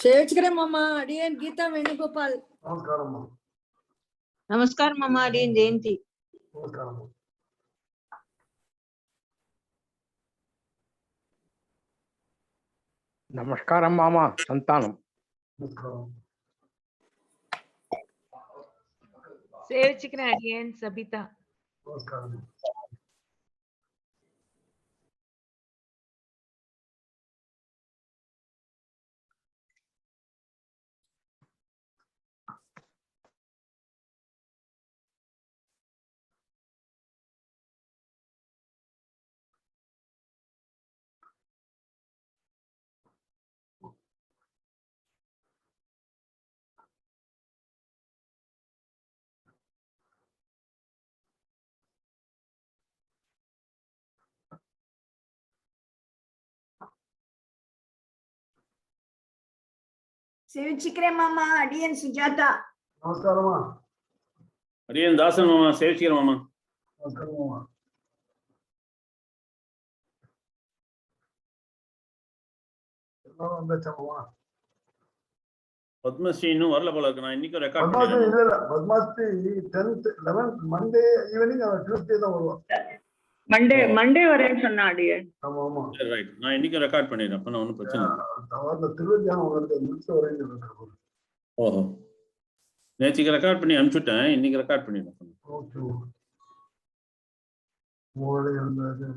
சேவிச்சுக்கிறேன் மாமா. அடியேன் கீதா வேணுகோபால். நமஸ்காரம். நமஸ்காரம் மாமா. அடியேன் ஜெயந்தி. நமஸ்காரம். நமஸ்காரம் மாமா. சந்தானம். நமஸ்காரம். சேவிச்சுக்கிறேன் அடியேன் சபிதா. நமஸ்காரம். சேவிச்சுக்கிறேன் மாமா. அடியேன் சுஜாதா. நமஸ்காரமா. அடியேன் தாசன் மாமா. சேவிச்சுக்கிறேன் மாமா. நமஸ்காரம் மாமா. பத்மஸ்ரீ இன்னும் வரல போல இருக்கு. நான் இன்னைக்கு ரெக்கார்ட் பத்மாஸ்ரீ இல்ல Padmasri 10th 11th Monday evening Tuesday தான் வருவான். மண்டே வரேன்னு சொன்னா அடியேன். ஆமா ஆமா ரைட். நான் இன்னைக்கு ரெக்கார்ட் பண்ணிடுறேன். அப்ப நான் ஒன்றும் பிரச்சனை இல்லை. அந்த திருவத்தியானம் உங்களுக்கு முடிச்ச வரையும் இருக்கு. ஓஹோ, நேற்றுக்கு ரெக்கார்ட் பண்ணி அனுப்பிச்சுட்டேன். இன்னைக்கு ரெக்கார்ட் பண்ணிடுறேன். ஓகே. மூளை இருந்தது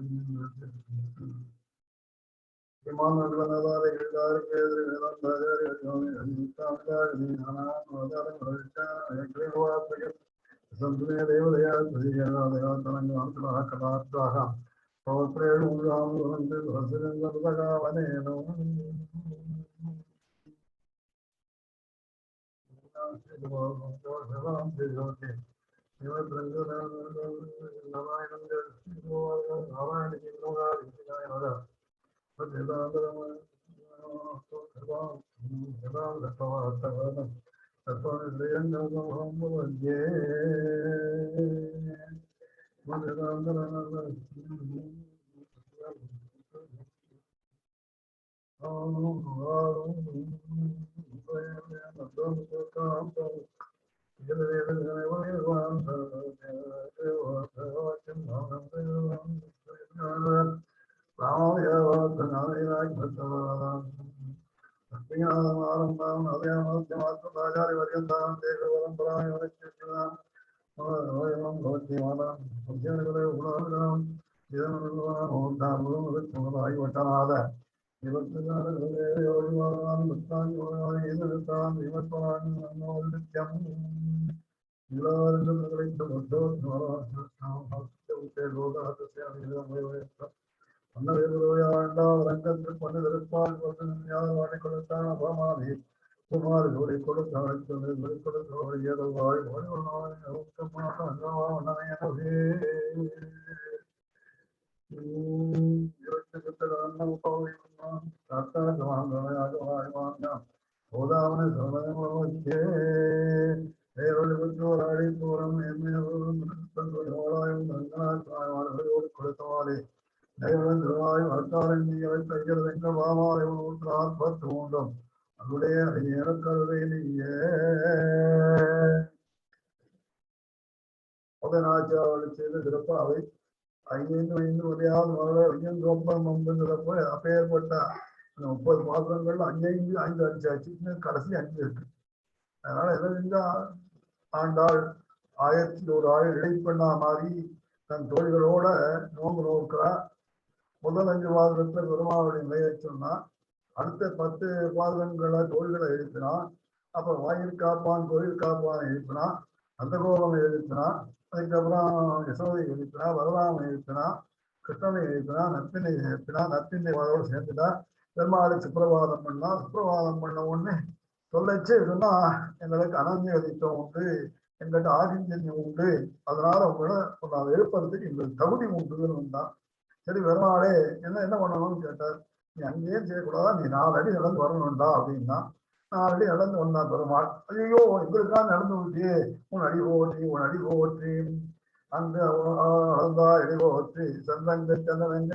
சிறப்பாவை 5 அப்பேற்பட்ட 30 மாதங்கள் 5 அடிச்சாச்சு. கடைசி 5 இருக்கு. அதனால என்ன செஞ்சா ஆண்டாள் 1001 இடைப்பெண்ணா மாறி தன் தோழிகளோட நோம்பு நோக்கிறா. முதல் 5 பாதகத்துல பெருமாளுடைய நிலையை சொன்னா, அடுத்த 10 பாதகங்களை தோழிகளை எழுப்பினான். அப்புறம் வாயில் காப்பான் கோயில் காப்பான் எழுப்பினா, அந்த கோபம் எழுப்பினா, அதுக்கப்புறம் யசோதை எழுப்பினா, வரலாமன் எழுப்பினா, கிருஷ்ணனை எழுப்பினா, நத்தினை எழுப்பினா, நத்தினை அதோடு சேர்ந்துட்டா. பெருமாளை சுப்பிரபாதம் பண்ணா. சுப்பிரபாதம் பண்ண உடனே சொல்லச்சே சொன்னா, எங்களுக்கு அனன்ய அதித்தம் உண்டு, எங்கள்கிட்ட ஆதிஞ்சன்யம் உண்டு, அதனால உங்களை நான் எழுப்புறதுக்கு எங்களுக்கு தகுதி உண்டுன்னு வந்தான். சரி பெருமாளே என்ன பண்ணணும்னு கேட்டார். நீ அங்கேயே செய்யக்கூடாதா, நீ 4 அடி நடந்து வரணும்டா அப்படின்னா. 4 அடி நடந்து வந்தான் பெருமாள். ஐயோ எங்களுக்காக நடந்து விட்டியே, உன் அடி போற்றி அந்த அளந்தா இடி போற்றி சந்தங்க சந்தனங்க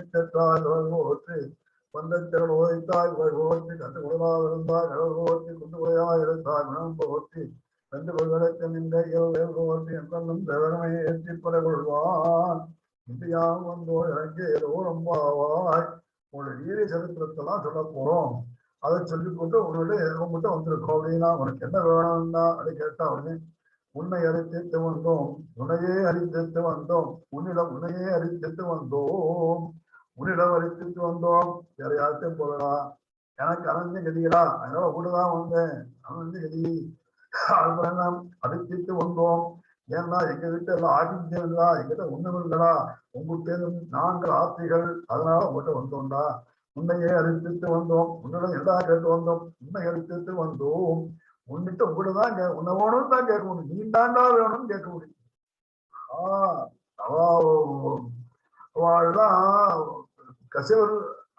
போற்றி வந்தத்திரள் ஓதைத்தாய் ஓட்டி கண்டு குழலாக இருந்தாய் கடல் ஓட்டி குண்டு குறையாக இருந்தாய் மனம் போற்றி ரெண்டு கொள்வதற்கு நின்ற ஓட்டி என்றும் தேவனமை ஏற்றி பல கொள்வான் இந்தியாவும் வந்தோ இறங்கி ஏதோ ரொம்பவாய் உங்களுடைய வீரிய சரித்திரத்தெல்லாம் சொல்ல போறோம். அதை சொல்லிக் கொண்டு உங்கள்கிட்ட வந்திருக்கோம் அப்படின்னா உனக்கு என்ன வேணும்னா அப்படி கேட்டா உடனே உன்னை அறிவித்து வந்தோம், உன்னையே அறிவித்து வந்தோம், உன்னையே அறிவித்து வந்தோம், உன்னிடம் அறிவித்து வந்தோம், வேற யார்கிட்டையும் போகலாம். எனக்கு அனந்த கதிகளா, அதனால உங்கள்தான் வந்தேன், அனந்த கதி அதுதான் அறிவித்து வந்தோம். ஏன்னா எங்க கிட்ட எல்லாம் ஆகிட்டா எங்கிட்ட ஒண்ணுமில்லடா, உங்கள்கிட்ட நாங்கள் ஆத்திகள், அதனால உங்கள்கிட்ட வந்தோம்டா. உன்னையே அறிவித்து வந்தோம், உன்னிடம் எல்லாம் கேட்டு வந்தோம், உன்னை அறிவித்து வந்தோம். உன்னிட்ட உங்கள்தான் உன்னை வேணும்னு தான் கேட்க முடியும், நீ தாண்டா வேணும்னு கேட்க முடியும். அவள்தான் கசிவர்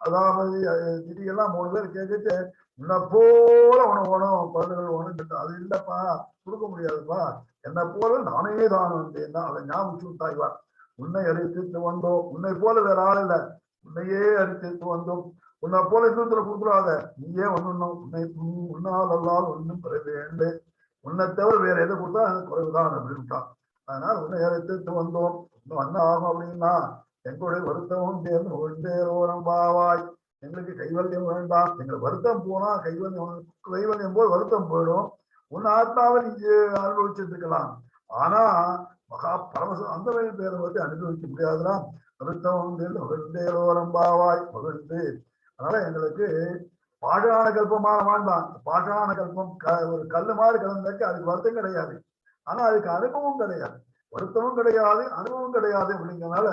அதாவது திடீரெல்லாம் 3 பேர் கேட்டுட்டு உன்னை போல உனக்கு வேணும் குழந்தைகள் வேணும் கேட்டா அது இல்லப்பா கொடுக்க முடியாதுப்பா, என்னை போல நானே தான் வந்தேன் அதை ஞாபகம் தாய்வார். உன்னை அறிவித்து வந்தோம், உன்னை போல வேற ஆள் இல்லை, உன்னையே அறிவித்து வந்தோம். உன்னை போல இன்னொருத்தர கொடுத்துடாத, நீயே ஒண்ணும் உன்னை உன்னால் அல்லால் ஒன்றும் குறைவேண்டு, உன்னை தவிர வேற எதை கொடுத்தா எனக்கு குறைவுதான் அப்படின்ட்டான். அதனால உன்னை அறிவித்து வந்தோம். இன்னும் என்ன ஆகும் அப்படின்னா எங்களுடைய வருத்தமும் சேர்ந்து ஒன்றேரோரம் பாவாய், எங்களுக்கு கைவல்யம் வேண்டாம். எங்களுக்கு வருத்தம் போனா கைவல்யம் போல் வருத்தம் போயிடும். உன் ஆத்மாவை நீங்க அனுபவிச்சுட்டு இருக்கலாம், ஆனா மகா பரமச அந்த பேரை வந்து அனுபவிக்க முடியாதுலாம். வருத்தம் சேர்ந்து ஒன்றேரோரம் பாவாய் மகிழ்ந்து. அதனால எங்களுக்கு பாஷாண கல்பமான வேண்டாம். பாஷாண கல்பம் ஒரு கல்லு மாதிரி கலந்தாக்க அதுக்கு வருத்தம் கிடையாது, ஆனா அதுக்கு அனுபவம் கிடையாது, வருத்தமும் கிடையாது, அனுபவம் கிடையாது. அப்படிங்கிறதுனால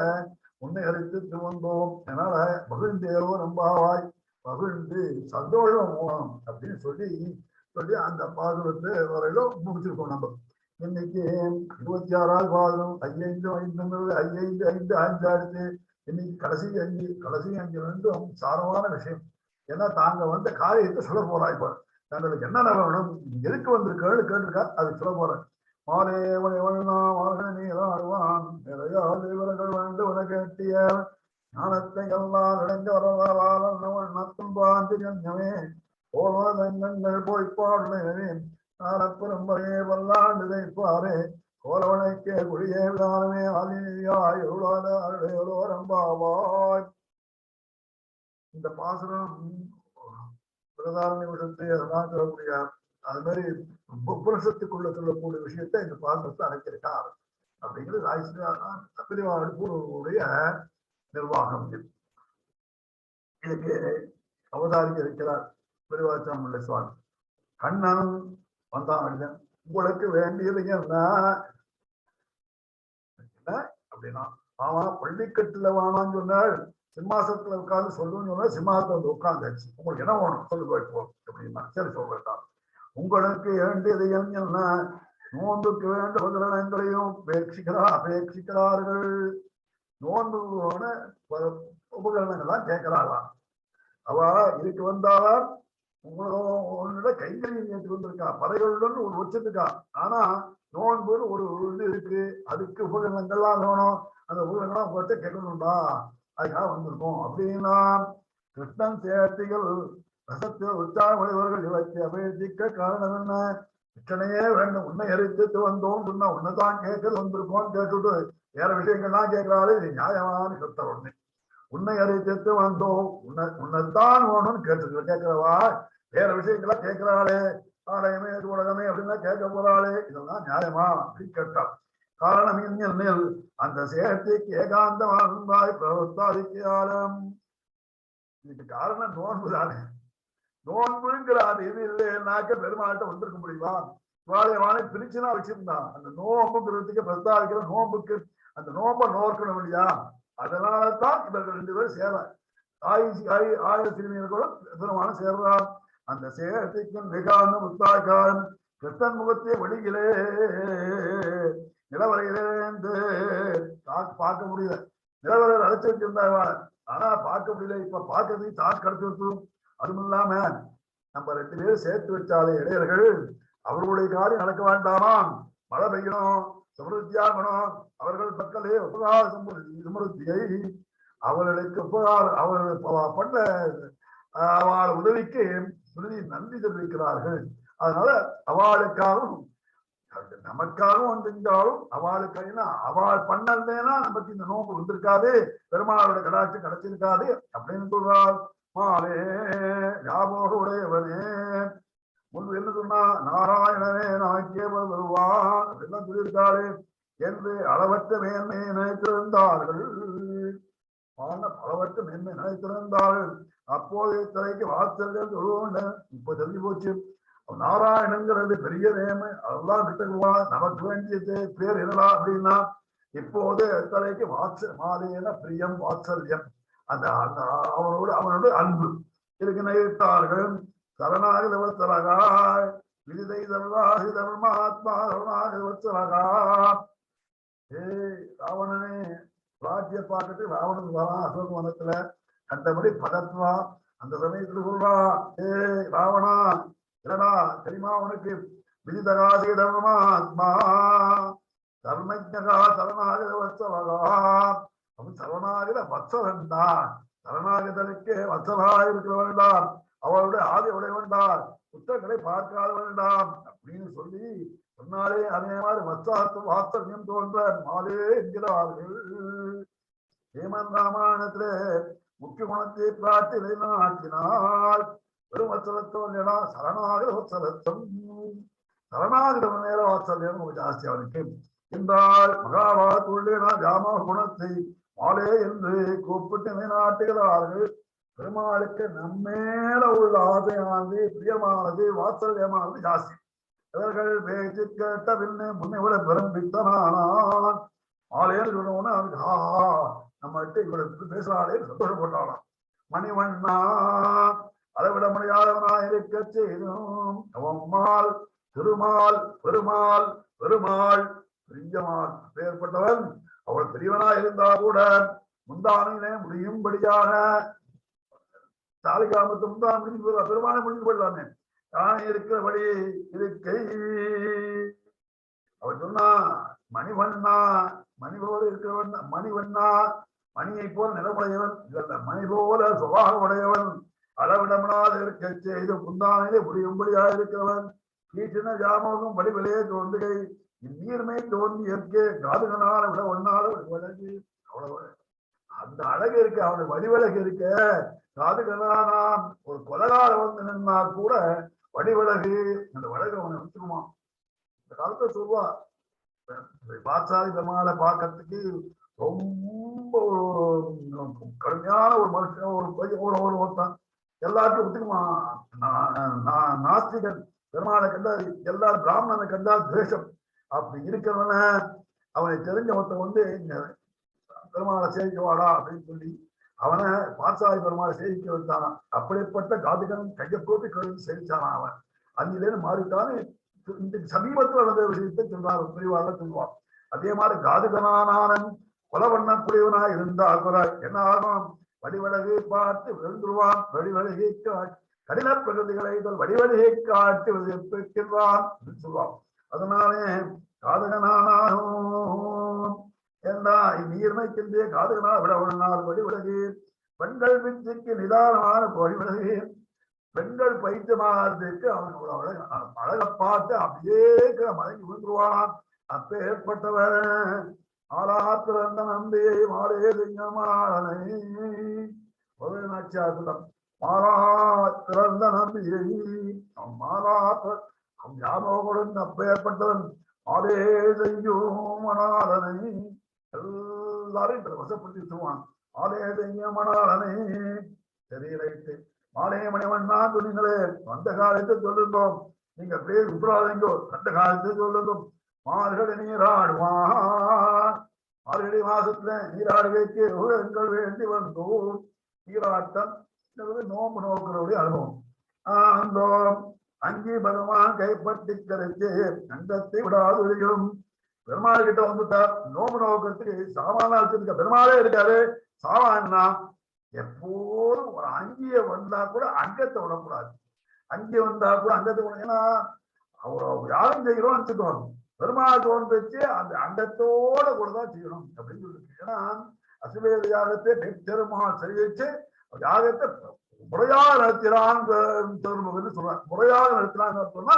உன்னை அறிவித்து வந்தோம். அதனால மகிழ்ந்தேரோ நம்பாவாய், மகிழ்ந்து சந்தோஷம் போனோம் அப்படின்னு சொல்லி அந்த பாசுரத்தை வரையிலும் முடிச்சிருக்கோம். நம்ம இன்னைக்கு 26வது பாசுரம் 5-5-5 அடுத்து இன்னைக்கு கடைசி 5 ரெண்டும் சாரமான விஷயம். ஏன்னா தாங்க வந்த காரியத்தை சொல்ல போறா. இப்ப தங்களுக்கு என்னென்ன வேணும், எதுக்கு வந்திருக்கேன்னு கேட்டிருக்கா, அது சொல்ல போறேன். மாலேவனை நீதான் ஆடுவான் நிறையா தேவர்கள் வந்து உன கேட்டிய ஞானத்தை எல்லாம் நடந்து வரவாளத்தும் பாந்திரமே போல்வதங்கள் போய்ப்பாடுமே நாளப்புறம்பரையே வல்லாண்டு தைப்பாரே கோலவனைக்கே குடியே விதானமே ஆதியாய் எவ்வளோரம்பாவாய். இந்த பாசுரம் பிரதான நிமிஷத்தை அதெல்லாம் சொல்லக்கூடிய அது மாதிரி புருஷத்துக்குள்ள சொல்லக்கூடிய விஷயத்தை இந்த பாசத்தை அடைச்சிருக்கார் அப்படிங்கிறது பெரியவாளுடைய நிர்வாகம். இதுக்கு அவதாரிக்க இருக்கிறார் பெரியவாச்சாமுள்ள சுவாமி. கண்ணன் வந்தான் மனிதன், உங்களுக்கு வேண்டியது என்ன அப்படின்னா, ஆமா பள்ளிக்கட்டுல வானான்னு சொன்னாள், சிம்மாசனத்துல உட்கார்ந்து சொல்லுன்னு சொன்னா சிம்மாசனத்துல வந்து உட்கார்ந்தாச்சு, உங்களுக்கு என்ன வேணும் சொல்லு போய்ப்போம் அப்படின்னா. சரி சொல்றேன், உங்களுக்கு வேண்டியது என்ன, நோன்புக்கு வேண்ட உபகரணங்களையும் அபேட்சிக்கிறார்கள். நோன்புகளோட உபகரணங்கள்லாம் கேட்கிறாளாம். அவ இதுக்கு வந்தாலும் உங்களோட கைகளையும் ஏற்றி வந்திருக்கா, பறைகளுடன் ஒரு வச்சிருக்கா. ஆனா நோன்புன்னு ஒரு இது இருக்கு, அதுக்கு உபகரணங்கள்லாம் வேணும், அந்த உபகரணம் உங்கள்கிட்ட கேட்கணும்டா, அதுக்காக வந்திருக்கோம் அப்படின்னா. கிருஷ்ணன் சேர்த்திகள் ரசத்தில் உற்சாகமுடையவர்கள் இவற்றை அபேட்சிக்க காரணம் என்ன, கிருஷ்ணனையே வேண்டும், உன்னை அறிவித்து வந்தோம் சொன்னா உன்னைதான் கேட்கறது வந்திருக்கோம் கேட்டுட்டு வேற விஷயங்கள்லாம் கேட்கிறாளே, இது நியாயமான கருத்த உடனே. உன்னை அறிவித்து வந்தோம், உன்னைத்தான் வேணும்னு கேட்கிறவா வேற விஷயங்கள்லாம் கேட்கிறாளே, ஆலயமே உலகமே அப்படின்னா கேட்க போறாளே, இதெல்லாம் நியாயமா அப்படின்னு கேட்டாள். காரணம் என்னென்னில் அந்த சேர்த்திக்கு ஏகாந்தமாய் பிரவர்த்தாதிக்காலம். இதுக்கு காரணம் நோன்பு தானே. நோன்புங்கிற அது இது இல்லைன்னாக்க பெருமாள்கிட்ட வந்திருக்க முடியுமா? வாழை பிரிச்சுனா வச்சிருந்தான். அந்த நோம்புங்கிறதுக்கு பிரஸ்தாவிக்கிற நோம்புக்கு அந்த நோம்பை நோக்கணும் இல்லையா? அதனாலதான் இவர்கள் 2 பேரும் சேர ஆயிர சிறுமியர்களும் பெருமான சேர்றான். அந்த சேர்த்திக்கும் விகாரணம் உத்தாக்காரம் கிருஷ்ணன் முகத்தை வழிகளே நிலவரையிலேந்து பார்க்க முடியல. நிலவரையில் அழைச்சு வச்சிருந்தாங்க, ஆனா பார்க்க முடியல. இப்ப பார்க்கறதுக்கு தாக்கு கிடைச்சு வச்சும். அதுவும் இல்லாம நம்ம 2 பேரும் சேர்த்து வச்சாலே இடையர்கள், அவர்களுடைய காரியம் நடக்க வேண்டாமாம், மழை பெய்யணும், சமருத்தியாகணும், அவர்கள் பக்கலே உபகார சமருத்தியை அவர்களுக்கு அவர்கள் பண்ண அவள் உதவிக்கு நன்றி தெரிவிக்கிறார்கள். அதனால அவளுக்காகவும் நமக்காகவும் செஞ்சாலும் அவளுக்கு அவள் பண்ணலேனா நமக்கு இந்த நோம்பு வந்திருக்காது, பெருமாளோட கடாட்சி கிடைச்சிருக்காது அப்படின்னு சொல்றாள். மாலே ஞாபக உடையவனே, முன்பு என்ன சொன்னா, நாராயணனே நாக்கியவர் வருவான் அப்படின்லாம் சொல்லியிருக்காரு என்று அளவற்ற மேன்மையை நினைத்திருந்தார்கள். அளவற்ற மேன்மை நினைத்திருந்தார்கள். அப்போதைய தலைக்கு வாசல்கள் சொல்லுவோம். இப்ப தெரிஞ்சு போச்சு, நாராயணங்கிறது பெரிய நேமை, அதெல்லாம் விட்டுக்குவா. நமக்கு வேண்டிய பேர் என்னடா அப்படின்னா, இப்போது தலைக்கு மாலையின பிரியம் வாத்சல்யம், அந்த அவனோட அன்பு இதுக்கு நினைத்தார்கள். சரணாகி தவத்தரகாய் விதிதை தர்வாகி தர்மாத்மா சரணாகி தவத்தரகா. ராவணனே ராஜ்ய பார்க்கட்டு ராவணன் வரான் அசோகவனத்துல, கண்டபடி பதத்வா. அந்த சமயத்துல சொல்றான், ராவணா இல்லடா தெரியுமா உனக்கு, விதிதகாதி தர்மாத்மா தர்மஜகா சரணாகித வத்சலகா. அவன் சரணாகித வத்சலன் தான், சரணாகிதனுக்கு வத்சலா இருக்க வேண்டாம், அவளுடைய ஆதி உடைய வேண்டாம், புத்தகங்களை பார்க்காத வேண்டாம் அப்படின்னு சொல்லி சொன்னாலே அதே மாதிரி வாத்சல்யம் தோன்ற மாலே என்கிறார்கள். ஹேமன் ராமாயணத்திலே முக்கிய குணத்தை காட்டி நிலைநாட்டினால் வெறும் வத்சலத்தோம் சரணாகித வத்சலத்தம், சரணாகித மேல வாத்சல்யம் ஜாஸ்தி அவனுக்கு என்றால் மகாபாரத்துள்ளே ஜாம குணத்தை மாலே என்று கூப்பிட்டு நிலைநாட்டுகிறார்கள். பெருமாளுக்கு நம்மேல உள்ள ஆசையானது, பிரியமானது, வாத்சல்யமானது ஜாஸ்தி. இவர்கள் பேச்சு கேட்ட பின்னே முன்னை விட பெரும் பித்தனானான். மாலையில் சொல்லணும்னா அவனுக்கு ஆஹா நம்மகிட்ட இவளுக்கு பேசுறாளே சந்தோஷப்பட்டாளாம். மணிவண்ணா அளவிட முடியாதவனா இருக்க செய்தும் அவம்மாள் திருமால் பெருமாள் பெருமாள் பிரியமான் பெயர்பட்டவன். அவள் பெரியவனா இருந்தா கூட முந்தானிலே முடியும்படியாக தாலிகாமத்து முந்தான் முடிஞ்சு போயிடுவா, பெருமானை முடிஞ்சு போயிடலாமே. தானே இருக்கிறபடி இருக்கை அவன் சொன்னா, மணிவண்ணா மணி போல இருக்கிறவன், மணிவண்ணா மணியை போல நிலமுடையவன் இல்ல, மணி போல சுபாக உடையவன், அளவிடமனாத இருக்க செய்து முந்தானிலே முடியும்படியாக இருக்கிறவன். கீச்சின ஜாமோகம் வடிவிலே தோன்றுகை இந்நீர்மை தோன்றி இருக்கே காதுகனால விட ஒன்னால வழங்கி. அவ்வளவு அந்த அழகு இருக்கு, அவனுடைய வடிவழகு இருக்க. காதுகளானாம் ஒரு கொலகால வந்து நின்னா கூட வடிவழகு, அந்த வழகு அவனை வச்சுக்குமா. இந்த காலத்துல சொல்வா, பாச்சாதி பெருமாளை பார்க்கறதுக்கு ரொம்ப கடுமையான ஒரு மனுஷன், ஒரு ஒருத்தன் எல்லாத்தையும் ஒத்துக்குமா. நாஸ்திகன் பெருமாளை கண்டா, எல்லாரும் பிராமணனை கண்டா துவேஷம். அப்படி இருக்கிறவன அவனை தெரிஞ்ச ஒருத்தன் வந்து பெருமாளை சேவிக்கவாடா அப்படின்னு சொல்லி அவனை பாச்சாதி பெருமாளை சேவிக்க வச்சானா. அப்படிப்பட்ட காதுகன் கையை போட்டு கழுவி சேவிச்சானா. அவன் அங்கிலேருந்து மாறிட்டான்னு இந்த சமீபத்தில் நடந்த விஷயத்தை சொல்றார், பிரிவாக சொல்லுவான். அதே மாதிரி காதுகனானன் கொலை பண்ணக்கூடியவனா இருந்தா கூட என்ன ஆகும், வடிவழகை பார்த்து விழுந்துருவான். வடிவழகை கடின பிரகதிகளை வடிவழகை காட்டி பெறுவான் சொல்லுவான். அதனாலே காதுகனானும் ஏண்டா நீர்மைக்கின்றே காதுகனா விடவனால் வடிவழகு பெண்கள் பிச்சுக்கு நிதானமான வடிவழகு. பெண்கள் பைத்தியமாகிறதுக்கு அவன் அழகை பார்த்து அப்படியே மடங்கி விழுந்துருவான். அப்ப ஏற்பட்டவன் ஆலாத்திறந்த நம்பியை மாலே சிங்கமாளனை ஒரு நாட்சியாக்குதான் மாலா திறந்த நம்பியை அவன் ஞாபகம் அப்ப ஏற்பட்டவன் மாலே செய்யும் மணாளனை எல்லாரும் வசப்படுத்தி சொல்லுவான். மாலே செய்யும் மணாளனை தெரியலைட்டு மாலே மணிவண்ணா துணிகளே அந்த காலத்தை சொல்லுந்தோம், நீங்க அப்படியே விட்டுறாதீங்கோ. அந்த காலத்தை சொல்லுந்தோம். மார்கழி நீராடுவான், மார்கழி மாசத்துல நீராடுகைக்கு எங்கள் வேண்டி வந்தோம். நீராட்டம் நோம்பு நோக்கிறவுடைய அனுபவம். அந்த அங்கி பகவான் கைப்பற்றி கரைச்சு அங்கத்தை விடாது ஒழிகளும். பெருமாள் கிட்ட வந்துட்டார் நோம்பு நோக்கிறதுக்கு. சாமானா வச்சிருக்க பெருமாளே இருக்காரு. சாமான்னா எப்போதும் ஒரு அங்கிய வந்தா கூட அங்கத்தை விடக்கூடாது. அங்கே வந்தா கூட அங்கத்தை விட, ஏன்னா அவர் யாரும் செய்கிறோம் வச்சுக்கோங்க. பெருமாள் தோன்றுச்சு அந்த அங்கத்தோட கூட தான் செய்யணும் அப்படின்னு சொல்லிருக்கு. ஏன்னா அசுவேத யாகத்தை பெருமாள் சரி வச்சு யாகத்தை முறையாக நடத்தினான் சொல்றான். முறையாக நடத்தினான்னு சொன்னா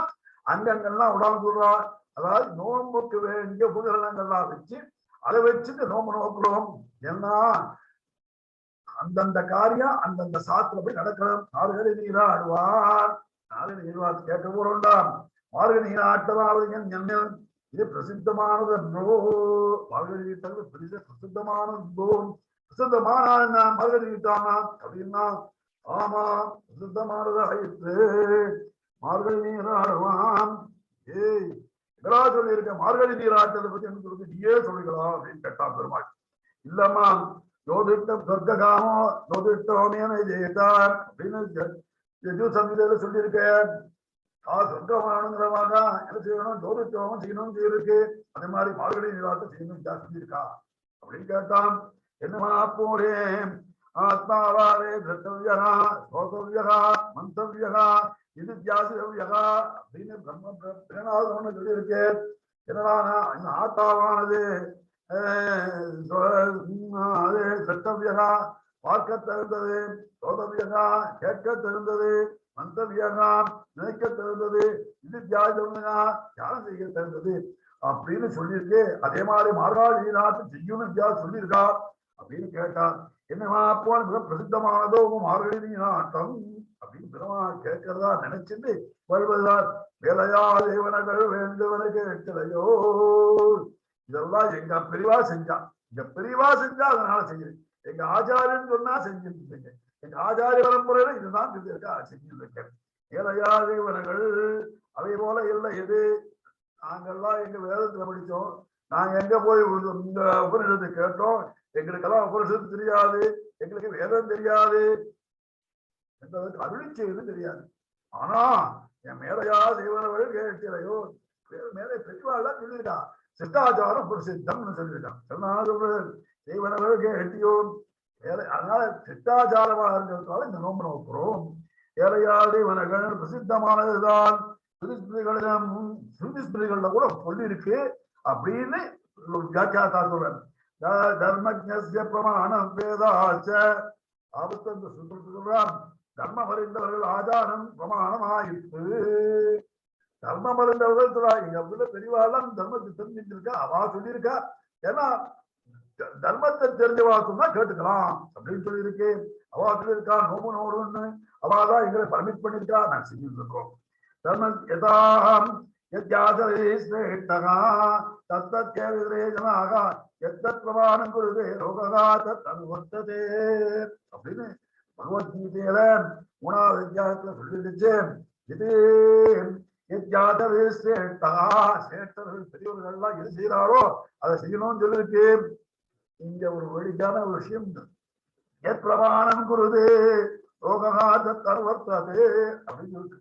அங்கங்கள்லாம் உடாம சொல்றான். அதாவது நோன்புக்கு வேண்டிய உபகரணங்கள்லாம் வச்சு அதை வச்சுட்டு நோம்பு நோக்குறோம். ஏன்னா அந்தந்த காரியம் அந்தந்த சாத்துல போய் நடக்கணும். மார்கழி நீராடுவார், மார்கழி நீராட்டு கேட்க போறோம்டா. மார்கழி நீராட்டவார்கள் இது பிரசித்தமானது என்றோ. மார்கழி நீட்டாங்க பிரசித்தமானது. பிரசித்தமான மார்கழி நீட்டானா அப்படின்னா ஆமா பிரசித்தமானது ஆயிற்று. மார்கழி நீராடுவான். ஏய் இதா சொல்லி இருக்க மார்கழி நீராட்டத்தை பத்தி என்ன சொல்லுங்க, நீயே சொல்லிக்கலாம் அப்படின்னு கேட்டான் பெருமாள். இல்லம்மா ஜோதிட்டம் சொர்க்காமோ ஜோதிட்டோமேன ஜெயித்தார் அப்படின்னு சங்கீதையில சொல்லியிருக்கேன். சொர்க்கமானுங்கிறவாக என்ன செய்யணும், ஜோதிட்டோமம் செய்யணும் செய்யிருக்கு. அதே மாதிரி மார்கழி நீராட்டம் செய்யணும் சொல்லியிருக்கா அப்படின்னு கேட்டான். என்னமா போரே ஆத்மாவாரே திருத்தவ்யகா சோதவ்யகா மந்தவ்யகா இது தியாசிதவ்யகா அப்படின்னு பிரம்ம சொல்லியிருக்கு. என்னடா ஆத்மாவானது சட்டவியகா பார்க்க தகுந்தது, சோதவியகா கேட்க தகுந்தது, மந்தவியகா நினைக்க தகுந்தது, இது தியாகா தியானம் செய்ய தகுந்தது அப்படின்னு சொல்லியிருக்கு. அதே மாதிரி மார்கழி நாட்டு செய்யணும் சொல்லியிருக்கா அப்படின்னு கேட்டான். என்னவா அப்போ மிக பிரசித்தமானதோ மார்கழி நாட்டம் அப்படின்னு பெருமாள் கேட்கிறதா நினைச்சிட்டு வருவதால் வேலையா தேவனகள் வேண்டுவன கேட்கலையோ. இதெல்லாம் எங்க பெரியவா செஞ்சான். எங்க பெரியவா செஞ்சா அதனால செய்யுது. எங்க ஆச்சாரியன் சொன்னா செஞ்சுருக்கீங்க. எங்க ஆச்சாரிய பரம்பரையில இதுதான் செஞ்சிருக்க. ஏழையா தேவனங்கள் அதே போல இல்லை. எது நாங்கெல்லாம் எங்க வேதத்துல படிச்சோம், நாங்க எங்க போய் இந்த உபநிஷத்தை கேட்டோம். எங்களுக்கெல்லாம் உபநிஷத்து தெரியாது, எங்களுக்கு வேதம் தெரியாது, என்பதற்கு அருளி செய்வது தெரியாது. ஆனா என் மேலையா தேவனவர்கள் கேட்கலையோ. மேலே பெரியவாள் சொல்லியிருக்கா சித்தாச்சாரம் பிரசித்தம்னு சொல்லியிருக்கான். தேவனவர்கள் கேட்டியோ. அதனால சித்தாச்சாரமாக இருக்கிறதுனால இந்த நோம்பு நோக்குறோம். ஏழையா தேவனர்கள் பிரசித்தமானதுதான். ஸ்ருதிஸ்மிருதிகள்ல கூட சொல்லியிருக்கு அப்படின்னு வியாக்கியாத்தா சொல்றேன். தர்மஜ்ஞஸ்ய பிரமாணம் வேதாச்ச ஆபத்து சொல்றான். தர்மம் அறிந்தவர்கள் ஆச்சாரம் பிரமாணமாயிற்று. தர்மம் அறிந்தவர்கள் சொல்றாங்க. எங்க அப்படில பெரியவாள் தர்மத்தை தெரிஞ்சிருக்கா, அவா சொல்லியிருக்கா. ஏன்னா தர்மத்தை தெரிஞ்சவா சொன்னா கேட்டுக்கலாம் அப்படின்னு சொல்லியிருக்கு. அவா சொல்லியிருக்கா நோம்பு நோடுன்னு. அவாதான் எங்களை பர்மிட் பண்ணிருக்கா, நான் செஞ்சுட்டு இருக்கோம். தர்ம யதாம் யத்யாசரேஷ்டகா தத்தத்யவிரேஜனாக எத்தத் பிரமாணம் குருதே ரோககா தன்வர்த்ததே அப்படின்னு பகவத்கீதையில 3வது அத்தியாயத்துல சொல்லிடுச்சு. இது சேட்டர்கள் பெரியவர்கள்லாம் எது செய்யறாரோ அதை செய்யணும்னு சொல்லிருக்கு. இங்க ஒரு வெளிக்கான ஒரு விஷயம், எத் பிரமாணம் குருது ரோககா தன்வர்த்ததே அப்படின்னு சொல்லிட்டு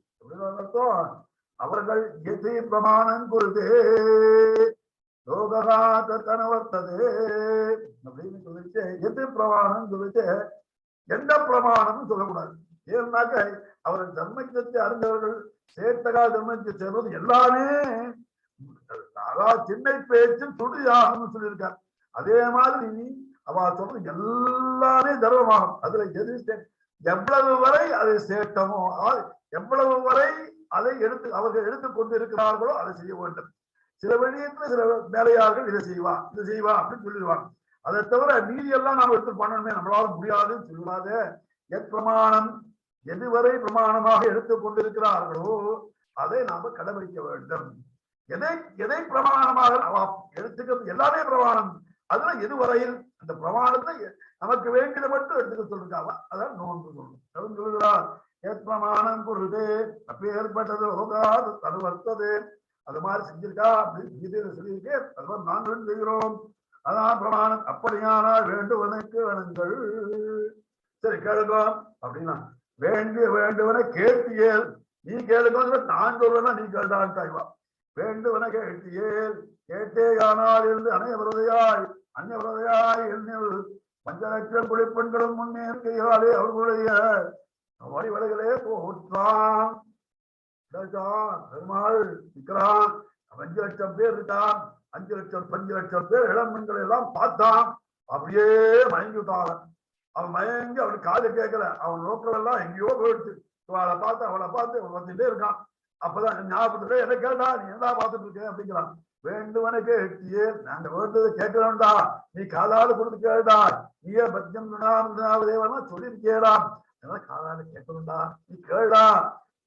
அர்த்தம். அவர்கள் எதை பிரமாணம் குருதே ரோககா தன்வர்த்ததே அப்படின்னு சொல்லிட்டு எது பிரமாணம் சொல்லிட்டு எந்த பிரமாணம் சொல்லக்கூடாது. ஏன்னாக்க அவர் தர்மத்தை அறிந்தவர்கள் சேட்டகா தர்மத்தை சேர்வது எல்லாமே அதாவது சின்ன பேச்சும் துடியாகணும்னு சொல்லியிருக்கார். அதே மாதிரி அவ சொல்றது எல்லாமே தர்மமாகும். அதுல எது எவ்வளவு வரை அது சேட்டமோ, எவ்வளவு வரை அதை அவர்கள் எடுத்துக்கொண்டு இருக்கிறார்களோ அதை செய்ய வேண்டும். சில வெளியத்துல சில வேலையார்கள் இதை செய்வா அப்படின்னு சொல்லிடுவாங்க. அதை தவிர மீதி எல்லாம் நாம் எடுத்து பண்ணணுமே நம்மளால முடியாதுன்னு சொல்லாத. எத் பிரமாணம் எதுவரை பிரமாணமாக எடுத்துக் கொண்டிருக்கிறார்களோ அதை நாம கடைபிடிக்க வேண்டும். எதை பிரமாணமாக எடுத்துக்கிறது எல்லாமே பிரமாணம். அதுல எதுவரையில் அந்த பிரமாணத்தை நமக்கு வேண்டியதை மட்டும் எடுத்துக்க சொல்லிருக்காவா, அதான் நோன்பு சொல்லணும் சொல்லுகிறார். எத் பிரமாணம் பொருது அப்படி ஏற்பட்டது ரோகாது தருவர்த்தது அது மாதிரி செஞ்சிருக்கா அப்படின்னு கீதையில சொல்லியிருக்கேன். அது மாதிரி நாங்களும் செய்கிறோம். அதான் பிரமாணம். அப்படியானால் வேண்டுவனுக்கு வேணுங்கள். சரி கேளுங்க அப்படின்னா வேண்டுவன கேட்டியேல் நீ கேளுங்க, நான் சொல்றேன்னா நீ கேட்டான்வா. வேண்டுவன கேட்டியேல் கேட்டேயானால் இருந்து அந்நியவிரதையாய் எண்ணில் 5 லட்சம் குடிப்பெண்களும் முன்னேற்கையாலே அவர்களுடைய வழிவடைகளே போற்றான். பெருமாள் இருக்கிறான். 5 லட்சம் பேர் இருக்கான். 5 லட்சம் பேர் இளம்பெண்களை எல்லாம் பார்த்தான். அப்படியே மயங்கி விட்டாங்க. அவன் மயங்கி அவனுக்கு காது கேட்கல, அவன் நோக்கமெல்லாம் எங்கேயோ போயிடுச்சு. அவளை பார்த்து அவன் வந்துட்டே இருக்கான். அப்பதான் ஞாபகத்துல என்ன கேட்டா, நீ என்ன பார்த்துட்டு இருக்க அப்படிங்கிறான். வேண்டுவன கேட்டியே, நாங்க வேண்டதை கேட்கிறோம்டா, நீ காலால கொடுத்து கேடா, நீயே பத்தியம் தேவனா சொல்லியிருக்கேடா, காலால கேட்கணும்டா, நீ கேடா,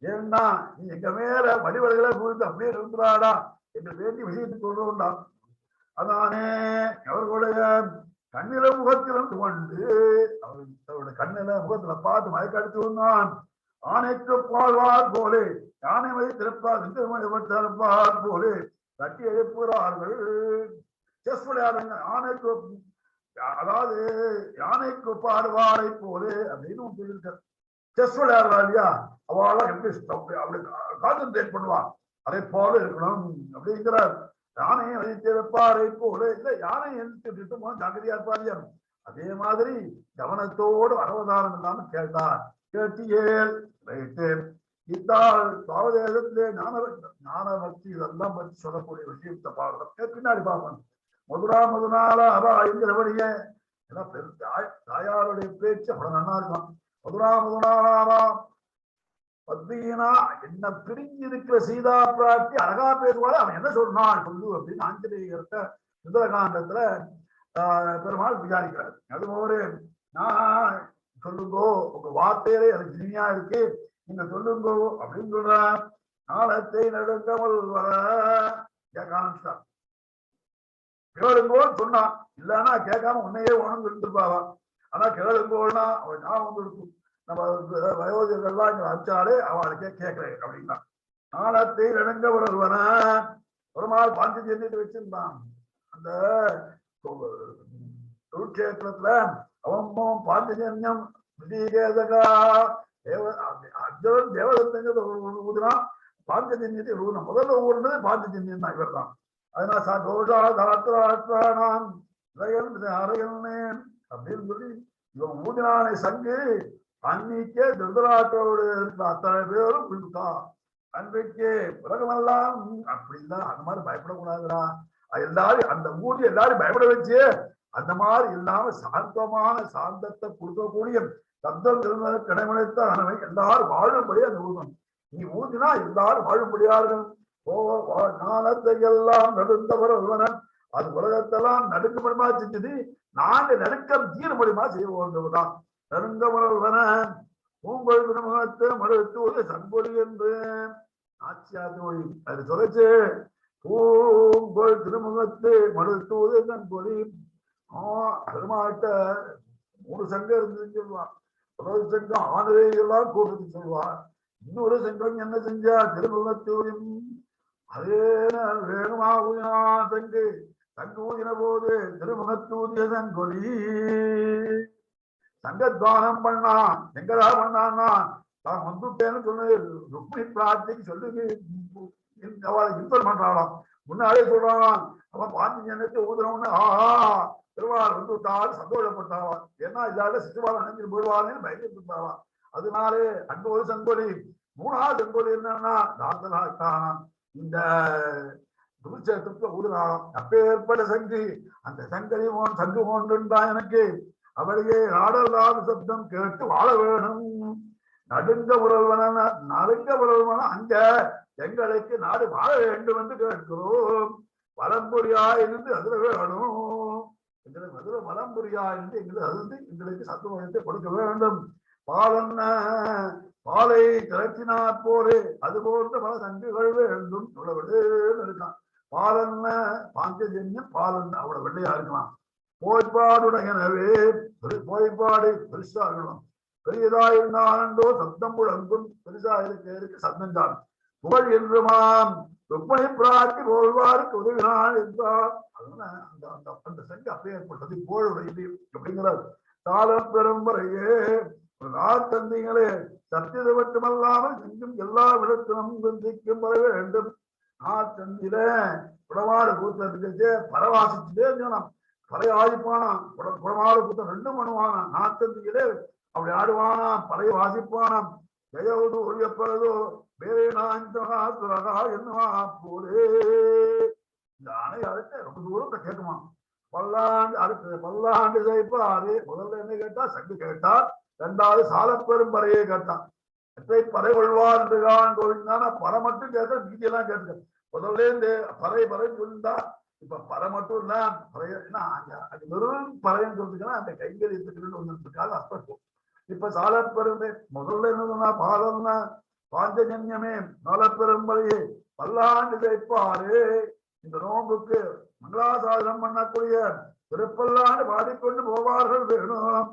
ஏன்னா நீ எங்க மேல வடிவர்களை புரிந்து அப்படியே இருந்தாடா என்று வேண்டி விஷயத்துக்கு கொள்றோம்டா. அதானே அவர்களுடைய கண்ணில முகத்திலும் கொண்டு அவருடைய கண்ணில முகத்துல பார்த்து மயக்கடித்து வந்தான். ஆணைக்கு பாழ்வார் போலே, யானை மதி திறப்பார் போலே தட்டி எழுப்புகிறார்கள். செஸ் விளையாடுங்க. ஆணைக்கு, அதாவது யானைக்கு பாடுவாரை போலே அப்படின்னு சொல்லியிருக்க. செஸ் விளையாடுறா இல்லையா, அவளாம் எப்படி அப்படி கான்சென்ட்ரேட் பண்ணுவான், அதை போல இருக்கணும் அப்படிங்கிறார். யானையை வைத்திருப்பாரை போல, இல்ல யானை எழுத்துட்டு ஜாக்கிரதையா இருப்பாரியா, அதே மாதிரி கவனத்தோடு அவதாரம் இல்லாம கேட்டார். கேட்டியேல் ரைட்டு. இத்தால் பாவதேசத்திலே ஞானபக்தி இதெல்லாம் பற்றி சொல்லக்கூடிய விஷயத்தை பார்க்கலாம், பின்னாடி பார்க்கணும். மதுரால அவா என்கிறபடியே தாயாருடைய பேச்சு அவ்வளவு நல்லா இருக்கும். மதுராவா பத்மீனா என்ன பிரிஞ்சு இருக்கிற சீதா பிராட்டி அழகா பேசுவாரு, அவன் என்ன சொன்னான் சொல்லு அப்படின்னு ஆஞ்சநேயர்கிட்ட சுந்தரகாண்டத்துல பெருமாள் விசாரிக்கிறார். அதுபோல நான் சொல்லுங்கோ, உங்க வார்த்தையிலே எனக்கு இனிமையா இருக்கு, நீங்க சொல்லுங்கோ அப்படின்னு சொல்ற. நாளத்தை நடுங்காமல் வர கேட்க ஆரம்பிச்சார். கேளுங்கோன்னு சொன்னான், இல்லன்னா கேட்காம உன்னையே உணர்ந்து இருந்திருப்பாவா. ஆனா கேளுங்கோன்னா அவன் ஞாபகம் இருக்கும். நம்ம வயோதிகர்கள்லாம் இங்க அடிச்சாலே அவளுக்கே கேட்கிறேன் அப்படின்னா. நாளத்தை நடுங்க வருவன ஒரு நாள் பாஞ்சு செஞ்சுட்டு வச்சிருந்தான். அந்த குருட்சேத்திரத்துல அவன் பாஞ்சஜன்யம் அர்ஜுனன் தேவதத்தங்க ஊதுனா பாஞ்சஜன்யத்தை ஊதுனா. முதல்ல ஊர்னது பாஞ்சஜன்யம் தான், இவர் தான். அதனால அப்படின்னு சொல்லி இவன் ஊதினானை சங்கு அன்னைக்கே திருதராட்டோடு இருக்கிற அத்தனை பேரும் விழுந்தா. அன்றைக்கே உலகமெல்லாம் அப்படிதான். அந்த மாதிரி பயப்படக்கூடாதுடா, எல்லாரும் அந்த ஊதி எல்லாரும் பயப்பட வச்சு அந்த மாதிரி இல்லாம சாந்தமான சாந்தத்தை கொடுக்கக்கூடிய சப்தம் கிடைமடைத்த அனவை எல்லாரும் வாழும்படி அந்த ஊதம். நீ ஊதினா எல்லாரும் வாழும்படியார்கள். நாளத்தை எல்லாம் நடுந்தவர் ஒருவனன், அது உலகத்தெல்லாம் நடுங்கும்படிமா செஞ்சது, நாங்க நடுக்கம் தீரமுடியுமா செய்ய வேண்டுவதான். நடுங்கவரவனன் பூங்கொள் திருமுகத்து மறுத்துவது சன்பொழி என்று ஆட்சியாது மொழி அது சொல்லிச்சு. பூங்கொள் திருமுகத்து மறுத்துவது சன்பொழி. பெருமாட்ட 3 சங்கம் இருந்ததுன்னு சொல்லுவான். ஒரு சங்கம் ஆணையெல்லாம் கூட்டத்து சொல்லுவார். இன்னொரு சங்கம் என்ன செஞ்சா திருமுகத்தூரின் அதே வேணுமா ஊதினா சங்கு சங்கு ஊதின போது திருமுகத்தூதிய சங்கொலி. சங்கத்வானம் பண்ணான். எங்கடா பண்ணான்னா தான் வந்துட்டேன்னு சொல்லு ருக்மிணி பிரார்த்திக்கு சொல்லி இன்ஃபர் பண்றாளாம். முன்னாலே சொல்றான். அவன் பாஞ்சு எண்ணத்தை ஊதுறவன்னு திருவாள் வந்து விட்டாலும் சந்தோஷப்பட்டாவான். ஏன்னா இதால சிசுவாள் நினைஞ்சு போயிடுவான்னு பயந்துட்டாவான். அதனாலே அங்க ஒரு சங்கொலி. 3வது சங்கொலி என்னன்னா தாத்தனான் இந்த குருச்சேத்திரத்துல ஊதுனாலும் அப்பேற்பட்ட சங்கு. அந்த சங்கரி சங்கு ஒன்றுண்டா எனக்கு, அவளையே நாடல்லாத சப்தம் கேட்டு வாழ வேணும். நடுங்க உறவன அங்க எங்களுக்கு நாடு வாழ வேண்டும் என்று கேட்கிறோம். வலம்புரியா இருந்து அதுல வேணும். எங்களுக்கு மதுரை வலம்புரியா இருந்து எங்களுக்கு அது எங்களுக்கு சத்துவத்தை கொடுக்க வேண்டும். பாலன்ன பாலை திரட்டினார் போரே அது போன்ற பல சங்குகள் வேண்டும் சொல்லவிடுன்னு இருக்கான். பாலன்ன பாஞ்சஜன்யம் பாலன் அவ்வளவு வெள்ளையா இருக்கலாம். போய்பாடுடையனவே போய்பாடு பெருசா இருக்கணும். பெரியதா இருந்தாலோ சப்தம் முழங்கும். பெருசா இருக்க சப்தம் தான் புகழ் என்றுமாம் ருக்மணி பிராட்டி போல்வாருக்கு உதவினான் என்றார். அதனால அந்த சங்கு அப்பே ஏற்பட்டது போழுடையது அப்படிங்கிறார். காலம் பெரும்பறையே தந்தைகளே சத்தியது மட்டுமல்லாமல் செஞ்சும் எல்லா விடத்திலும் சிந்திக்கும் வர வேண்டும். தந்தியில குடமாடு கூத்தத்துக்கு பரவாசிச்சுட்டே இருந்தான். பழைய ஆதிப்பானான். குடமாடு கூத்தம் 2 பண்ணுவானான். நாத்தந்தியிலே அப்படி ஆடுவானாம், பழைய வாசிப்பானாம். ஜெயவது ஒழியப்படுறதோ வேறே என்னவா போலே. இந்த அணை அழைத்த ரொம்ப தூரம் கேட்குமா. பல்லாண்டு அடுத்தது பல்லாண்டு செய்ப்பாரு. முதல்ல என்ன கேட்டா? சங்கு கேட்டார். இரண்டாவது சாலப்பெரும் பறையை கேட்டான். பறை கொள்வார் என்றுதான் கோவிந்தான பறை மட்டும் கேட்ட மீதியெல்லாம் கேட்டு முதல்ல இருந்து பறை பறை சொல்லிருந்தா. இப்ப பறை மட்டும் இல்ல, பறையா அது வெறும் பறையன்னு சொல்லிட்டுன்னா அந்த கைங்கரியத்துக்கு வந்துருக்காது அர்த்தம். இப்ப சாலப்பெருமை முதல்ல என்னதுன்னா பாலம்னா பாஞ்சஜன்யமே சாலப்பெரும் பறையை பல்லாண்டு செய்ப்பாரு. இந்த நோம்புக்கு மங்களாசாதனம் பண்ணக்கூடிய திருப்பல்லாண்டு பாடிக்கொண்டு போவார்கள் வேணும்.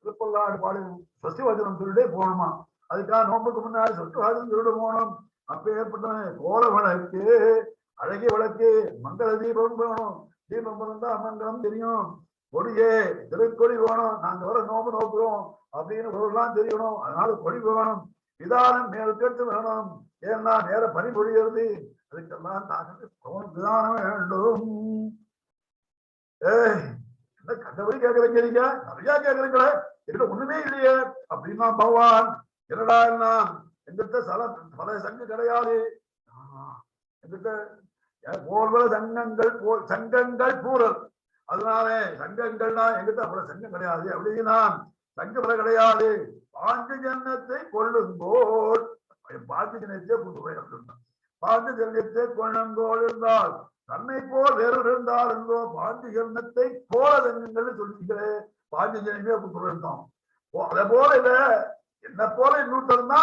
திருப்பல்லாண்டு பாடி சஷ்டி வச்சனம் சொல்லிட்டே போகணுமா? அதுக்காக நோம்புக்கு முன்னாடி சஷ்டி வச்சனம் சொல்லிட்டு போகணும். அப்ப ஏற்பட்டவனே கோல விளக்கு, அழகிய விளக்கு, மங்கள தீபம் வேணும். தீபம் இருந்தா மங்களம் தெரியும். கொடியே திருக்கொடி வேணும். நாங்க வர நோம்பு நோக்குறோம் அப்படின்னு பொருள்லாம் தெரியணும். அதனால கொடி வேணும். விதானம் மேல் கேட்டு வேணும். ஏன்னா நேர பனி பொழிகிறது. அதுக்கெல்லாம் விதானம் வேண்டும். என்ன கண்டபடி கேட்கறீங்க? நிறைய கேட்கறீங்களே, என்கிட்ட ஒண்ணுமே இல்லையே அப்படின்னா பகவான் என்னடா என்ன எங்கிட்ட பல சங்கு கிடையாது. எங்கிட்ட போல்வல சங்கங்கள் பூரல். அதனால சங்கங்கள்னா எங்கிட்ட அவ்வளவு சங்கம் கிடையாது அப்படின்னா சங்க பல கிடையாது. பாஞ்ச ஜன்னத்தை கொள்ளுங்கோள், பாஞ்ச ஜனத்தை கொண்டு பாஞ்ச ஜன்னத்தை கொள்ளுங்கோள் இருந்தால் தன்னை போல் வேறு இருந்தால் இருந்தோ பாஞ்ச ஜன்னத்தை போல சங்கங்கள்னு சொல்லிங்களே. பாஞ்ச ஜனமே கொடுத்துருந்தோம். அதே போல இல்ல, என்ன போல இன்னொருத்தர் இருந்தா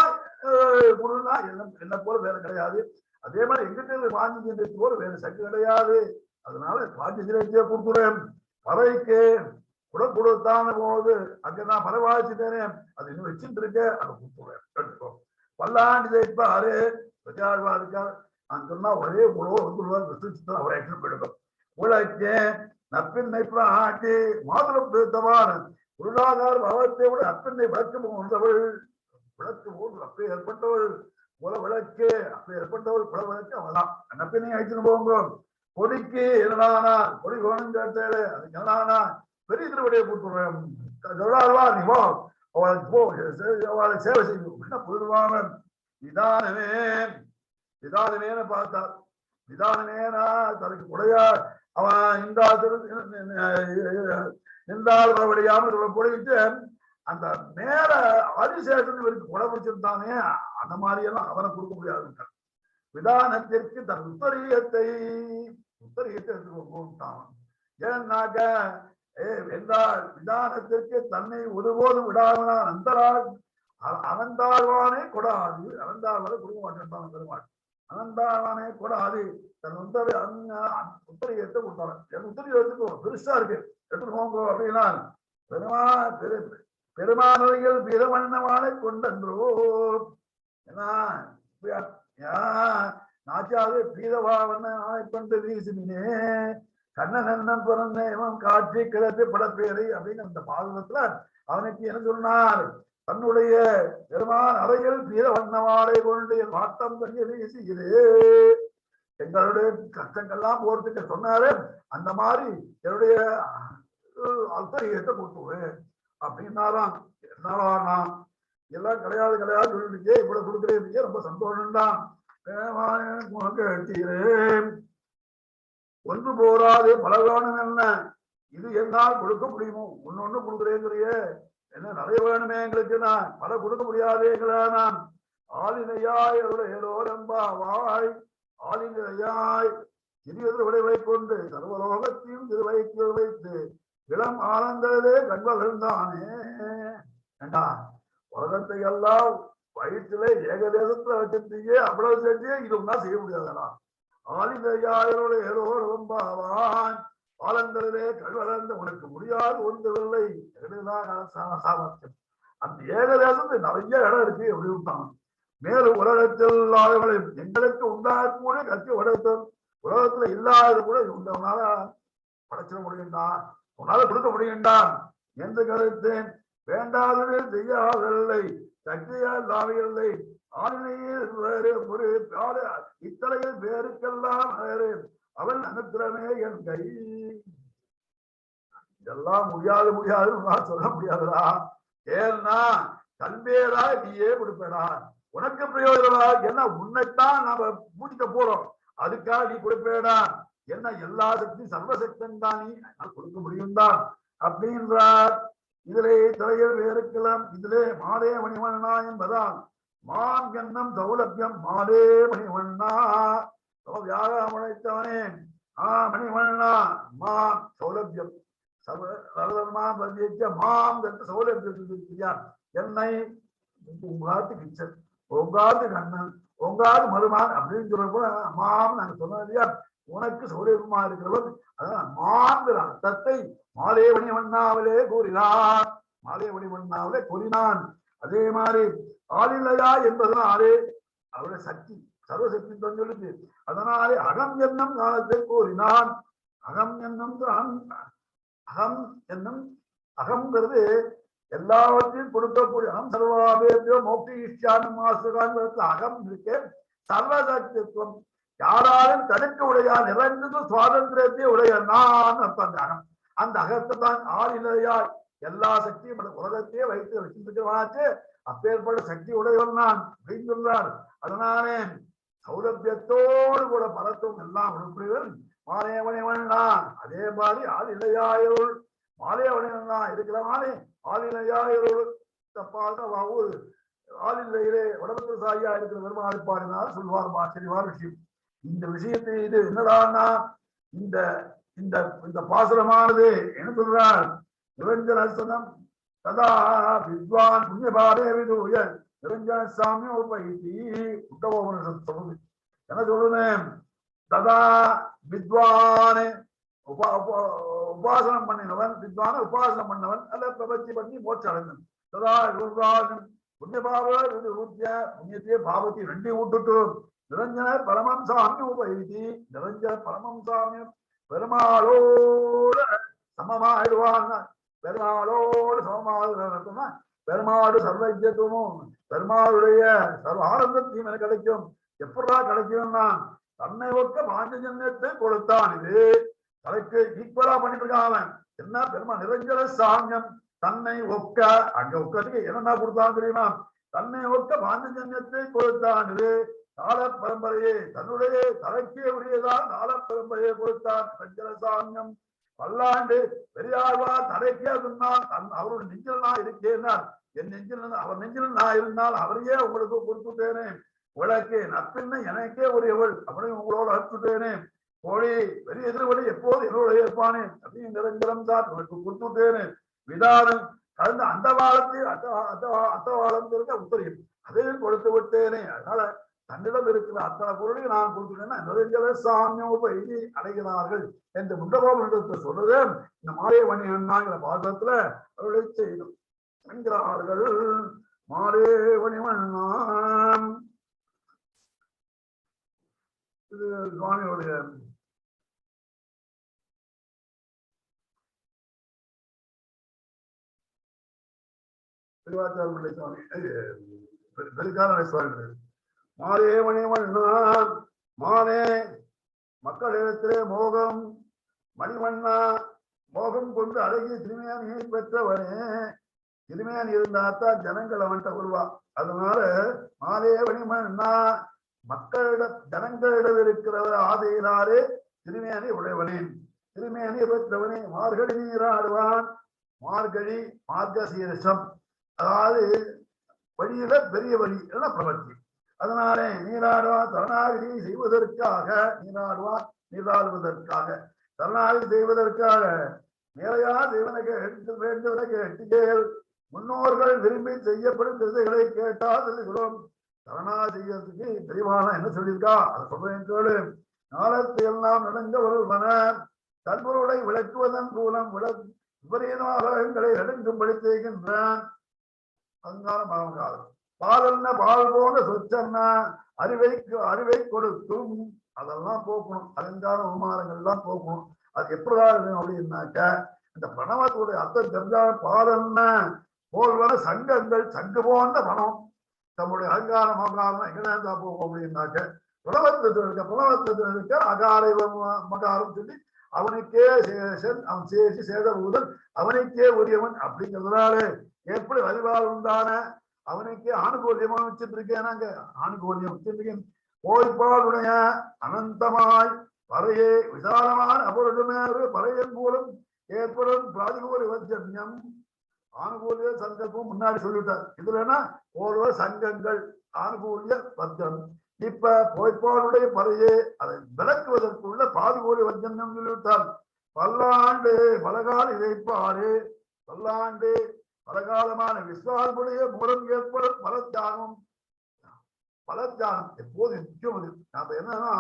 என்ன போல வேற கிடையாது. அதே மாதிரி எங்கிட்ட பாஞ்ச ஜனத்தை போல வேற சங்கு கிடையாது. அதனால பாஞ்ச ஜனத்தையே கொடுத்துறேன். பறைக்கு குடம் கொடுத்தான போது அங்க நான் பரவாயிச்சுட்டேனே, அது இன்னும் வச்சுட்டு இருக்கேன், அதை கொடுத்துறேன். பல்லாண்டு ஜெயிப்பாரு பிரச்சாரமா இருக்கார். நான் சொன்னா ஒரே உழவு அவரை எடுக்கும். உழைக்க நப்பின்னை ஆட்டி மாதுளம் பிடித்தவான் பொருளாதார பாவத்தை விட நப்பின்னை விளக்கு வந்தவள். விளக்கு போது அப்பே ஏற்பட்டவள் குல விளக்கு, அப்பே ஏற்பட்டவள் குல விளக்கு அவதான். நப்பினை அழைச்சுன்னு போங்க. கொடிக்கு என்னடானா கொடி வேணும் கேட்டாலே அதுக்கு என்னடானா பெரிய திருவடியை கொடுத்துடுறேன். நீ போ, அவளுக்கு போ, அவளை சேவை செய்யும் என்ன போயிடுவாங்க. நிதானமே நிதானமேன பார்த்தார். நிதானமேனா தனக்கு உடையா அவன் நின்றால் வரவழையாமல் பொழிவிட்டு அந்த மேல ஆதிசேஷன் இவருக்கு கொலை பிடிச்சிருந்தானே, அந்த மாதிரி எல்லாம் அவனை கொடுக்க முடியாது. விதானத்திற்கு தன் உத்தரியத்தை எடுத்துட்டான். ஏன்னாக்க என்றால் விதானத்திற்கு தன்னை ஒருபோதும் விடாமனான் அந்தரால் அனந்தாழ்வானே கொடாது. அனந்தாழ்வாரை கொடுக்க மாட்டேன் பெருமாள். அனந்தாழ்வானே கொடாது தன் உத்தரியத்தை கொடுத்தாங்க. என் உத்தரியத்துக்கு பெருசா இருக்கு, எடுத்துட்டு போங்க அப்படின்னா பெருமானவைகள் பிரமண்ணவானை கொண்டன்றோ. ஏன்னா நாச்சாவது பீதவாவண்ண ஆணை கொண்டு வீசினே கண்ணன் பிறந்தவன் காட்சி கிளப்பி படப்பேரை அப்படின்னு அந்த பாதத்துல அவனுக்கு என்ன சொன்னார்? தன்னுடைய பெருமான் அறையில் பீத வண்ணவாடை கொண்டு என் வாட்டம் தங்கி வீசுகிறே, எங்களுடைய கஷ்டங்கள்லாம் போறதுக்கு சொன்னாரு. அந்த மாதிரி என்னுடைய அல்பரியத்தை கொடுத்துருவேன் அப்படின்னாராம். என்னடா எல்லாம் கிடையாது கிடையாது சொல்லிருக்கே, இவ்வளவு கொடுக்குறேன், ரொம்ப சந்தோஷம் தான். ஒன்று போராது பலகானம் என்ன, இது என்னால் கொடுக்க முடியுமோ? ஒன்னொன்னு கொடுக்குறேங்கிறிய என்ன நிறைய வேணுமே எங்களுக்கு, நான் பல கொடுக்க முடியாதேங்களா. நான் ஆளினையாய் ஏலோரம்பாவாய் ஆளினையாய் சிறியது விளைவை கொண்டு சர்வலோகத்தையும் திருவைக்கு வைத்து இளம் ஆனந்தே கண்வல்தானே. ஏண்டா உலகத்தை எல்லாம் வயிற்றுல ஏகதேசத்துல வச்சிருந்தீங்க, அவ்வளவு செஞ்சே இது ஒன்னா செய்ய முடியாதா? ஆளினையாயோட ஏலோரம்பாவான் ஆலந்தரிலே கல்வளர்ந்த உனக்கு முடியாது ஒன்றுவில்லை சாமர்த்தியம். அந்த ஏகதேசத்து நிறைய இடம் இருக்கு எப்படி விட்டாங்க. மேலும் உலகத்தில் ஆளுகளை எங்களுக்கு உண்டாகக்கூடிய கட்சி உலகத்தில் உலகத்துல இல்லாத கூட உன்னால படைச்சிட முடியும்டா, உன்னால கொடுக்க முடியும்டான் என்று கருத்தேன். வேண்டாதது செய்யாதல்லை சக்தியால் தாவியல்லை ஆளுநையில் வேறு ஒரு இத்தலையில் வேறுக்கெல்லாம் வேறு அவன் அனுத்திரமே என் கை. இதெல்லாம் முடியாதுன்னு நான் சொல்ல முடியாதுடா. ஏன்னா கல்வேரா நீயே கொடுப்பேடா, உனக்கு பிரயோஜனமா என்ன உன்னைத்தான் நாம பூஜிக்க போறோம், அதுக்காக நீ கொடுப்பேடா. என்ன எல்லா சக்தி சர்வசக்தன் தானே, கொடுக்க முடியும் தான் அப்படின்றார். இதிலே தலையில் வேறுக்கலாம். இதிலே மாலே மணிவண்ணா என்பதால் மான் கண்ணம் சௌலபியம் மாலே மணிவண்ணா வியாழம் உழைத்தவனே மணிவண்ணா மா சௌலபியம் மாம் என்று சௌலபியம் என்னை உங்காத்து கிச்சன் உங்காது கண்ணன் உங்காது மருமான் அப்படின்னு சொல்றப்போ மாம் நாங்க சொன்னோம் இல்லையா, உனக்கு சௌலபியமா இருக்கிறவர் அதான் மாங்கிற அர்த்தத்தை மாலே மணிவண்ணாவிலே கூறினார். மாலே மணிவண்ணாவிலே கூறினான். அதே மாதிரி ஆளில்லையா என்பதனாலே அவருடைய சக்தி சர்வசக்தி சொல்லிட்டு அதனாலே அகம் என்னும் காலத்தை கூறினான். அகம் என்னும் அகம் என்னும் அகம்ங்கிறது எல்லாவற்றையும் கொடுக்கக்கூடிய அகம் சர்வாபேபியோ மோக்தி இஷ்டான மாசுகான் அகம் இருக்கு. சர்வசக்தித்துவம் யாராலும் தடுக்க உடையான் நிறைந்தது சுவாதந்திரத்தை உடைய நான் அர்த்தம். அகம் அந்த அகத்தை தான் ஆளில்லையாய் எல்லா சக்தியும் உலகத்தையே வைத்து வச்சிருக்கிறாச்சு. அப்பேற்பட்ட சக்தி உடையவன் நான் வைத்துள்ளார். அதனாலே சௌலபியத்தோடு கூட பரத்தும் எல்லாம் உடுப்புடன் மாலையவனைவன்தான். அதே மாதிரி ஆளில்லையாயுள் மாலையவனைவன்தான் இருக்கிறவானே ஆளில்லையாயுள் தப்பாக ஆளில்லையிலே உடம்பு சாயா இருக்கிற பெருமாள் பாடினால் சொல்வார் ஆச்சரியமான விஷயம். இந்த விஷயத்தை இது என்னடான்னா இந்த இந்த இந்த பாசுரமானது என்ன சொல்றார், நிரஞ்சனசனம் ததா வித்வான் புண்ணியபாதே விதூய நிரஞ்சன சாமியம் உபயித்தி உத்தமோபனிஷத் சொல்லுது. என்ன சொல்லுவேன், ததா வித்வானே உபாசனம் பண்ணினவன், வித்வான உபாசனம் பண்ணவன் அல்ல பிரபத்தி பண்ணி மோட்சம் அடைந்தவன். ததா புண்ணியபாவ புண்ணியத்தையே பாவத்தை ரெண்டையும் விட்டுட்டு நிரஞ்சன பரமம் சாமியம் உபயித்தி நிரஞ்சன பரமம் சாமியம் பெருமாளோடு சமமாயிடுவாங்க. பெருமாளோடு சமமாக பெருமாடு சர்வஜத்துவமும் பெருமாளுடைய சர்வ ஆனந்தத்தையும் எனக்கு கிடைக்கும். எப்படா கிடைக்கும்னா தன்னை ஒக்க பாஞ்சஜன்யத்தை கொடுத்தான். இது தலைக்கு ஈக்குவலா பண்ணிட்டு இருக்கான். என்ன பெருமா நிரஞ்சன சாமியம் தன்னை ஒக்க அங்க ஒக்கத்துக்கு என்னன்னா கொடுத்தான் தெரியுமா, தன்னை ஒக்க பாஞ்சஜன்யத்தை கொடுத்தான். இது கால பரம்பரையே தன்னுடைய தலைக்கே உரியதான் கால பரம்பரையை கொடுத்தான். நிரஞ்சன சாமியம் பல்லாண்டு பெரியாழ்வார் தலைக்கே சொன்னால் அவருடைய நெஞ்சில் நான் இருக்கேன்னார். என் நெஞ்சில் அவர் நெஞ்சில் நான் இருந்தால் அவரையே உங்களுக்கு கொடுத்துட்டேனே. உலகே நப்பின்னை எனக்கே உரியவள் அப்படியே உங்களோடு அறுத்துட்டேனே. கோழி பெரிய எதிர்வழி எப்போது என்னோட இருப்பானே அப்படின்னு நிரஞ்சனம் தான் உங்களுக்கு கொடுத்துட்டேனே. விதானம் கலந்து அந்த வாழத்தை அத்தவாளம் உத்தரியும் அதையும் கொடுத்து விட்டேனே. அதனால தன்னிடம் இருக்கிற அத்தனை பொருளையும் நான் கொடுத்துட்டேன்னா நிரஞ்சன சாமியம் எழுதி அடைகிறார்கள் என்று முண்டகோபுரத்தை சொல்றது இந்த மாலேவணிவண்ணாங்கிற பாசத்துல அவர்களை செய்தோம் என்கிறார்கள். மாலேவணிவண்ணாம் இது சுவாமியோடைய திருவாச்சாரிய சுவாமி பெருக்கார சுவாமி மாலே மணிவண்ணான் மாலே மக்களிடத்திலே மோகம் மணிவண்ணா மோகம் கொண்டு அழகிய திருமையானியை பெற்றவனே. திருமையான் இருந்தாத்தான் ஜனங்கள் அவன்கிட்ட வருவா. அதனால மாலே மணிவண்ணா மக்களிடம் ஜனங்களிடம் இருக்கிறவர் ஆதையினாலே திருமையானி உடையவனே. திருமையானி பெற்றவனே. மார்கழி நீராடுவான். மார்கழி மார்கசீரிஷம் அதாவது வழியில பெரிய வழி பிரபத்தி. அதனாலே நீராடுவான் சரணாகதி செய்வதற்காக நீராடுவதற்காக சரணாகதி செய்வதற்காக நேரையா தேவனுக்கு எடுத்து வேண்டுவதை கேட்டீர்கள். முன்னோர்கள் விரும்பி செய்யப்படும் விருதுகளை கேட்டால் சொல்லுகிறோம். சரணாகதி செய்யறதுக்கு தெளிவான என்ன சொல்லியிருக்கா அதை சொல்றேன் கேளு. காலத்தை எல்லாம் நடந்தவர்கள் தன்பொருளை விளக்குவதன் மூலம் விபரீதங்களை நடுங்கும்படி செய்கின்றான். அங்காரம் அவங்காலம் பாலன்ன பால் போன சொச்சன்னா அறிவை கொடுக்கும். அதெல்லாம் போக்கணும். அலங்கார உமாரங்கள் எல்லாம் போக்கணும். அது எப்படிதான் இருக்கணும் அப்படின்னாக்க இந்த பணவத்துடைய அர்த்தம் தெரிஞ்சால் பாலன்ன போல்வன சங்கங்கள் சங்கு போன்ற பணம் நம்முடைய அலங்காரம் அகாரம் எங்கன்னா போகும் அப்படின்னாக்க புலவத்தில் இருக்க அகார மகாரம் சொல்லி அவனுக்கே அவன் சேசி சேதபூதன் அவனுக்கே உரியவன் அப்படிங்கிறதுனால எப்படி வழிபாடு உண்டான அவனுக்கே ஆணுகூல்யமா வச்சுட்டு இருக்கேன். நாங்க ஆணுகூல்யம் வச்சிருக்கேன். கோய்பாடுடைய அனந்தமாய் பறையே விசாலமான அபரிடமேறு பறையின் மூலம் ஏற்படும் பிராதிகூல வஞ்சன்யம் ஆனுகூலிய சங்கல்பம் முன்னாடி சொல்லிட்டார். இதுலன்னா ஒருவர் சங்கங்கள் ஆனுகூலிய வஞ்சம். இப்ப பொய்ப்பாளுடைய பறையே அதை விளக்குவதற்குள்ள பாதுகூலிய வஞ்சன்யம் சொல்லிவிட்டார். பல்லாண்டு பலகால இதைப்பாரு பல்லாண்டு பலகாலமான விஸ்வாசமுடைய மூலம் ஏற்படும் பலத்தியாகம். பலத்தியாகம் எப்போது முக்கியம். அது நாம என்னன்னா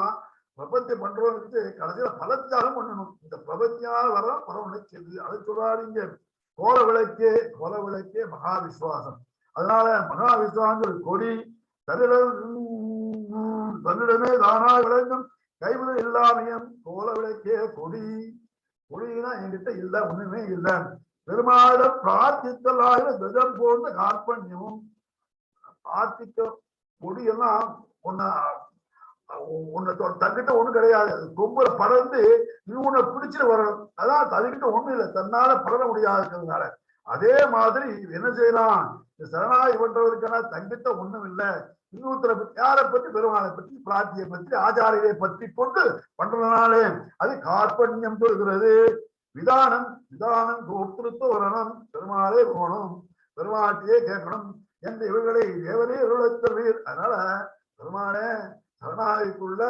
பிரபத்தியம் பண்றோம்னு கடைசியில பலத்தியாகம் பண்ணணும். இந்த பிரபத்தியால வர பரவனை செய்து அதை சொல்றாருங்க. கோல விளக்கே மகா விசுவாசம். அதனால மகா விசுவாசம் கொடி தன்னிடமே தானா விளங்கும் கைவிட இல்லாமையும் கோல விளக்கே கொடினா என்கிட்ட இல்ல, ஒண்ணுமே இல்லை. பெருமாளிடம் பிரார்த்தித்தலாகிற துவஜம் போன்ற கார்பண்யமும் பிரார்த்திக்க கொடியெல்லாம் உன்னை தங்கிட்ட ஒண்ணு கிடையாது. கொம்புல பறந்து இவனை பிடிச்சிட்டு வரணும். அதான் அதுகிட்ட ஒண்ணு இல்லை, தன்னால படர முடியாதுங்கிறதுனால. அதே மாதிரி என்ன செய்யலாம், சரணாகி பண்றவருக்கான தங்கிட்ட ஒண்ணும் இல்லை. இன்னொருத்தரை யாரை பற்றி பெருமாளை பற்றி பிரார்த்தியை பற்றி ஆச்சாரியை பற்றி கொண்டு பண்றதுனாலே அது கார்பண்யம் சொல்கிறது. விதானம் கோத்திருத்த வரணும், பெருமாளே போகணும், பெருமாட்டியே கேட்கணும் என்று இவர்களை தேவரே அருளத்தல்வீர். அதனால பெருமாளே சரணாகிக்குள்ள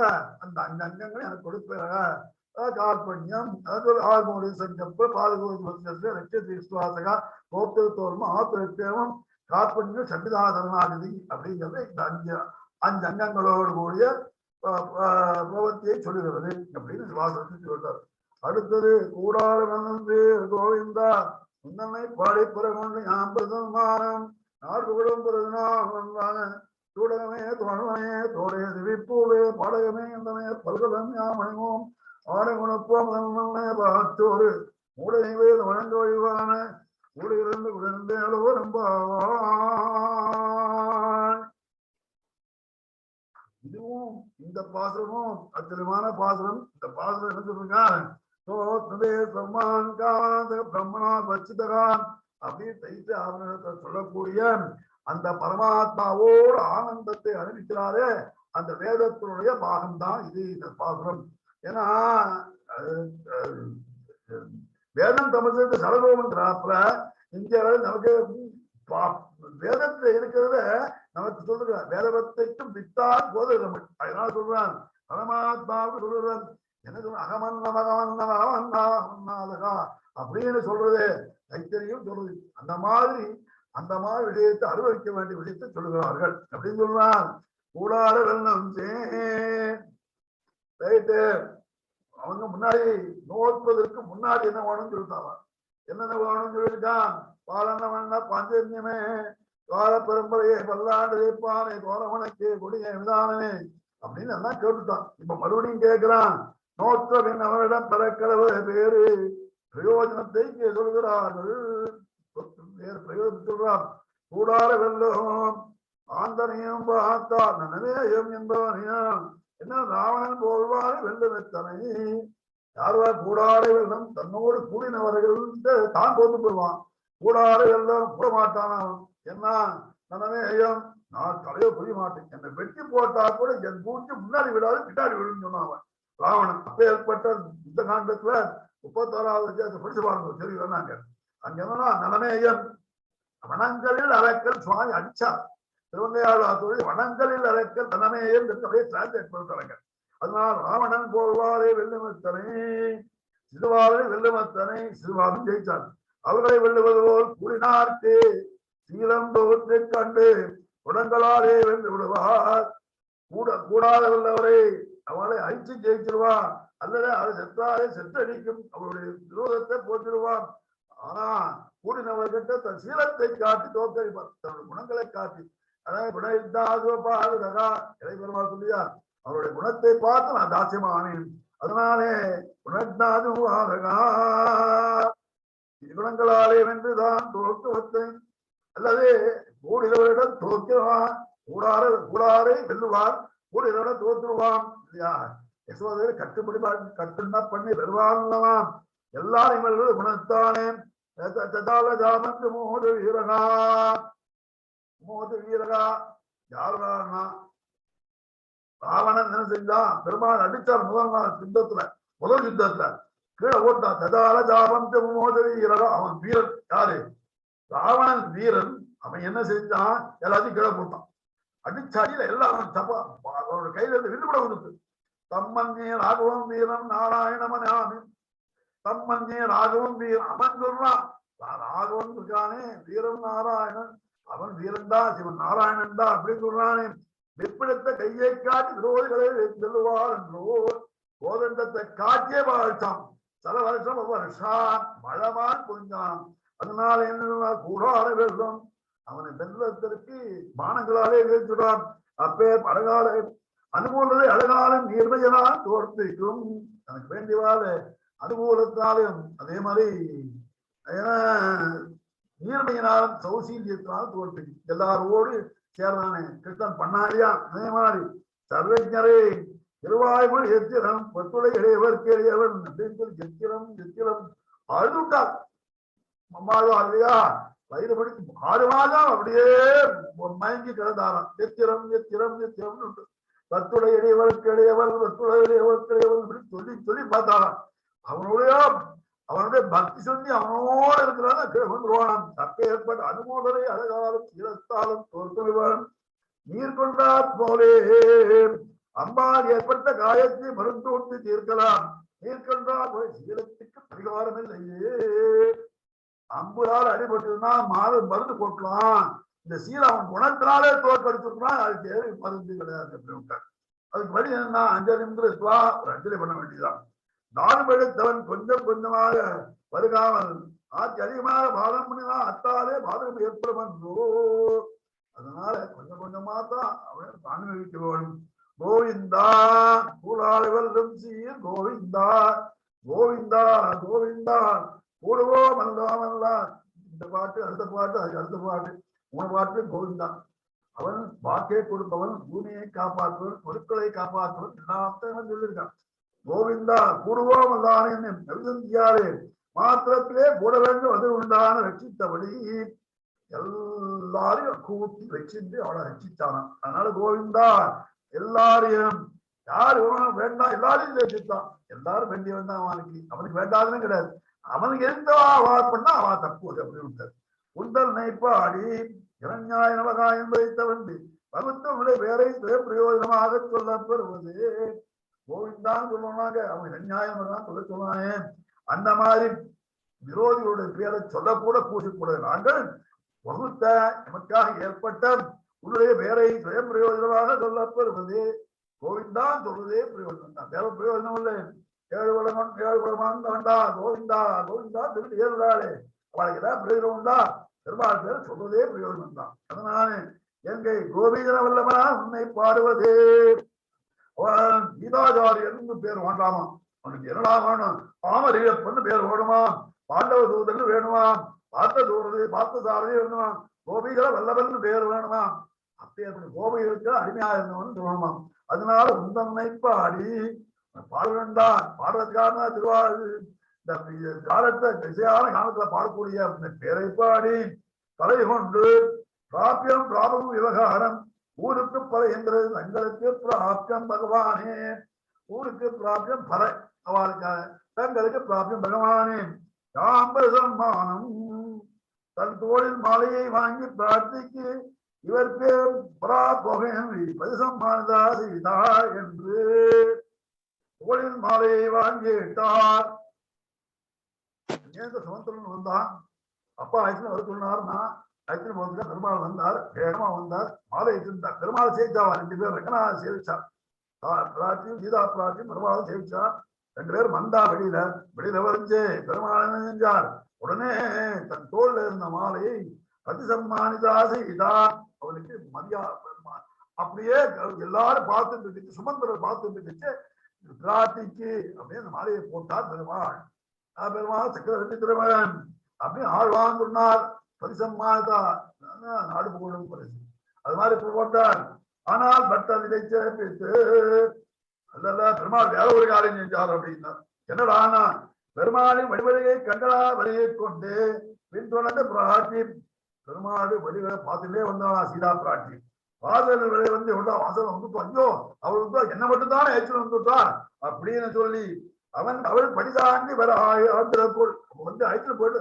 அந்த அங்கங்களை எனக்கு கொடுப்ப கார்பண்யம் ஆத்மோடைய சங்கப்ப பாதுகாப்பு விசுவாசகா கோத்திருத்தோர்ம ஆத்திரத்தேவம் கார்பண்யம் சண்டிதா சரணாகதி அப்படிங்கிறது இந்த அஞ்சு அங்கங்களோடு கூடிய பிரவத்தியை சொல்லுகிறது அப்படின்னு வாசகத்தை சொல்றார். அடுத்தது கூடார வந்து கோவிந்தா உந்தனை பாடி பிறகொண்டு ஞாபகம் நாடுகளும் பிறகு சூடகமே தோழமே தோடைய திவிப்பூவே பாடகமே எந்தமே பல்கலம் யாமணிவோம் ஆடை குணப்போம் பார்த்தோரு மூடனை வேத வழங்க வழிவான கூடியிருந்து குழந்தைகளோ ரொம்ப இதுவும் இந்த பாசனமும் அச்சரியமான பாசனம். இந்த பாசனம் என்ன சொல்லுங்க, பிரம்மணா பச்சிதகான் அப்படின்னு தைத்து ஆவணத்தை சொல்லக்கூடிய அந்த பரமாத்மாவோடு ஆனந்தத்தை அனுபவிக்கிறாரே அந்த வேதத்தினுடைய பாகம்தான் இது இந்த பாசுரம். ஏன்னா வேதம் தமிழ் சடகோமன்றாப்புல இங்க நமக்கு வேதத்துல இருக்கிறத நமக்கு சொல்லுகிறார். வேதவத்தைக்கும் வித்தால் போது தமிழ். அதனால சொல்றான் பரமாத்மாவுக்கு சொல்லுறான் என்ன சொல்ற அகமன்னமகமன்னாதகா அப்படின்னு சொல்றது தைத்தரியும் சொல்றது. அந்த மாதிரி விஷயத்தை அனுபவிக்க வேண்டிய விஷயத்தை சொல்லுகிறார்கள் அப்படின்னு சொல்றான். கூடார வெள்ளம் ரைட்டு. அவங்க முன்னாடி நோற்பதற்கு முன்னாடி என்ன வேணும்னு சொல்லிட்டாங்க. என்னென்ன வேணும்னு சொல்லியிருக்கான். பாலன வண்ண பாஞ்சன்யமே கால பரம்பரையே பல்லாண்டு பானை கோலவனுக்கு கொடிய விதானமே அப்படின்னு எல்லாம் கேட்டுட்டான். இப்ப மறுபடியும் கேட்கிறான். நோற்றவின் அவரிடம் பிறக்கலவு பேரு பிரயோஜனத்தை சொல்கிறார்கள். வேறு பிரயோஜனம் சொல்றான். கூடார வெல்லும் ஆந்தனையும் பார்த்தார் நனவேயம் என்பவனையும் என்ன ராவணன் போல்வாறு வெல்லுமெத்தனை யார்வா கூடாரை வெல்லம் தன்னோடு கூடினவர்கள் தான் கொண்டு போடுவான். கூடாரை வெல்லம் கூட மாட்டான். என்ன நனவேயம் நான் தலையை புரிய மாட்டேன், என்னை வெட்டி போட்டா கூட என் பூச்சி முன்னாடி விடாது பின்னாடி விழுன்னு சொன்னான் ராவணன். அப்ப ஏற்பட்ட இந்த காண்டத்துல 36வது படிச்சு பாருங்க சரி வேணாங்க. அங்க என்னன்னா நனமேயம் வனங்களில் அறக்கல் சுவாமி அடிச்சார். திருவங்கையாளர் தொழில் வனங்களில் அறக்கல் தனமேயம் என்று அப்படியே டிரான்ஸ்லேட் பண்ணுறாங்க. அதனால் ராவணன் போல்வாரே வெல்லுமத்தனை சிறுவாரை வெல்லுமத்தனை சிறுவாரும் ஜெயிச்சார். அவர்களை வெல்லுவது போல் கூடினார்க்கு சீலம் தோற்றை கண்டு உடங்களாரே வென்று விடுவார். கூடாத வெல்லவரை அவளை அழிச்சு ஜெயிச்சிருவான். அல்லது அதை செத்தாலே செற்றடிக்கும் அவருடைய விரோதத்தை போற்றிடுவான். ஆனா கூடினவர்கிட்ட தன் சீலத்தை காட்டி தோற்கடிப்பார், தன்னுடைய குணங்களை காட்டி. அதாவது இறைபெருமாள் சொல்லியார் அவருடைய குணத்தை பார்த்து நான் தாசியமானேன். அதனாலே குணங்களாலே வென்றுதான் தோற்றுவத்தை அல்லது கூடினவரிடம் தோற்கிறான். கூடாரை வெல்லுவான், கூடினவரிடம் தோற்றுருவான் இல்லையா. யசோதரை கட்டுன்னா பண்ணி வருவான். எல்லாரும் இவர்கள் குணத்தானே மோது வீரகா யாருன்னா ராவணன் என்ன செஞ்சான், பெருமாள் அடிச்சார் முதல் நாள் யுத்தத்துல, முதல் யுத்தத்துல கீழே ஓட்டான். ததால ஜாபம் மோதவி அவன் வீரன். யாரு? ராவணன் வீரன். அவன் என்ன செஞ்சான், எல்லாத்தையும் கீழே போட்டான். அடிச்சாடியில எல்லாம் தப்பா அவனோட கையில இருந்து வில்லு கூட வந்துட்டு. தம்மஞ்சே ராகவம் வீரன் நாராயணமனாமி, தம்மஞ்சே ராகவம் வீரன். அவன் சொல்றான், ராகவன் இருக்கானே வீரன் நாராயணன், அவன் வீரன் தான், சிவன் நாராயணன் தான் அப்படின்னு சொல்றானே. வெப்பிடத்த கையை காட்டி விரோதிகளை வெல்லுவார் என்றோ கோதண்டத்தை காட்டியே வாழ்த்தான். சில வருஷம் வருஷம் மழமான் கொஞ்சான். அதனால என்ன கூடார வெல்லும் அவனை வெல்வதற்கு பானங்களாலே வீழ்த்துடான். அப்பே அழகால அனுகூலத்தை அழகாலும் நீர்மையனால் தோற்பிக்கும். எனக்கு வேண்டியவாத அனுகூலத்தாலும் அதே மாதிரி நீர்மையினாலும் சௌசீல்யத்தினாலும் தோற்பிக்கும். எல்லாரோடு சேர்றானே கிருஷ்ணன் பண்ணாரியா. அதே மாதிரி சர்வஜரே திருவாய்மொழி எத்திரம் பத்துடை இடையவர் கேளியவன் அப்படின்னு சொல்லி எத்திரம் எத்திரம் அழுதுட்டார். அம்மாவும் இல்லையா, வயிறு படித்து 6 மாதம் அப்படியே மயங்கி கிடந்தாராம். எத்திரம் எத்திரம் எத்திரம் பத்துடை இடையவருக்கு இடையவர் பத்துடை இடையவருக்கு இடையவர் அப்படின்னு சொல்லி சொல்லி பார்த்தாராம். அவனுடைய பக்தி சொல்லி அவனோட இருக்கிறான் கீழே வந்துருவான். தப்பை ஏற்பட்ட அனுமோதனை அழகாலும் சீரத்தாலும் தோற்கொள்வான். நீர் கொண்டாற் போலே அம்பால் ஏற்பட்ட காயத்தை மருந்து கொண்டு தீர்க்கலாம். நீர் கொண்டால் போய் சீரத்துக்கு பரிகாரம் இல்லையே. அம்புலால் அடிபட்டுனா மருந்து போட்டலாம். இந்த சீல அவன் குணத்தினாலே தோற்கடிச்சிருக்கான். அதுக்கு மருந்து கிடையாது அப்படின்னு. அதுக்கு வழி என்ன, அஞ்சலி ஒரு அஞ்சலி பண்ண வேண்டியதுதான். நானும் எடுத்தவன் கொஞ்சம் கொஞ்சமாக வருகாமல் ஆட்சி அதிகமாக பாதம் பண்ணினா அத்தாலே பாதகம் ஏற்படும் என்றோ. அதனால கொஞ்சம் கொஞ்சமா தான் அவனை அனுபவிக்க வேணும். கோவிந்தா கூடாளி வெல்லும் சீர் கோவிந்தா கோவிந்தா கோவிந்தா கூடுவோம் அல்ல. இந்த பாட்டு அடுத்த பாட்டு அதுக்கு அடுத்த பாட்டு 3 பாட்டு கோவிந்தா. அவன் வாக்கை கொடுப்பவன், பூமியை காப்பாற்றுவன், பொருட்களை காப்பாற்றுவன், எல்லாத்தையும் சொல்லியிருக்கான். கோவிந்தா கூடுவோம் அல்லானே மாத்திரத்திலே கூட வேண்டும் அது உண்டான ரட்சித்தபடி எல்லாரையும் கூட்டி ரட்சித்து அவளை ரட்சித்தானான். அதனால கோவிந்தா எல்லாரையும் யாரு வேண்டாம் எல்லாரையும் ரட்சித்தான். எல்லாரும் வேண்டியவன் தான் அவனுக்கு. அவனுக்கு வேண்டாதுன்னு கிடையாது. அவனுக்கு எந்த பண்ணா அவன் தப்பு அப்படி விட்டார். உந்தல் நைப்பாடி இளஞாய நவகாயம் வைத்தவன் பகுத்தவனுடைய வேரை பிரயோஜனமாக சொல்லப்படுவது கோவிந்தான்னு சொல்லுவாங்க. அவன் அநியாயம் தான் சொல்ல சொன்னாங்க. அந்த மாதிரி விரோதிகளுடைய பேரை சொல்லக்கூட பூசக்கூடாது. நாங்கள் வகுத்த நமக்காக ஏற்பட்ட உன்னுடைய பேரை சுயம் பிரயோஜனமாக சொல்லப்படுவது கோவிந்தான் சொல்வதே பிரயோஜனம் தான். வேற பிரயோஜனம் இல்லை. 7 குலமான் வேண்டா கோவிந்தா கோவிந்தா திருட்டு ஏறுதாளே அவளுக்கு ஏதாவது பிரயோஜனம் உண்டா? பெருமாள் பேரை சொல்வதே பிரயோஜனம் தான். அதனால எங்கை கோபீஜன வல்லமா உன்னை பாடுவதே. அவன் கீதாச்சாரியன்னு பேர் வேண்டாமா? அவனுக்கு என்னடா வேணும்? பாமரியப்பன்னு பேர் வேணுமா? பாண்டவ தூதன்னு வேணுமா? பார்த்த தூரது பார்த்த சாரதி வேணுமா? கோபிகளை வல்லவன் பேர் வேணுமா? அப்படி கோபிகளுக்கு அடிமையா இருந்தவன் சொல்லணுமா? அதனால உந்தன்னை பாடி பாட வேண்டாம். பாடுறதுக்கான திருவாரூர் இந்த காலத்தை திசையான காலத்துல பாடக்கூடிய அந்த பேரை பாடி தலை கொண்டு பிராபியம் பிராபம் விவகாரம் ஊருக்கு பல என்கிறது தங்களுக்கு பிராப்தியம் பகவானே. ஊருக்கு பிராப்தியம் பல அவளுக்கு தங்களுக்கு பிராப்தியம் பகவானே. யாம்பர சம்மானம் தன் தோளில் மாலையை வாங்கி பிரார்த்திக்கு இவர் பேர் பரா போகேன் பரிசம்மானதா செய்தா என்று தோளில் மாலையை வாங்கிட்டார். சுமந்திரன் வந்தான். அப்பா ஆயிடுச்சுன்னு வர சொன்னார்னா அழைச்சிட்டு போறதுக்கு பெருமாள் வந்தார். வேகமா வந்தார். மாலை வச்சிருந்தார். பெருமாள் சேவிச்சாவா 2 பேர் ரெக்கனா சேவிச்சா. பிராட்டியும் சீதா பிராட்டியும் பெருமாளும் சேவிச்சா. 2 பேரும் வந்தா வெளியில வரைஞ்சு பெருமாள் என்ன செஞ்சார்? உடனே தன் தோல்ல இருந்த மாலையை பதிசம்மானிதா செய்தா. அவனுக்கு மரியாதை பெருமாள் அப்படியே எல்லாரும் பார்த்துட்டு இருந்துச்சு. சுமந்திரர் பார்த்துட்டு இருந்துச்சு. பிராட்டிக்கு அப்படியே அந்த மாலையை போட்டார் பெருமாள். பெருமாள் சக்கரவர்த்தி திருமகன் அப்படின்னு ஆழ்வான் சொன்னார். பரிசம்மானிதா நாடு புகழும் பரிசு அது மாதிரி போட்டார். ஆனால் பட்டர் இதை சிறப்பித்து அல்ல பெருமாள் வேற ஒரு காரியம் செஞ்சார் அப்படின்னா என்னடானா பெருமாளின் வடிவலையை கண்டலா வழியை கொண்டு பின்தொடர்ந்து பிராட்டி பெருமாள் வடிவலை பார்த்துட்டே வந்தாளா சீதா பிராட்டி. வாசல் வந்து வாசல் வந்துட்டோம், ஐயோ அவள் வந்து என்ன மட்டும்தான் ஏற்று வந்துட்டார் அப்படின்னு சொல்லி அவள் படிதாண்டி வர ஆந்திரப்போல் வந்து அழைத்து போயிட்டு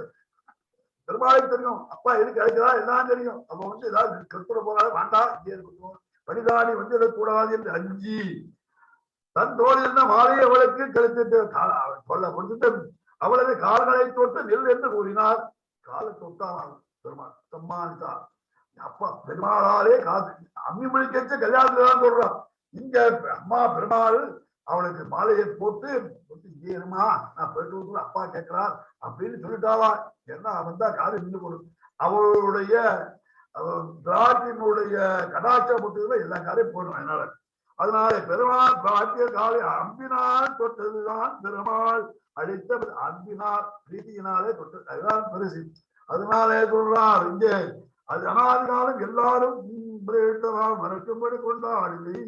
பெருமாளை தெரியும், அப்பா எதுக்கு அழைக்கிறா எல்லாம் தெரியும். அப்ப வந்து ஏதாவது கற்புற போறாரு, வேண்டாம் இங்கே இருக்கட்டும், படிதாடி வந்து விடக்கூடாது என்று அஞ்சி தன் தோல் என்ன மாலையை அவளுக்கு கழித்துட்டு சொல்ல கொடுத்துட்டு அவளது கால்களை தொட்டு நெல் என்று கூறினார். காலை தொட்டான் பெருமாள் சம்மானித்தார். அப்பா பெருமாளாலே காசு அம்மி மொழிக்கச்ச கல்யாணத்துல தான் சொல்றான். இங்க அம்மா பெருமாள் அவளுக்கு மாலையை போட்டு இங்கே இருமா நான் போயிட்டு அப்பா கேட்கிறார் அப்படின்னு சொல்லிட்டாவா. ஏன்னா அவன் தான் காலை நின்று போடும். அவளுடைய பிராட்டினுடைய கடாட்ச போட்டதுல எல்லா காலையும் போடும். அதனால பெருமாள் பிராட்டிய காலை அம்பினால் தொட்டதுதான் பெருமாள் அளித்த அன்பினார் பிரீதியினாலே தொட்டது, அதுதான் பரிசு. அதனாலே சொல்றார் இங்கே அது அனாதிகாலம் எல்லாரும் மறக்கும்படி கொண்டாடுதை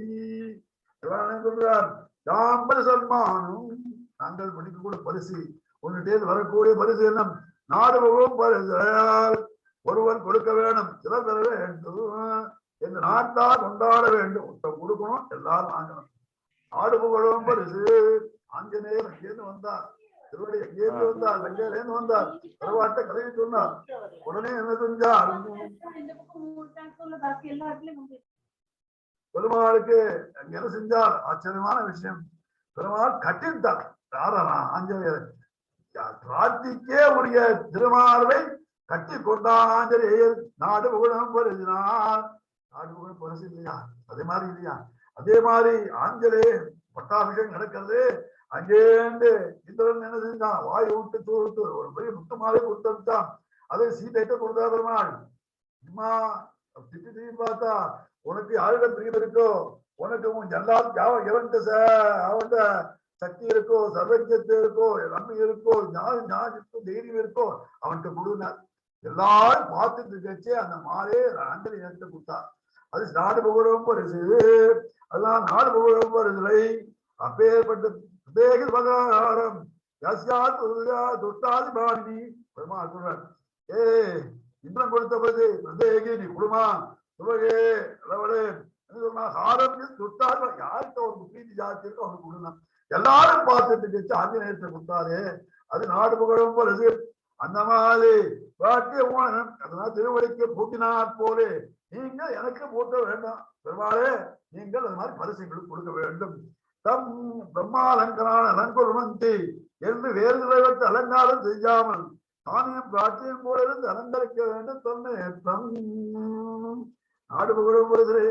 சொல்றார். தாம்பர சன்மானம் நாங்கள் படிக்கக்கூடிய பரிசு ஒன்றுட்டே வரக்கூடிய பரிசு என்ன? நாடுபவரும் பரிசு ஒருவன் கொடுக்க வேண்டும், சில பெற வேண்டும் என்று நாட்டால் கொண்டாட வேண்டும். ஒருத்தம் கொடுக்கணும், எல்லாரும் வாங்கணும். நாடு புகழும் பரிசு ஆஞ்சநேயர் அங்கேருந்து வந்தார், திருவடி எங்கேருந்து வந்தார், லங்கையிலேருந்து வந்தார், பரவாட்ட கதையை சொன்னார். உடனே என்ன செஞ்சார்? பெருமாளுக்கு அங்க என்ன செஞ்சார்? ஆச்சரியமான விஷயம். பெருமாள் கட்டிட்டார். யாரா? ஆஞ்சநேயர் பிரார்த்திக்கே உரிய திருமார்பை கட்டி கொண்டான் ஆஞ்சநேயர். நாடு புகழும் பரிசினார். நாடு புகழும் பரிசு இல்லையா? அதே மாதிரி இல்லையா? அதே மாதிரி ஆஞ்சநேயர் பட்டாபிஷேகம் நடக்கிறது. அங்கேந்து இந்திரன் என்ன செஞ்சான்? வாய் விட்டு தூத்து ஒரு பெரிய முத்தமாவே கொடுத்தான். அதை சீதைட்ட கொடுத்தா பெருமாள். அம்மா திட்டி திரும்பி பார்த்தா, உனக்கு யாருட பிரியம் இருக்கோ, உனக்கு எல்லாரும் அவன்கிட்ட சக்தி இருக்கோ, சர்வஜத்து இருக்கோ, எல்லாமே இருக்கோ, ஞானம் தைரியம் இருக்கோ, அவன்கிட்ட கொடுனார். எல்லாரும் பார்த்துட்டு வச்சு அந்த மாலே அஞ்சலி நேரத்தை கொடுத்தார். அது நாடு புகழும் பரிசு. அதுதான் நாடு புகழும் பரிசுலை அப்பேற்பட்ட பகாரம் தொட்டாதி பாணி பெருமாள் சொல்றார். இந்திரன் கொடுத்த பரிசு பிரதேகி நீ குடுமா சுவகே அளவடே ஆரம் தொட்டாது. யாருக்கு அவருக்கு பிரீதி ஜாஸ்தி இருக்கோ அவனுக்கு கொடுனா. எல்லாரும் பார்த்துட்டு வச்சு ஆஞ்சநேயத்தை கொடுத்தாரு. அது நாடு புகழும் பரிசு. அந்த மாதிரி பாட்டிய அதனால திருவடிக்கு பூட்டினார் போலே நீங்கள் எனக்கு பூட்ட வேண்டாம் பெருமாளே, நீங்கள் அது மாதிரி பரிசுகளுக்கு கொடுக்க வேண்டும். தம் பிரம்மாலங்கரான அலங்கொருமந்தி என்று வேறு தலைவற்று அலங்காரம் செய்யாமல் தானியம் பிராட்டியம் போல இருந்து அலங்கரிக்க வேண்டும் சொன்னேன். நாடு புகழும் பொழுது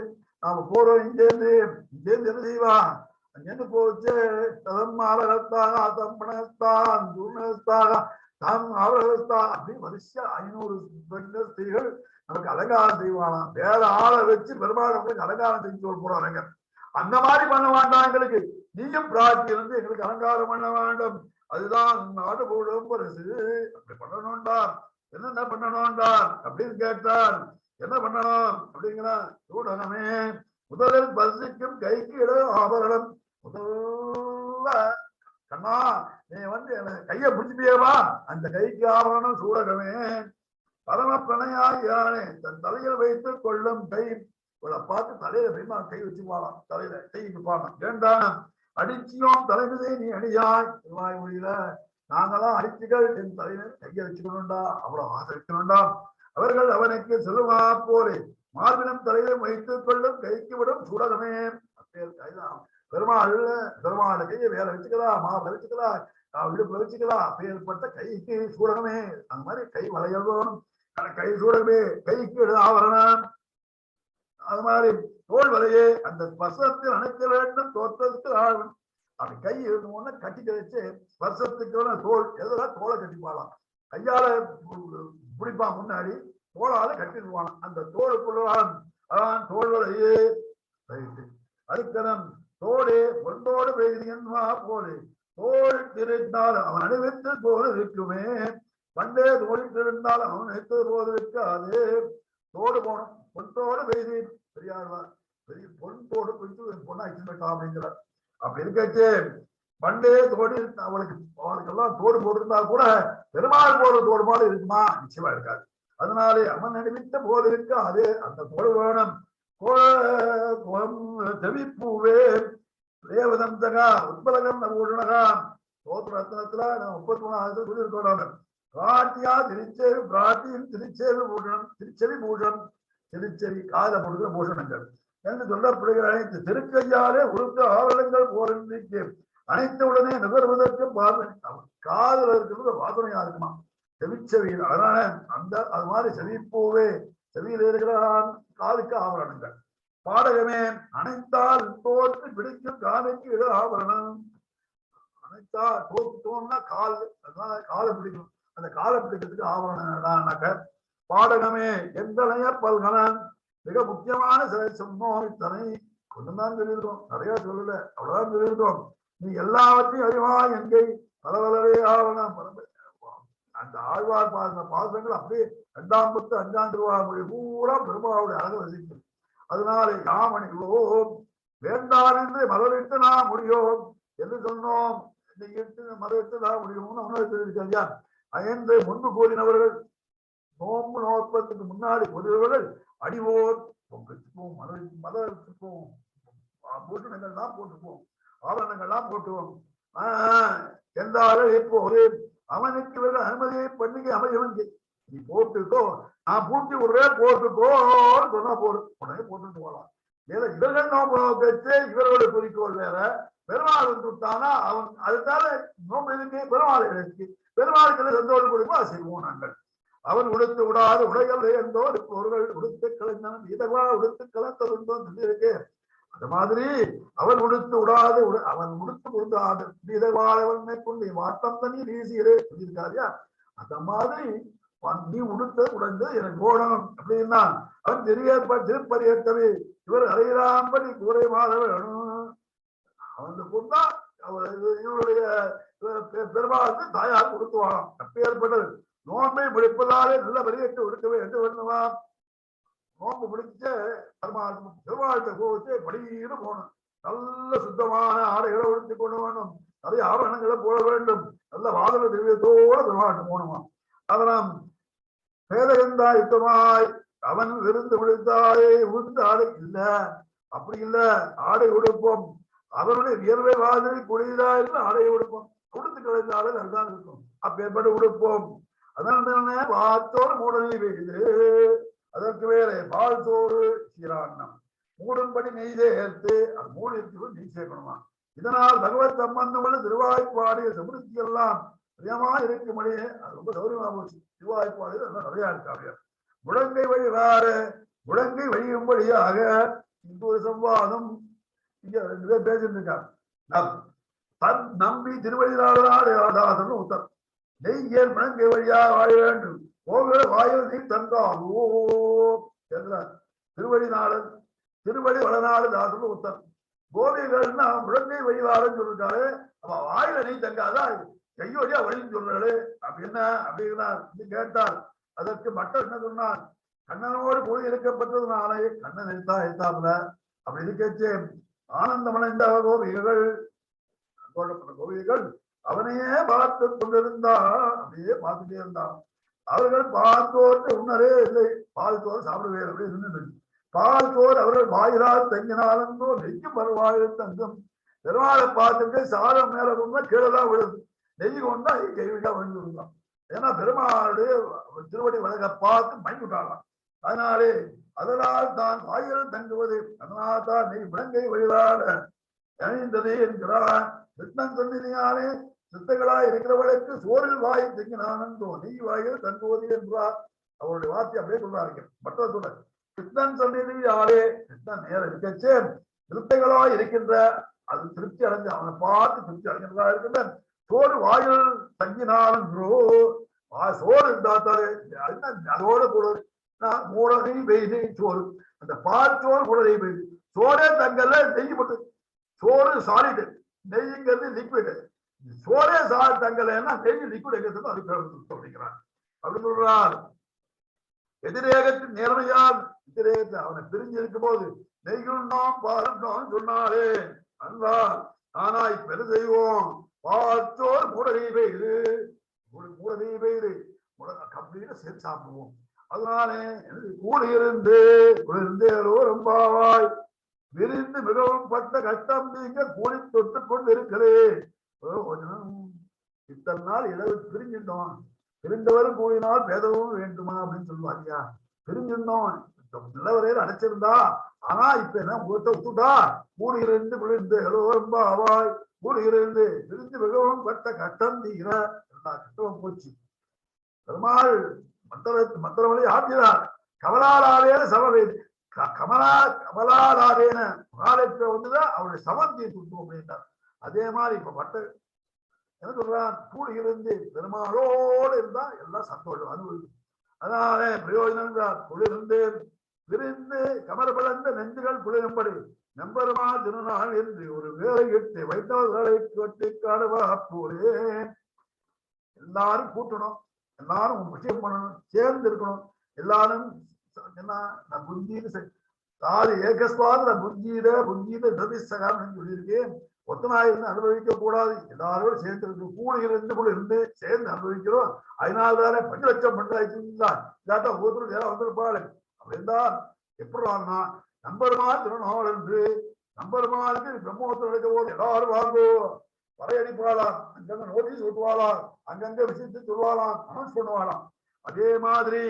நாம போறோம். இங்கேருந்து என்ன செய்வா? அங்கேருந்து போச்சு தம்மாலகத்தாக தம்பனஸ்தான் துர்ணஸ்தாக அப்படி வரிசையா 500 பெண்கள் ஸ்திரீகள் நமக்கு அலங்காரம் செய்வானா. வேற ஆளை வச்சு பெருமாள் நம்மளுக்கு அலங்காரம் செஞ்சு போறாங்க. அந்த மாதிரி பண்ண வேண்டாம் எங்களுக்கு. நீயும் பிரார்த்தி இருந்து எங்களுக்கு அலங்காரம் பண்ண வேண்டும். அதுதான் நாடு போடும் பரிசு. அப்படி பண்ணணும்டார். என்னென்ன பண்ணணும்டார் அப்படின்னு கேட்டார். என்ன பண்ணணும் அப்படிங்கிற சூடனமே முதலில் பரிசுக்கும் கைக்கு இட ஆபரணம். முதல்ல கண்ணா நீ வந்து கையை பிடிச்சிட்டியவா, அந்த கைக்கு ஆபரணம் சூடகமே. பரம பிரணயாகியானே தன் தலையில் வைத்துக் கொள்ளும் கை. இவளை பார்த்து தலையில பெருமா கை வச்சுப்பாளாம், தலையில கை வைப்பாளாம். வேண்டாம் அடிச்சியோம் தலைமையை நீ அடியாய் வாய் மொழியில நாங்களாம் அடிச்சுகள் என் தலையில கையை வச்சுக்கணும்டா, அவ்வளவு ஆசை வைக்கணும்டா. அவர்கள் அவனுக்கு செல்வா போலே மார்பினம் தலையில வைத்துக் கொள்ளும் கைக்கு விடும் சூடகமே. பெருமாள் கையை வேலை வச்சுக்கலாம், மாப்பிள வச்சுக்கலாம், விடுப்புல வச்சுக்கலாம். அப்பேற்பட்ட கைக்கு சூடகமே. அந்த மாதிரி கை வளையணும், கை சூடகமே, கைக்கு ஆவரணம். அது மாதிரி தோல் வலையே அந்த ஸ்பர்சத்தில் அணைக்க வேண்டும் தோற்றத்துக்கு ஆழம். அப்படி கை இருந்தோன்னு கட்டி கழிச்சு ஸ்பர்சத்துக்கு தோல் எதெல்லாம் தோலை கட்டிப்பாளாம். கையால பிடிப்பான், முன்னாடி தோளால கட்டிடுவான். அந்த தோலுக்குள்ளான் அதான் தோல் வலையே. அதுக்கனம் தோடு பொண்டோடு பெய்தியன்மா போலே தோல் திரைத்தால் அவன் அணிவித்து போல இருக்குமே. பண்டே தோழிட்டிருந்தால் அவன் நினைத்தது போது இருக்காது. தோடு போகணும், பொண்டோடு பெய்தி பெரியாழ்வார் பெரிய பொன்தோடு பிடிச்சு பொண்ணாச்சு போயிட்டான் அப்படிங்கிறார். அப்படி இருக்கச்சு பண்டே தோடு அவளுக்கெல்லாம் தோடு போட்டிருந்தா கூட பெருமாள் போற தோடு போல இருக்குமா? நிச்சயமா இருக்காது. அதனாலே அவன் நினைவித்த போது இருக்காது. அந்த தோடு வேணும். செவிப்பூவே தேவதந்தகா உத்பலகம் நவூஷணகான் சோத்ரத்னத்துல நான் 33 சொல்லியிருக்கோம். பிராட்டியா திருச்செவி பிராட்டியின் திருச்செவி பூஷணம் திருச்செவி பூஷணம் திருச்செவி கால கொடுக்கிற பூஷணங்கள் என்று சொல்லப்படுகிற அனைத்து திருக்கையாலே உடுத்த ஆவரணங்கள் போரிக்கு அனைத்து உடனே நுகர்வதற்கு பார்வை காதல் இருக்கிறது வாசனையா இருக்குமா செவிச்செவியில். அதனால அந்த அது மாதிரி செவிப்பூவே செவியில் இருக்கிறான் காலுக்கு ஆவரணங்கள். பாடகமே அனைத்தால் தோற்று பிடிக்கும் காலுக்கு இட ஆவரணம். அனைத்தா தோன்னா கால், அதனால காலை பிடிக்கும். அந்த காலை பிடிக்கிறதுக்கு ஆவரணம். பாடகமே எந்தனைய பல்கலன் மிக முக்கியமான சிலை சொன்னோம். இத்தனை கொஞ்சம்தான் சொல்லியிருக்கோம், நிறைய சொல்லல, அவ்வளவுதான் சொல்லியிருக்கோம். நீ எல்லாவற்றையும் அறிவா எங்கை பலவலவே ஆவணம். அந்த ஆழ்வார் பாசங்கள் அப்படியே 2ஆம் பத்து 5ஆம் திருவாமொழி பூரா பெருமாவுடைய அழகு ரசிக்கும். அதனால யாமணிகளோ வேண்டாம் என்று மலரிட்டு நான் முடியும் என்று சொன்னோம். மலரிட்டு நான் முடியும்னு உணர்த்திருக்கா அயன்று முன்பு கூறினவர்கள் நோம்பு நோக்கத்துக்கு முன்னாடி கூறியவர்கள் அடிவோர் பொங்கச்சுப்போம் மலர்த்துப்போம் பூஷணங்கள்லாம் போட்டுப்போம் ஆபரணங்கள்லாம் போட்டுவோம் என்றார்கள். இப்போது அவனுக்கு வேற அனுமதியை பண்டிகை அமையவன் நீ போட்டுக்கோ, நான் பூட்டி விடுறேன் போட்டுக்கோன்னு சொன்னா போதும், உடனே போட்டுட்டு போகலாம். ஏன்னா இவர்கள் நோம்பு நோக்கச்சு இவரோட குறிக்கோள் வேற. பெருமாள் விட்டானா அவன் அதுக்காக நோம்பு இருக்கு பெருமாளை இருக்கு. பெருமாளுக்கு சந்தோஷம் கொடுக்கும் அதை செய்வோம் நாங்கள். அவன் உடுத்து விடாது உடைகள் இருந்தோ ஒருவர்கள் உடுத்து கலைஞன் இதவா உடுத்து கலந்ததுண்டோ சொல்லியிருக்கு. அது மாதிரி அவன் உடுத்து விடாது அவன் உடுத்து விடாது இதவாளவனை கொண்டு வாட்டம் தண்ணி வீசியரே சொல்லியிருக்காரியா. அந்த மாதிரி நீ உடுத்த உடைந்து எனக்கு போடணும் அப்படின்னா அவன் திருப்பரியத்தவை இவர் அறையிறாம்படி கூரை மாற வேணும். அவனுக்கு கொண்டா இவருடைய பெருமாளுக்கு தாயார் கொடுத்துவானாம். அப்பேற்பட்டது நோன்பை முடிப்பதாலே நல்ல வரியத்தை உடுக்கவே என்று வேண்டுமாம். நோன்பு முடிச்சு பெருமாளுக்கு போச்சு படின்னு போகணும். நல்ல சுத்தமான ஆடைகளை உடுத்தி கொண்டு வேணும். நிறைய ஆபரணங்களை போட வேண்டும். நல்ல வாதன திரவியத்தோட பெருமாளுக்கு போகணுமா. அதனால் பேதகந்தாயுத்தமாய் அவன் விருந்து விழுந்தாயே உளுந்து ஆடை இல்ல அப்படி இல்ல ஆடை உடுப்போம். அவருடைய வியர்வை மாதிரி குளிரா இருந்து ஆடையை உடுப்போம். உடுத்து கலைந்தாலே அதுதான் இருக்கும். அப்பேற்பட்டு உடுப்போம். அதனால பார்த்தோடு மூடனை பெய்து அதற்கு வேற பால் சோறு சீராண்ணம் மூடும்படி நெய் சேர்த்து அது மூணு இருக்கு நெய் சேர்க்கணுமா. இதனால் பகவத் சம்பந்தமுள்ள திருவாய்ப்பாடிய சமிருத்தி எல்லாம் பிரியமா இருக்கும்படி அது ரொம்ப சௌரியமா போச்சு. திருவாய்ப்பாடு அதெல்லாம் நிறையா இருக்காங்க. முழங்கை வழி வேற முழங்கை வழியும்படியாக இந்த ஒரு சம்வாதம் இங்க 2 பேர் பேசிட்டு இருக்காங்க. தன் நம்பி திருவழிநாடு உத்தர் நெய்யல் முழங்கை வழியா வாழ வேண்டும் போகிற வாயில் நீ தந்தாலோ என்றார். திருவழிநாடன் திருவழி வளநாடு தாசன் உத்தர். கோபிகள்னா முழங்கை வழிவாரன்னு சொல்லிருக்காரு. அவ வாயில நீ தங்காதான் கையோடியா வழின்னு சொல்றாரு. அப்படின்னா கேட்டார். அதற்கு மட்டர் என்ன சொன்னார்? கண்ணனோடு கூடி இருக்கப்பட்டதுனாலே கண்ணன் எழுத்தாப்புல அப்படி இருக்கச்சே ஆனந்தமடைந்த கோபிகள் கோபிகள் அவனையே பார்த்து கொண்டிருந்தான். அப்படியே பார்த்துட்டே இருந்தான். அவர்கள் பார்த்தோர்க்கு உணரே இல்லை. பால் சோறு சாப்பிடுவே அப்படி இருந்து பால் சோறு அவர்கள் வாயிலால் தங்கினாலோ நெய்க்கு பருவாயில் தங்கும். பெருமாளை பார்த்துட்டு சாதம் மேல கொண்டா கீழதான் விழுது. நெய் கொண்டா கைவிட்டா விழுந்து விடுதான். ஏன்னா பெருமாளுடைய திருவடி வழக்க பார்த்து மயங்கிட்டாளாம். அதனாலே அதனால் தான் வாயில் தங்குவது. அதனால் தான் நெய் விலங்கை வழிவாட அணிந்தது என்கிறான். கிருஷ்ணன் சொன்னியாலே சித்தர்களாய் இருக்கிறவர்களுக்கு சோறில் வாய் தங்கினானோ நெய் வாயில் தங்குவது என்றார். அவருடைய வார்த்தை அப்படியே சொல்றாங்க. மற்ற சொல்ல கிருஷ்ணன் சொன்னியாலே கிருஷ்ணன் நேரம் இருக்கச்சே சிறுத்தைகளாய் இருக்கின்ற அது திருப்தி அடைஞ்ச அவனை பார்த்து திருப்தி அடைஞ்சதா இருக்கின்ற சோறு வாயில் தங்கினாலோ சோறு இருந்தாத்தாலே அதோட கூட மூடனை பெய்து சோறு அந்த பால் சோறு கூட நெய் பெய்து சோறே தங்கல்ல நெய் போட்டு சோறு சாலிடு நெய்ங்கிறது லிக்விடு. சோறே சால் தங்கலைன்னா நெய் லிக்விட் எங்கிறது அது அப்படிங்கிறார். அப்படி சொல்றார். எதிரேகத்தின் நேர்மையால் எதிரேகத்தை அவனை பிரிஞ்சு இருக்கும் போது நெய்யுண்ணோம் பாருந்தோம் சொன்னாரே அல்லா. ஆனா இப்ப என்ன செய்வோம்? பாச்சோர் மூடனை பெய்து மூடனை பெய்து அப்படின்னு சேர்த்து சாப்பிடுவோம். அதனாலே கூடியிருந்து குளிர்ந்தேரோ ரொம்பாவாய் விரிந்து மிகவும் பட்ட கஷ்டம் நீங்க கூடி தொட்டு கொண்டு இருக்கிறேன். இத்தனை நாள் இடவு பிரிஞ்சிட்டோம், பிரிந்தவரும் கூடினால் பேதவும் வேண்டுமா அப்படின்னு சொல்லுவாங்க. பிரிஞ்சிருந்தோம், நிலவரையில் அடைச்சிருந்தா, ஆனா இப்ப என்ன முகத்தை விட்டுட்டா. கூடியிருந்து குளிர்ந்து ரொம்பாவாய் கூடியிருந்து விரிந்து மிகவும் பட்ட கஷ்டம் தீர எல்லா கஷ்டமும் போச்சு. பெருமாள் மந்திரமொழி ஆற்றினார். கமலாலாவே சமவேது கமலாலாவேன மகாலட்சுமி வந்துதான் அவருடைய சமந்தியை சுட்டுவோம் அப்படின்ட்டார். அதே மாதிரி இப்ப பட்ட என்ன சொல்றான், கூடியிருந்து பெருமாளோடு இருந்தா எல்லாம் சந்தோஷம் அனுபவிக்கும். அதனால பிரயோஜனம் குளிர்ந்து விரிந்து கமர்பலந்த நெஞ்சுகள் குளிரும்படி நம்பருமா திருநாள் என்று ஒரு வேலை இட்டு வைத்தவர்களை கொட்டி காடுவா போலே. எல்லாரும் கூட்டணும், எல்லாரும் விஷயம் பண்ணணும், சேர்ந்து இருக்கணும். எல்லாரும் என்ன புஞ்சின்னு தாது ஏகஸ்வாத புஞ்சீத ததிசகான்னு சொல்லியிருக்கேன். ஒத்தனாயிருந்து அனுபவிக்க கூடாது, எல்லாரோட சேர்ந்து இருக்கு. கூடியிருந்து சேர்ந்து அனுபவிக்கிறோம். அதனால்தானே 5 லட்சம் பஞ்சாயத்து தான் இல்லாட்டா ஒவ்வொருத்தரும் நேரம் வந்திருப்பாள். அப்படின்தான் எப்படின்னா நம்பருமா திருநாள் என்று நம்பருமாளுக்கு பிரம்மோத்திரம் நடக்க போது எல்லாரும் வாங்கோ பறையடிப்பாளாம், அங்கங்க நோட்டீஸ் ஓட்டுவாளாம், அங்கங்க விஷயத்தை சொல்லுவாளாம், அனௌன்ஸ் பண்ணுவாளாம். அதே மாதிரி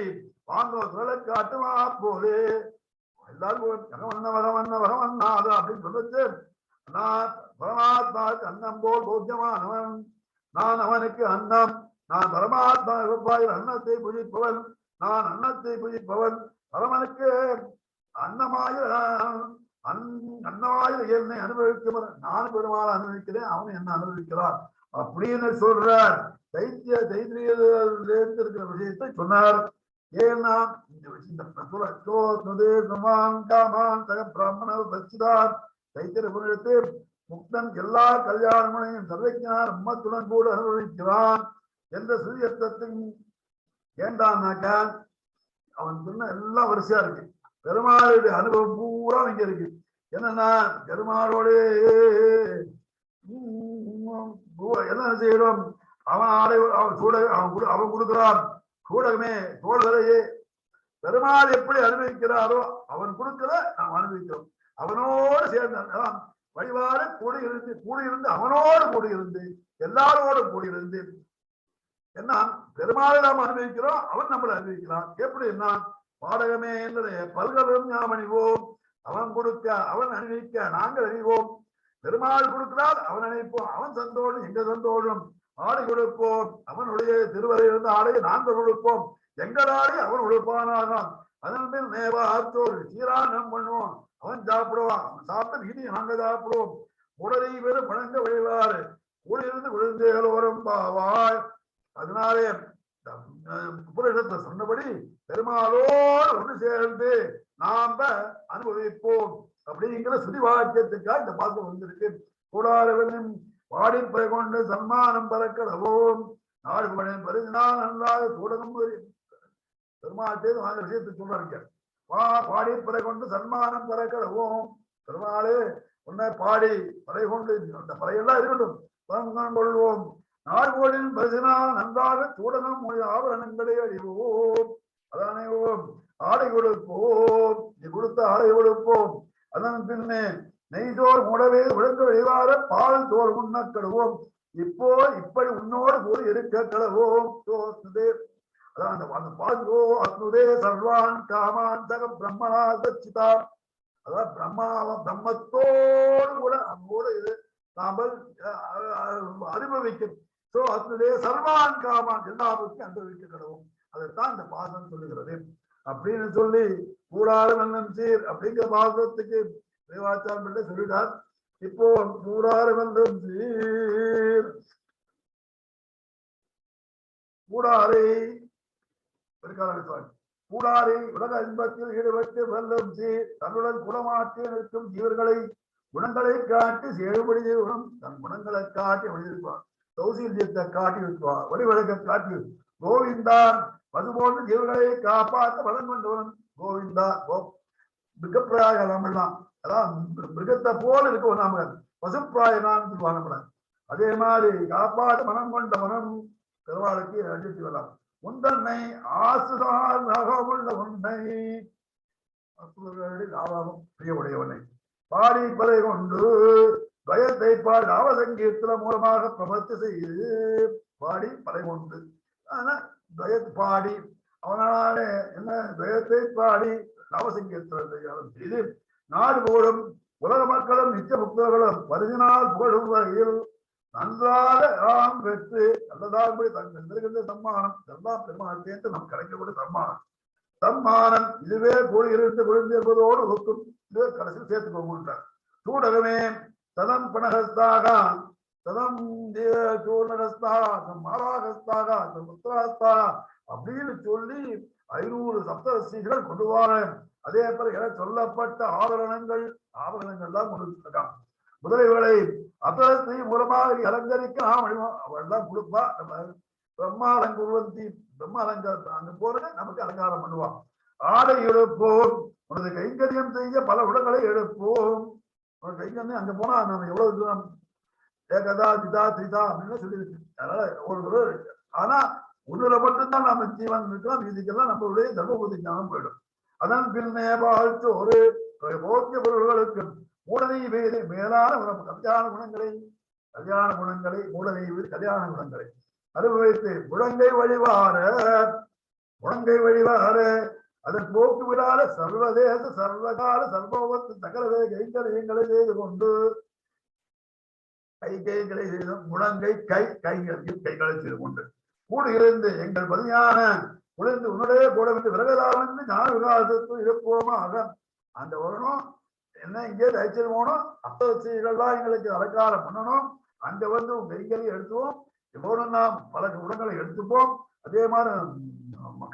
வாங்க சுழலை காட்டுமா போது எல்லாரும் அப்படின்னு சொல்லிச்சு. பரமாத்மாவுக்கு அன்னம் போல் போக்கியமானவன் நான், அவனுக்கு அன்னம். நான் பரமாத்மா விவசாயிகள் அன்னத்தை புஜிப்பவன், நான் அன்னத்தை புஜிப்பவன். பரமனுக்கு அன்னமாயிர என்னை அனுபவிக்க நான் பெருமாள் அனுபவிக்கிறேன், அவன் என்ன அனுபவிக்கிறான் அப்படின்னு சொல்றார். தைத்திரியத்திருக்கிற விஷயத்தை சொன்னார். ஏன்னா இந்த தைத்திர புனிதத்தை முக்தன் எல்லா கல்யாணங்களையும் சர்வஜனார் உம்மத்துடன் கூட அனுபவிக்கிறான் என்ற சுயத்தையும் ஏண்டான்னாக்க அவன் சொன்ன எல்லாம் வரிசையா இருக்கு. பெருமாளுடைய அனுபவம் பூரா இங்க இருக்கு. என்னன்னா பெருமாளோட என்ன செய்யறோம், அவன் ஆடை அவன் அவன் கொடுக்கிறான் கூடமே தோள்களையே. பெருமாள் எப்படி அனுபவிக்கிறாரோ அவன் கொடுக்கல நாம் அனுபவிக்கிறோம். அவனோடு சேர்ந்த வழிபாடு கூடியிருந்து அவனோடு கூடியிருந்து எல்லாரோடு கூடியிருந்து என்ன பெருமாளை நாம் அனுபவிக்கிறோம், அவன் நம்மளை அனுபவிக்கிறான். எப்படி என்ன பாடகமே என்பதை பல்கலும் ஞாபகம் அணிவோம். அவன் கொடுக்க அவன் அணிவிக்க நாங்கள் அணிவோம். பெருமாள் கொடுக்கிறார் அவன் அணிவிப்போம், அவன் சந்தோஷம் எங்க சந்தோஷம். ஆடை கொடுப்போம், அவனுடைய திருவரையிலிருந்து ஆடையை நாங்கள் கொடுப்போம், எங்கள் ஆடை அவன் உடுப்பானாகான். அதன் மேல் நேவா ஆற்றோர் சீரானம் பண்ணுவோம், அவன் சாப்பிடுவான், அவன் சாப்பிட்ட மீதி நாங்க சாப்பிடுவோம். உடலை வெறும் பணங்க விளைவாறு கூடியிருந்து விழுந்தேலோரம் பாவாய். அதனாலே உபநிஷத்தை சொன்னபடி பெருமாளோடு ஒன்று சேர்ந்து நாம அனுபவிப்போம் அப்படிங்கிற சுதிவாக்கியத்துக்காக இந்த பாசம் வந்திருக்கு. கூடாரவனும் பாடிப்பை கொண்டு சன்மானம் பறக்கடவோம் நாடு பரிதினால் நன்றாக சூடகம் பெருமாள் செய்து அந்த விஷயத்தை சொல்றாங்க. பாடிப்பறை கொண்டு சன்மானம் பறக்கடவோம். பெருமாளே உன்னை பாடி பறை கொண்டு அந்த பறையெல்லாம் இருக்கட்டும் கொள்வோம். நாடுகோளின் பரிசினால் நன்றாக சூடகம் மொழி ஆபரணங்களை அழிவோம். அதானேவோம் ஆடை கொடுப்போம், நீ கொடுத்த ஆடை கொடுப்போம். அதன் பின்னே நெய்தோர் முடவே விழுந்து வழிவார பால் தோல் உண்ணக்கடுவோம். இப்போ இப்படி உன்னோடு போய் இருக்க கடவோம். அதான் அந்த பால்கோ அத்னுதே சர்வான் காமான் சக பிரம்மனா சச்சிதான். அதான் பிரம்மத்தோடு கூட நம்மோடு இது நாமல் அனுபவிக்கும். சோ அத்னுதே சர்வான் காமான் எல்லாருக்கும் அனுபவிக்க கடவோம். அதைத்தான் இந்த பாசம் சொல்லுகிறது அப்படின்னு சொல்லி கூடாறு வெள்ளம் சீர் அப்படிங்கிற பாசத்துக்கு தேவாச்சாரம் பிள்ளை சொல்லிட்டார். இப்போ கூடாறு வெள்ளம் சீர் கூடாரை கூடாரை உலக இன்பத்தில் ஈடுபட்டு வெள்ளம் சீர் தன்னுடன் குணமாற்றி நிற்கும் ஜீவர்களை குணங்களை காட்டி செழுபடி செய்வனும் தன் குணங்களை காட்டி வழியிருப்பார். சௌசீல்யத்தை காட்டி வைப்பார், வழிவழக்க காட்டி கோவிந்தா அது போன்று ஜீவர்களை காப்பாற்ற பலன் கொண்டவன் கோவிந்தா. மிருகப்பிராய நம்மளாம் அதான் மிருகத்தை போல இருக்கும் நாம பசுப்பிராயனான்னு சொல்லுவாங்க. அதே மாதிரி காப்பாற்ற மனம் கொண்ட மனம் பெருமாளுக்கு அடித்து வரலாம். உந்தன்னை ஆசுதான் நகமுள்ள உன்னை அசுரர்களில் ஆவாகம் பிரிய உடையவனை பாடி பறை கொண்டு துவயத்தை பாடி நாமசங்கீர்த்தன மூலமாக பிரபத்தி செய்து பாடி பறை கொண்டு துவயத்தை பாடி அவனாலே என்ன துவயத்தை பாடி நாமசங்கீர்த்தனம் செய்து நாடு போடும் உலக மக்களும் நிச்சய முக்தர்களும் பரிசினால் புகழும் வகையில் நன்றாக நாம் பெற்று நல்லதாகபடி தங்கிருக்கின்ற சம்மானம் எல்லாம் பெருமாள் சேர்த்து நாம் கிடைக்கக்கூடிய சம்மானம் இதுவே கூடியிருந்து குழந்தை என்பதோடு ஒக்கும் இதுவே கடைசியில் சேர்த்துக் கொள்கின்றார். சூடகமே ததம் பணகஸ்தாக ததம் சூர்ணகஸ்தாக மாராகஸ்தாக முத்திராஸ்தாக அப்படின்னு சொல்லி 500 சப்தரசிகள் கொண்டு வர அதே போல என சொல்லப்பட்ட ஆபரணங்கள் தான் கொண்டு வந்திருக்காங்க. முதலைகளை அபரத்தை மூலமாக அலங்கரிக்க அவள்தான் கொடுப்பா. நம்ம பிரம்மாலங்குருவந்தி பிரம்மாலங்கார அங்க போறது நமக்கு அலங்காரம் பண்ணுவான். ஆடை எடுப்போம், உனது கைங்கரியம் செய்ய பல உடங்களை எடுப்போம். உனது கைங்கரியம் அங்க போனா நம்ம எவ்வளவு தூரம் ஏகதா திதா திதா அப்படின்னு சொல்லியிருக்கு. அதனால ஒரு தூரம் இருக்கு. ஆனா ஒண்ணுல மட்டும்தான் நம்ம ஜீவன் இருக்கலாம், மீதிக்கெல்லாம் நம்மளுடைய தர்மபூதி ஞானம் போயிடும். அதன் பின்னே வாழ்த்து ஒரு போக்கிய பொருள்களுக்கு மூடனை வேறு மேலான கல்யாண குணங்களை மூடனை வேறு கல்யாண குணங்களை அனுபவித்து முழங்கை வழிவார அதன் போக்கு விடாத சர்வதேச சர்வகால சர்வத்து சகலவே கைங்கரியங்களை செய்து கொண்டு கைகளை செய்து முழங்கை கைகளை செய்து கொண்டு கூடியிருந்து எங்கள் பதியான குளிர்ந்து உன்னுடைய கூட வந்து விலகலாமென்று ஞான விகாசத்தில் இருப்போமாக அந்த வரணும். என்ன இங்கே தைச்சல் போகணும், அப்தீகள்லாம் எங்களுக்கு அலங்காரம் பண்ணணும். அங்க வந்து உங்க கைகளை எடுத்துவோம், எவ்வளவு நாம் பல குணங்களை எடுத்துப்போம். அதே மாதிரி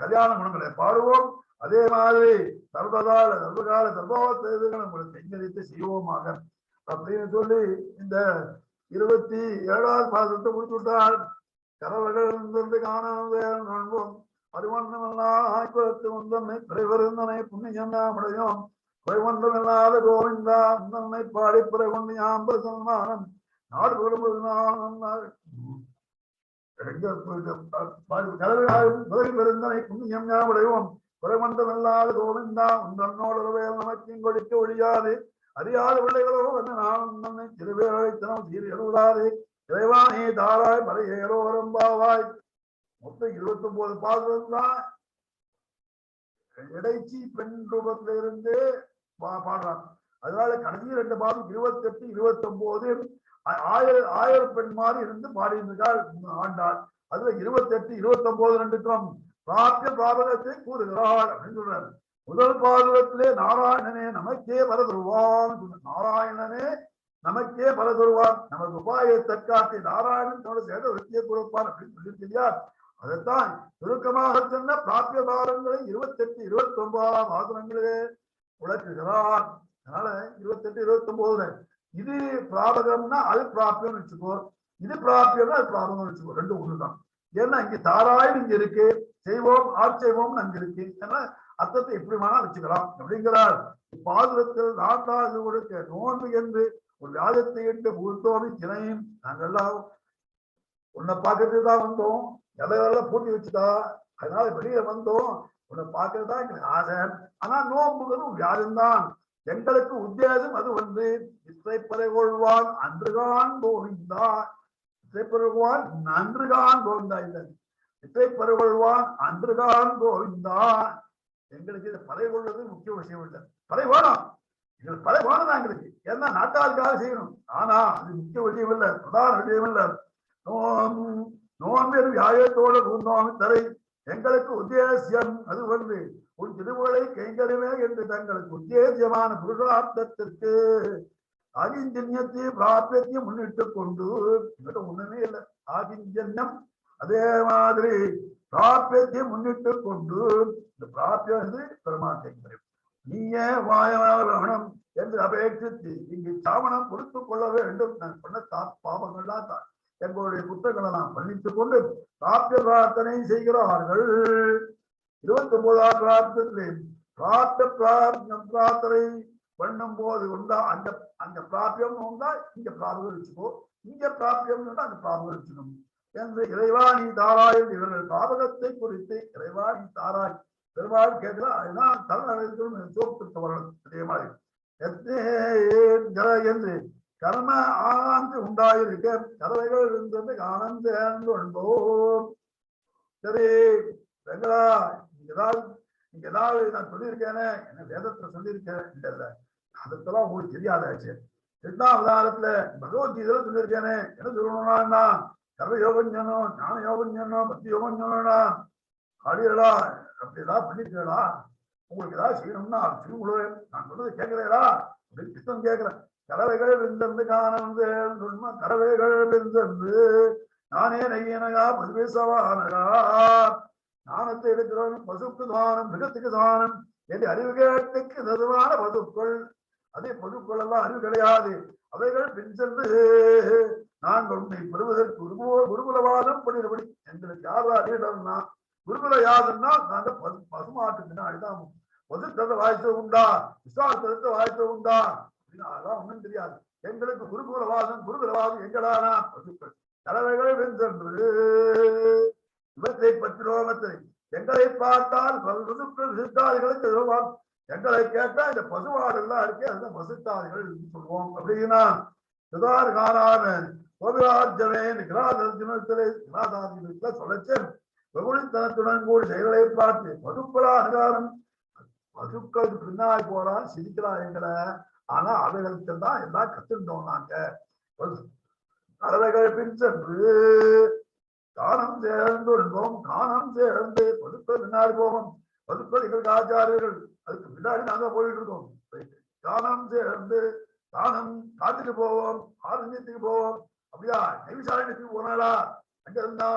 கல்யாண குணங்களை பாடுவோம். அதே மாதிரி சர்வகால சர்வத்தை உங்களுக்கு கைங்கரித்து செய்வோமாக அப்படின்னு சொல்லி இந்த 27வது பாதத்தை முடிச்சு விட்டால் கரவர்கள் காணோம் அறிவண்ணமெல்லாம் பிறைவருந்தனை புண்ணியமுடையோம் குறைவன்றமில்லாத கோவிந்தா உந்தனை பாடி பிறை கொண்டு ஞாபக சன்மானம் நாடு முதல் பெருந்தனை புண்ணியம் ஞாபடையோம் குறைவன்றமில்லாத கோவிந்தா உந்தன்னோடு நமக்கும் கொடுக்க ஒழியாது அறியாத பிள்ளைகளோ வந்து நான் உன்னை திருவேழைத்தனம் சீர் எழுதாதே இறைவானே தாராய் மலையேறோ வரம்பாவாய். மொத்தம் 29 பாசுரம் தான் இடைச்சி பெண் ரூபத்தில இருந்து பாடுறாங்க. அதனால கடைசி 2 பாதம் 28, 29 ஆயிரம் பெண் மாதிரி இருந்து பாடியிருந்தாள் ஆண்டாள். அதுல 28, 29 ரெண்டுக்கும் பிராப்திய பிராபகத்தை கூறுகிறாள் அப்படின்னு சொல்றாரு. முதல் பாசுரத்திலே நாராயணனே நமக்கே பரதருவான், நாராயணனே நமக்கே பரதருவான், நமக்கு உபாயத்தை காட்டி நாராயணன் தன்னோட சேத விருத்தியை கொடுப்பான் அப்படின்னு சொல்லியிருக்கிறியா. அதைத்தான் சுருக்கமாக சொன்ன பிராபிய பாரங்களை 28, 29 பாசுரங்களே உழைக்குகிறார். அதனால 28, 29 இது பிராபகம்னா அது பிராபியம் வச்சுக்கோ, இது பிராபியம்னா அது பிராபகம் வச்சுக்கோ, ரெண்டும் ஒண்ணுதான். ஏன்னா இங்க தாராயம் இங்க இருக்கு, செய்வோம் ஆட்சேபம் அங்க இருக்கு. ஏன்னா அர்த்தத்தை எப்படி வேணா வச்சுக்கலாம் அப்படிங்கிறார். பாசுரத்தில் 4வது கொடுக்க நோன்பு என்று ஒரு வியாஜத்தை என்று பூத்தோமி தினையும் நாங்கெல்லாம் உன்னை பார்க்கறதுக்கு தான் வந்தோம், எல்லாம் பூட்டி வச்சுட்டா அதனால வெளியே வந்தோம், உன்னை பார்க்கறதுதான் எங்களுக்கு ஆசை. ஆனா நோன்புகளும் வியாஜம்தான், எங்களுக்கு உத்தேசம் அது வந்து இசைப்பறை கொள்வான் அன்றுகான் கோவிந்தான், இசைப்பருவான் நன்றுகான் கோவிந்தா இல்லை, இசைப்பருவான் அன்றுகான் கோவிந்தான். எங்களுக்கு இதை பறை கொள்வது முக்கிய விஷயம் இல்லை, பறை வேணும், எங்களுக்கு பறை வேணும் தான் எங்களுக்கு. ஏன்னா நாட்டாளுக்காக செய்யணும், ஆனா அது முக்கிய விஷயம் இல்லை, பிரதான விஷயம் இல்லை. நோன்பு வியாயத்தோடு நோம்பு தரை எங்களுக்கு உத்தேசியம் அது வந்து உன் திருவுகளை கைங்கருமே என்று தங்களுக்கு உத்தேசியமான புருஷார்த்தத்திற்கு ஆகிஞ்சன்யத்தை பிராபியத்தையும் முன்னிட்டு கொண்டு ஒண்ணுமே இல்லை. ஆகிஞ்சன்யம் அதே மாதிரி பிராபியத்தையும் முன்னிட்டு கொண்டு இந்த பிராபியம் என்று பெருமாள் நீயே வாயனம் என்று அபேட்சித்து இங்கு சாமனம் கொடுத்துக் கொள்ள வேண்டும். நான் சொன்ன பாவங்கள்லாம் தான் எங்களுடைய புத்தகங்களை நாம் பண்ணித்துக் கொண்டு பிராபிய பிரார்த்தனை செய்கிறார்கள். 29வது பிரார்த்தனை பிரார்த்தனை பண்ணும் போது உண்டா அந்த பிராபியம் உண்டா, இங்க பிராபகம் வச்சுக்கோ, இங்க பிராபியம் உண்டா அங்க பிராபகம் வச்சுக்கணும். என்று இறைவா நீ தாராய் என்று இவர்கள் தாபகத்தை குறித்து இறைவா நீ தாராய் பெருமாள் கேட்கலாம். அதுதான் தலைநகரத்திலும் சோப்பித்தவர்கள் அதே மாதிரி என்று கர்ம ஆனந்து உண்டாயிருக்க கதவைகள் இருந்தது ஆனந்த என்போம். சரி வெங்கடா, நீங்க ஏதாவது நான் சொல்லியிருக்கேனே, என்ன வேதத்துல சொல்லியிருக்கேன் இல்ல, அதெல்லாம் உங்களுக்கு தெரியாதாச்சு. 8ஆம் அவதாரத்துல பகவத்கீதையில சொல்லியிருக்கேனே, என்ன சொல்லணும்னா கர்ம யோகம் சொன்னோம், ஞான யோகம் சொன்னோம், பக்தி யோகம் சொன்னா அடியலா அப்படியெல்லாம் பண்ணிருக்கா. உங்களுக்கு ஏதாவது செய்யணும்னா சொல்லுங்களே, நான் சொல்றது கேட்கிறேடா அப்படின்னு கிருஷ்ணன் கேட்கிறேன். கறவைகள் வெந்தந்து காணந்து சொன்ன கறவைகள் வெந்தந்து நானே நையனகா பசுவேசவானகா. ஞானத்தை எடுக்கிறவன் பசுக்கு தானம், மிருகத்துக்கு தானம் என்று அறிவு கேட்டுக்கு நதுவான பசுக்கள். அதே பசுக்கள் எல்லாம் அறிவு கிடையாது, அவைகள் பின் சென்று நாங்கள் உண்மை பெறுவதற்கு குருகுலவாதம் பண்ணிடுபடி எங்களுக்கு யாரா அறிவிடம்னா குருகுல யாருன்னா நாங்க பசுமாட்டுக்கு பின்னாடிதான் பசுத்தத்தை வாய்ப்பு உண்டா, விசுவாசத்தை வாய்ப்பு உண்டா அப்படின்னு அதெல்லாம் ஒண்ணும் தெரியாது. எங்களுக்கு குருகுலவாதம் எங்களானா பசுக்கள் கலவைகளை வென் சென்று இவற்றை பற்றிரோமத்தை எங்களை பார்த்தால் பசுக்கள் விசுத்தாதிகளுக்கு சொல்லுவான். எங்களை கேட்டா இந்த பசுவாடு எல்லாம் இருக்கே அந்த பசுத்தாதிகள் சொல்லுவோம் அப்படின்னா சுதார் காணான கோபிராஜ்யமேன் கிராதாதிகளுக்கு சொல்லச்சேன் வெகுளித்தனத்துடன் கூடி செயல்களை பார்த்து பசுக்களா அனுகாரம் பசுக்களுக்கு பின்னாடி போறான் சிரிக்கலாம் எங்களை. ஆனா அவைகளுக்கு தான் எல்லாம் கத்துட்டோம் நாங்க. அவைகள் பின் சென்று காணம் சேர்ந்து காணம் சேர்ந்து பசுக்கள் பின்னாடி போவோம். பசுக்கள் எங்களுக்கு ஆச்சாரியர்கள், அதுக்கு பின்னாடி நாங்க போயிட்டு இருக்கோம். காணம் சேர்ந்து தானம் காட்டுக்கு போவோம், ஆரண்யத்துக்கு போவோம். அப்படியா நைவிசாரண்யத்துக்கு போனாளா, அங்க இருந்தா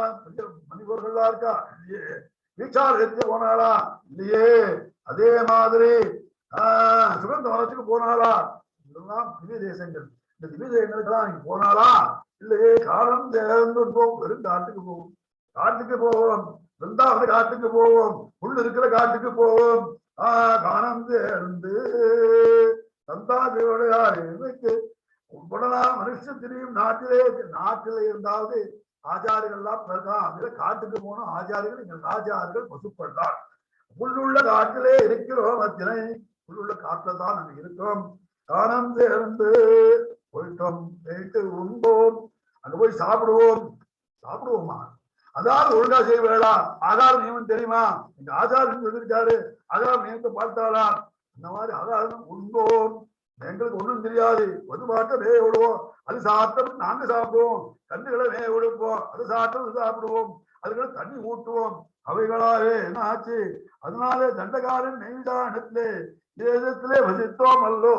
மணிபூர்களா இருக்கா இல்லையே. வீச்சாலயத்துக்கு போனாளா இல்லையே. அதே மாதிரி சுகந்த வனத்துக்கு போனாளா, இதெல்லாம் திவ்ய தேசங்கள். இந்த திவ்ய தேசங்களுக்கெல்லாம் நீங்க போனாளா இல்லையே. காலம் சேர்ந்து போவோம், வெறும் காட்டுக்கு போவோம். காட்டுக்கு போவோம், விருந்தாவன காட்டுக்கு போவோம், உள்ள இருக்கிற காட்டுக்கு போவோம். காலம் சேர்ந்து சந்தாதியோடையாருக்கு உடலாம் மனுஷன் தெரியும். நாட்டிலே இருந்தாவது ஆச்சாரியர்கள்லாம் பிறக்கலாம். அதுல காட்டுக்கு போனோம் ஆச்சாரியர்கள், எங்கள் ஆச்சாரியர்கள் பசுக்கள் தான். உள்ளுள்ள காட்டிலே இருக்கிறோம், அத்தனை உள்ளுள்ள காட்டுல தான் நாங்க இருக்கிறோம். காலம் சேர்ந்து போயிட்டோம், போயிட்டு உண்போம், அங்க போய் சாப்பிடுவோமா அதாவது ஒழுங்கா செய்வேளா. ஆதார நியமம் தெரியுமா, எங்க ஆச்சாரம் சொல்லியிருக்காரு, ஆதார நியமத்தை பார்த்தாளா. இந்த மாதிரி ஆதாரம் உண்போம், எங்களுக்கு ஒண்ணும் தெரியாது. பொதுவாட்ட மேய விடுவோம், அது சாப்பிட்டோம் நாங்க சாப்பிடுவோம். கண்ணுகளை மேய விடுப்போம், அது சாப்பிட்டோம் சாப்பிடுவோம். அதுகளை தண்ணி ஊட்டுவோம். அவைகளாவே என்ன ஆச்சு, அதனால தண்டகாரன் நெய்தானத்திலே தேசத்திலே வசித்தோம் அல்லோ.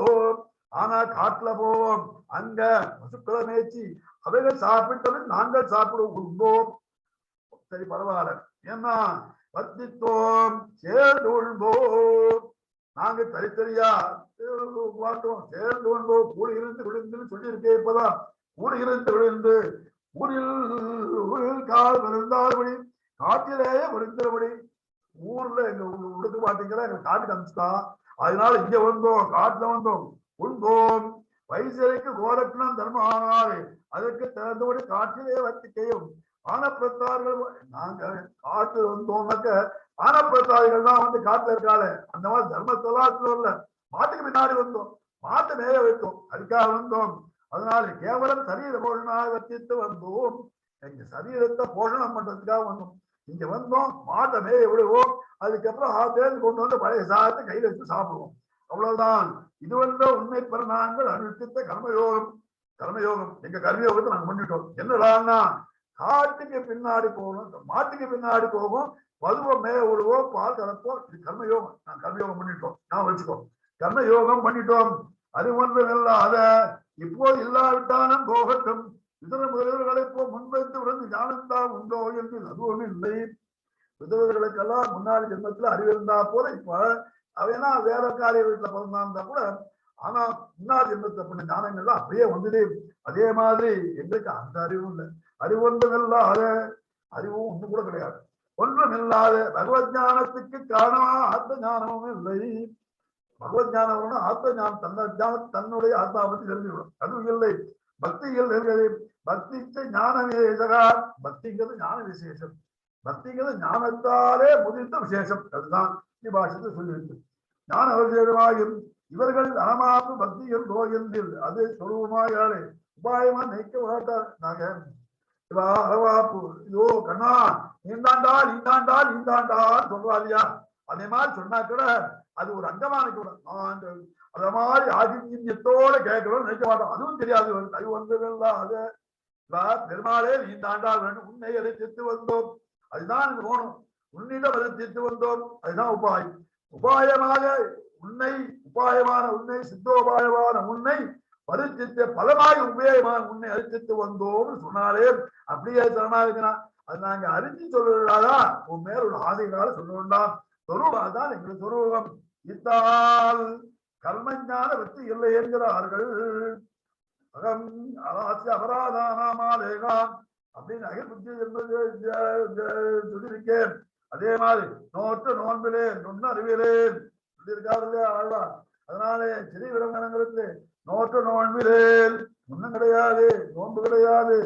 ஆனா காட்டுல போவோம், அங்க பசுக்களை மேய்ச்சி அவைகள் சாப்பிட்டவன் நாங்கள் சாப்பிடுவோம் உண்போம். சரி பரவாயில்ல, ஏன்னா வர்த்தித்தோம் சேர்ந்து உண்போம். நாங்க தனித்தனியா பார்த்தோம், சேர்ந்து உண்போம். கூடி இருந்து விழுந்துன்னு சொல்லியிருக்கேன். இப்பதான் கூடி இருந்து விழுந்து ஊரில் கால் விழுந்தால்படி காட்டிலேயே விழுந்தபடி. ஊர்ல எங்க உடுக்க மாட்டீங்களா, எங்க காட்டுக்கு அனுப்பிச்சுதான். அதனால இங்க வந்தோம், காட்டுல வந்தோம் உண்போம். வைசரைக்கு கோரக்னம் தர்மம் ஆனாரு அதற்கு திறந்தபடி காட்டிலே வர்த்திக்கையும். ஆனப்பிரத்தார்கள் நாங்க காட்டு வந்தோம்னாக்க ஆனப்பிரத்தாதிகள் தான் வந்து காட்டுல இருக்காளே. அந்த மாதிரி தர்மத்தலாத்துல இல்ல, மாட்டுக்கு பின்னாடி வந்தோம், மாட்டை மேய வைத்தோம், அதுக்காக வந்தோம். அதனால கேவலம் சரீர போஷனாக வச்சிட்டு வந்தோம். எங்க சரீரத்தை போஷணம் பண்றதுக்காக வந்தோம். இங்க வந்தோம், மாட்டை மேய விடுவோம், அதுக்கப்புறம் தேர்ந்து கொண்டு வந்து பழைய சாதத்தை கையில வச்சு சாப்பிடுவோம். அவ்வளவுதான். இது வந்து உண்மை பரிணாமங்கள் அனுஷ்டித்த கர்மயோகம். கர்மயோகம் எங்க கர்மயோகத்தை நாங்க பண்ணிட்டோம். என்னடான்னா காட்டுக்கு பின்னாடி போகணும், மாட்டுக்கு பின்னாடி போகும், வதுவை மேய விடுவோம், பால் கலப்போம். இது கர்மயோகம். நான் கர்மயோகம் பண்ணிட்டோம், நான் வச்சுக்கோ. கர்மயோகம் பண்ணிட்டோம். அது ஒன்றும் இல்லாத இப்போது இல்லாவிட்டாலும் போகட்டும். இதர முதல்வர்களை இப்போ முன்வைத்து விழுந்து ஞானம்தான் உண்டோ என்று அதுவும் இல்லை. விதவர்களுக்கெல்லாம் முன்னாடி ஜென்மத்துல அறிவு இருந்தா போல இப்ப அவைனா வேலைக்காரிய வீட்டுல பிறந்தா கூட, ஆனா முன்னாடி ஜென்மத்துல பண்ண ஞானங்கள்லாம் அப்படியே வந்தது. அதே மாதிரி எங்களுக்கு அந்த அறிவும் இல்லை. அறிவு ஒன்றும் இல்லாத, அறிவும் ஒன்றும் கூட கிடையாது, ஒன்றும் இல்லாத பகவத் ஞானத்துக்கு காரணமா ஆத்ம ஞானமும் இல்லை. பகவத் ஞானம் ஆத்ம ஞானம் தன்னுடைய ஆத்மா பற்றி தெரிஞ்சுக்கணும், அதுவும் இல்லை. பக்திகள் இருக்கிறது. பக்திக்கு ஞான விசேஷகா. பக்திங்கிறது ஞான விசேஷம். பக்திங்கிறது ஞானத்தாலே முதிர்ந்த விசேஷம். அதுதான் பாஷத்தை சொல்லியிருக்கு. ஞான விசேஷமாகும் இவர்கள் அனமாப்பு பக்திகள் நோயில் அது சொல்லுமாயாலே உபாயமா நினைக்க மாட்டார். நாங்க அரவாப்பு ஐயோ கண்ணா நீந்தாண்டால் நீந்தாண்டால் நீந்தாண்டால் சொல்றா இல்லையா, அதே மாதிரி சொன்னா கூட அது ஒரு அங்கமான கூட அத மாதிரி ஆதித்யத்தோட கேட்கணும்னு நினைக்க மாட்டோம். அதுவும் தெரியாது. அது வந்ததெல்லாம் அது பெருமாளே நீந்தாண்டால் வேண்டும் உன்னை அதை தீர்த்து வந்தோம். அதுதான் எனக்கு தோணும். உன்னிடம் அதை தீர்த்து வந்தோம். அதுதான் உபாயம். உபாயமாக உன்னை உபாயமான உன்னை சித்தோபாயமான உன்னை பரிச்சித்த பலமாய் உபயோகமான உன்னை அரிசித்து வந்தோம்னு சொன்னாலே அப்படியே தரமா இருக்கிறான். அது நாங்க அறிஞ்சு சொல்றதாதான் உன் மேல ஒரு ஆசைகளால சொல்ல வேண்டாம். சொரூபம் எங்களுக்கு சொரூபம். இத்தால் கர்மஞான வெற்றி இல்லை என்கிறார்கள். அகம் அராசிய அபராதானாமாலேகாம் அப்படின்னு அகிர்புத்தி என்பது சொல்லியிருக்கேன். அதே மாதிரி நோற்று நோன்பிலேன் நுண்ணறிவிலேன் சொல்லியிருக்காரு இல்லையா ஆழ்வார். அதனாலே சிறி விலங்கனங்களுக்கு நோற்று நோன்பிலேன் ஒன்னும் கிடையாது, நோன்பு கிடையாது,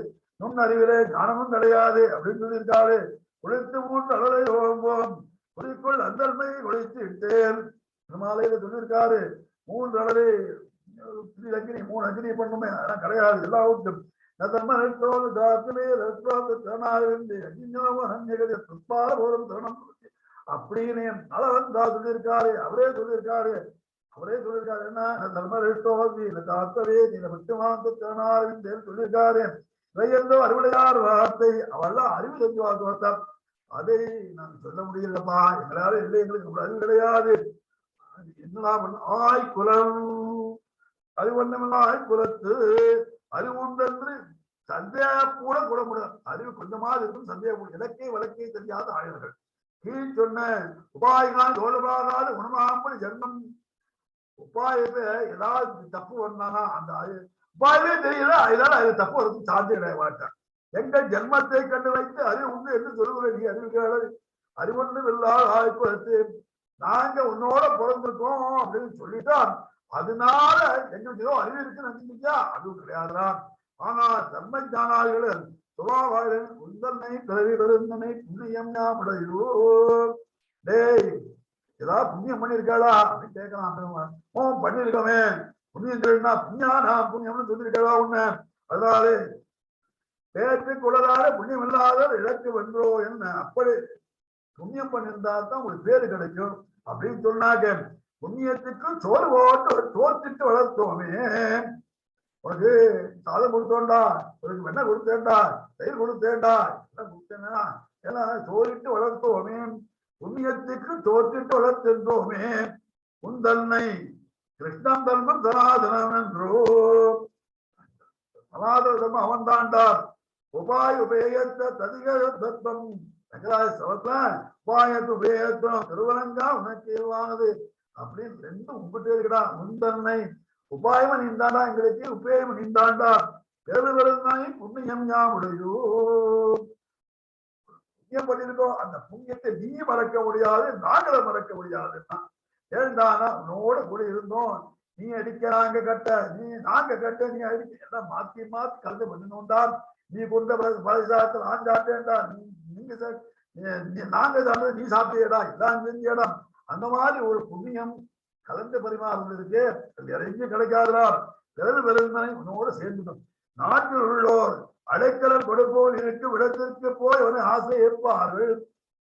நுண்ணறிவிலே ஞானமும் கிடையாது அப்படின்னு சொல்லியிருக்காரு. குளித்து மூன்று அழலை ஓம்போம் குறிக்குள் அந்தன்மை ஒழித்து இட்டேன் மாலையில சொல்லியிருக்காரு. 3 அழலை அக்னி 3 அக்னி பண்ணுமே அதெல்லாம் கிடையாது. எல்லாவுக்கும் அப்படின்னு அளவந்தா சொல்லியிருக்காரு. அவரே சொல்லியிருக்காரு. என்ன சொல்லியிருக்காரு. இவையெல்லாம் அறுவடையார் வார்த்தை அவெல்லாம் அறிவு செஞ்சு வார்த்தை. அதை நான் சொல்ல முடியலப்பா, எங்களால இல்லை, எங்களுக்கு அறிவு கிடையாது. என்னடா ஆய் குலம் அறிவொன்னமில்ல ஆய் குலத்து அறிவுண்டென்று சந்தேகம் கூட கூட முடியாது. அறிவு கொஞ்சமாக இருக்கும், சந்தேகம் இலக்கை வழக்கை தெரியாத ஆயர்கள். கீழ் சொன்ன உபாயினால் தோல்வாகாத குணமாம்படி ஜென்மம் உபாயத்தை ஏதாவது தப்பு வந்தானா அந்த உபாயமே தெரியல, அதனால அது தப்பு வரதுக்கு சார்ந்து கிடையாது மாட்டான். எங்கள் ஜென்மத்தை கண்டு வைத்து அறிவு உண்டு என்று சொல்லுகிற நீ அறிவுகள் அறிவொன்றும் இல்லாத ஆய்ப்பு நாங்க உன்னோட பிறந்திருக்கோம் அப்படின்னு சொல்லிட்டா அதனால எங்களுக்கு ஏதோ அறிவு இருக்குன்னு நினைச்சிருக்கியா, அதுவும் கிடையாதுதான். ஆனா தர்ம ஞானாதிகள் சுபாவாளன் உந்தன்னை பிறவி பெருந்தனை புண்ணியம் ஞாபடையோ டேய் ஏதாவது புண்ணியம் பண்ணிருக்காளா அப்படின்னு கேட்கலாம். பண்ணிருக்கோமே புண்ணியம் சொல்லினா புண்ணியானா புண்ணியம்னு சொல்லிருக்கா உன்ன. அதனால பேற்றுக்குள்ளதால புண்ணியம் இல்லாத இலக்கு வென்றோ என்ன. அப்படி புண்ணியம் பண்ணியிருந்தா தான் உங்களுக்கு பேரு கிடைக்கும் அப்படின்னு சொன்னாங்க. புண்ணியத்துக்கு சோறு போட்டு தோத்துட்டு வளர்த்தோமே. உனக்கு சாதம் கொடுத்தோண்டா, உனக்கு வெண்ணெய் கொடுத்தேன்டா, தயிர் கொடுத்தேன்டா, எல்லாம் கொடுத்தேன்னா எல்லாம் சோறிட்டு வளர்த்தோமே. புண்ணியத்துக்கு தோற்றிட்டு வளர்த்தோமே. உந்தன்னை கிருஷ்ணன் தர்மம் சனாதனம் என்றோ. சனாதன தர்மம் அவன் தாண்டார். உபாய உபயோகத்த ததிக தத்துவம் உபாயத்து உபயோகத்துவம் திருவரங்கா உனக்கு ஏதுவானது அப்படின்னு ரெண்டும் உங்ககிட்ட இருக்கடா. முந்தன்னை உபாயம நீந்தாண்டா எங்களுக்கு உபயோகம் நீந்தாண்டா பேருவரந்தாய் புண்ணியம் ஞாபடையோ. புண்ணியம் பண்ணிருக்கோம், அந்த புண்ணியத்தை நீ மறக்க முடியாது, நாங்கள மறக்க முடியாதுன்னா. ஏண்டானா உன்னோட கூட இருந்தோம், நீ அடிக்க நாங்க கட்ட, நீ நாங்க கட்ட நீ அடிக்க, எல்லாம் மாத்தி மாத்தி கலந்து பண்ணணும்டா. நீ கொண்ட பரிசாரத்தில் நான் சாப்பிட்டேன்டா, நீங்க நாங்க சாப்பிட்டது நீ சாப்பிட்டேடா, எல்லாம் செஞ்சியடா. அந்த மாதிரி ஒரு புண்ணியம் கலந்து பரிமாறுவதற்கு இறைஞ்சி கிடைக்காதா. பிறகு பிறகுதானே உன்னோட சேர்ந்துடும். நாட்டில் உள்ளோர் அடைக்கலம் கொடுப்போர் இருக்கு விடத்திற்கு போய் அவனை ஆசை ஏற்பார்கள்.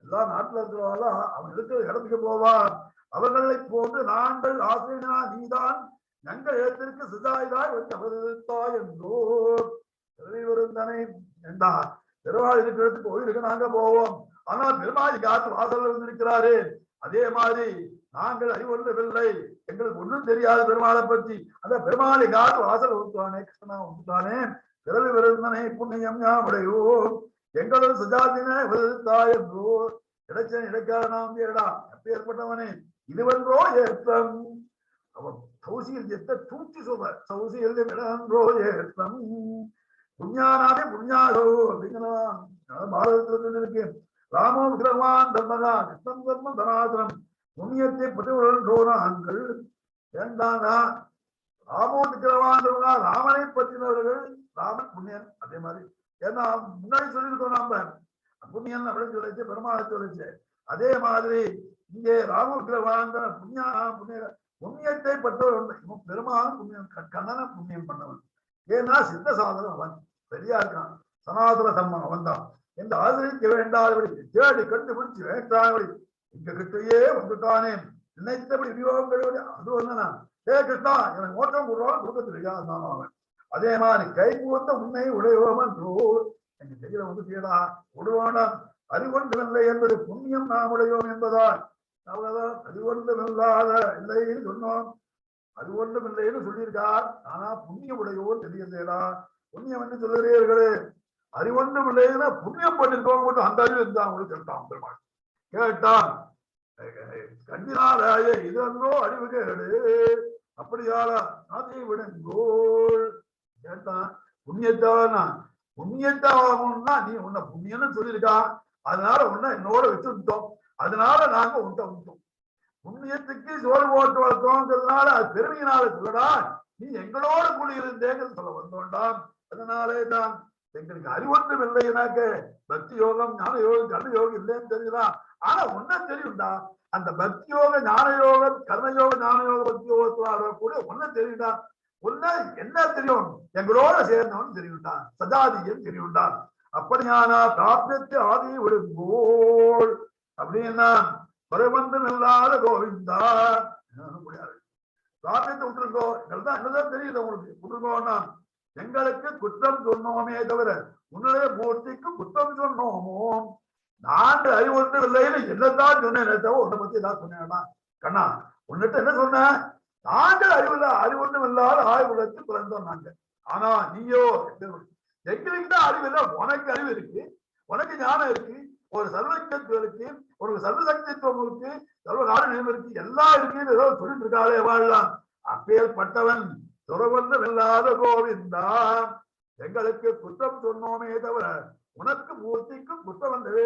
எல்லா நாட்டில் இருக்கிறவாள் அவன் இருக்கிற இடத்துக்கு போவார். அவர்களை போன்று நாங்கள் ஆசைனா நீதான் எங்கள் இடத்திற்கு சிதாய்தாய் வந்து அவர்த்தாய் என்றோ. வருந்தனை என்றா பெருமாள் இருக்கிற இடத்துக்கு கோயிலுக்கு நாங்க போவோம். ஆனா பெருமாள் காத்து வாசல் இருந்திருக்கிறாரு. அதே மாதிரி நாங்கள் அறிவொன்றவில்லை, எங்களுக்கு ஒன்றும் தெரியாது பெருமாளை பற்றி. அந்த பெருமாளை காத்து வாசல் ஊத்துவானே, கிருஷ்ணா ஊத்துவானே. பிறகு விருந்தனை புண்ணியம் ஞாபடையோ எங்களது சுஜாதின விருத்தாய் என்றோ. இடைச்சன் இடைக்காத நாம் ஏடா எப்பேற்பட்டவனே இதுவென்றோ ஏற்றம். அவன் சௌசியில் எத்த தூக்கி சொல்ற சௌசியில் இடன்றோ ஏற்றம். புண்ணியானாவே புண்ணியாதோ அப்படிங்கிறான். பாரதத்துல இருக்கு. ராமோ விக்கிரகவான் தர்மதா கிருஷ்ணன் தர்மம் தனாதனம் புண்ணியத்தை பற்றின்றோனாங்கள். ஏண்டானா ராமோத்திரவாந்தவங்க ராமனை பற்றினவர்கள் ராமன் புண்ணியன். அதே மாதிரி ஏன்னா முன்னாடி சொல்லியிருக்கோம் நாம புண்ணியன் அப்படின்னு சொல்லிச்சு, பெருமாளை சொல்லிச்சு. அதே மாதிரி இங்கே ராமோத்திரவாந்த புண்ணியத்தை பற்றவர்கள் பெருமாளும் புண்ணியம், கண்ணனும் புண்ணியம் பண்ணவன். ஏன்னா சித்த சாதனம் அவன் சரியா இருக்கான், சனாதன தம்மன் அவன் தான். இந்த ஆதரிக்க வேண்டாதபடி தேடி கண்டுபிடிச்சு வேண்டாதபடி இங்க கிட்டயே வந்துட்டானே நினைத்தபடி வியோகங்களோட அது ஒண்ணுனா ஏ கிருஷ்ணா எனக்கு மோட்டம் கொடுறாலும் கொடுக்க தெரியாது அவன். அதே மாதிரி கை கூர்ந்த உன்னை உடையோமன் எங்க கையில வந்து தீடா உடுவானாம் அறிவொன்றுமில்லை என்பது புண்ணியம் நாம் உடையோம் என்பதால் அவ்வளவுதான். அறிவொன்றுமில்லாத இல்லைன்னு சொன்னோம், அறிவொன்றுமில்லைன்னு சொல்லியிருக்கார். ஆனா புண்ணியம் உடையோன்னு தெரியலேடா. புண்ணியம் என்று சொல்லுறீர்களே, அறிவொன்றும் இல்லைன்னா புண்ணியம் பண்ணிருக்கோம் மட்டும் அந்த அறிவு இருந்தா அவங்களுக்கு கேட்டான் பெருமாள். கேட்டான் கண்டினாலே இது அன்றோ அறிவு கேடு அப்படியால அதை விடுங்கோள் கேட்டான். புண்ணியத்தானா புண்ணியத்தாகணும்னா நீ உன்னை புண்ணியன்னு சொல்லியிருக்கா, அதனால உன்னை என்னோட வச்சுட்டோம், அதனால நாங்க உன்ட்ட விட்டோம். புண்ணியத்துக்கு சோறு போட்டு வளர்த்தோங்கிறதுனால அது பெருமையினால சொல்லடா, நீ எங்களோட கூடியிருந்தேங்கிறது சொல்ல வந்தோண்டாம். அதனாலே தான் எங்களுக்கு அறிவொன்றும் இல்லைனாக்க பக்தி யோகம் ஞான யோகம் கர்ம யோகம் இல்லைன்னு தெரியுதான். ஆனா ஒன்ன தெரியும்டா, அந்த பக்தி யோக ஞான யோகம் கர்மயோக ஞான யோக பக்தி யோகத்துல கூட ஒன்ன தெரியும்டா. ஒன்ன என்ன தெரியும், எங்களோட சேர்ந்தவன் தெரியும்டான், சஜாதியம் தெரியும்டான். அப்படியானா பிராப்தியத்தை ஆதி விடுங்கோள் அப்படின்னா பரவந்தன் இல்லாத கோவிந்தா முடியாது. பிராப்தியத்தை விட்டுருங்கோ, என்னதான் தெரியுது உங்களுக்கு, விட்டுருங்கோன்னா எங்களுக்கு குற்றம் சொன்னோமே தவிர உன்னுடைய மூர்த்திக்கு குற்றம் சொன்னோமோ, நான்கு அறிவொன்றும் இல்லைன்னு என்னதான் சொன்னேன். உன்னை பத்தி ஏதாவது சொன்னேன்னா கண்ணா உன்னிட்ட என்ன சொன்ன, நாங்கள் அறிவொன்றும் இல்லாத ஆய்வுலகத்தில் பிறந்தோம் நாங்க. ஆனா நீயோ எங்களுக்கு தான் அறிவு இல்லை, உனக்கு அறிவு இருக்கு, உனக்கு ஞானம் இருக்கு, ஒரு சர்வஜத்துவம் இருக்கு, ஒரு சர்வசக்தித்துவம் இருக்கு, சர்வகாரணம் இருக்கு, எல்லாம் இருக்குன்னு ஏதோ சொல்லிட்டு இருக்காளே வாழலாம். அப்பேற்பட்டவன் துறவொன்றும் இல்லாத கோவிந்தா எங்களுக்கு குற்றம் சொன்னோமே தவிர உனக்கு மூர்த்திக்கும் குற்றம் வந்தவே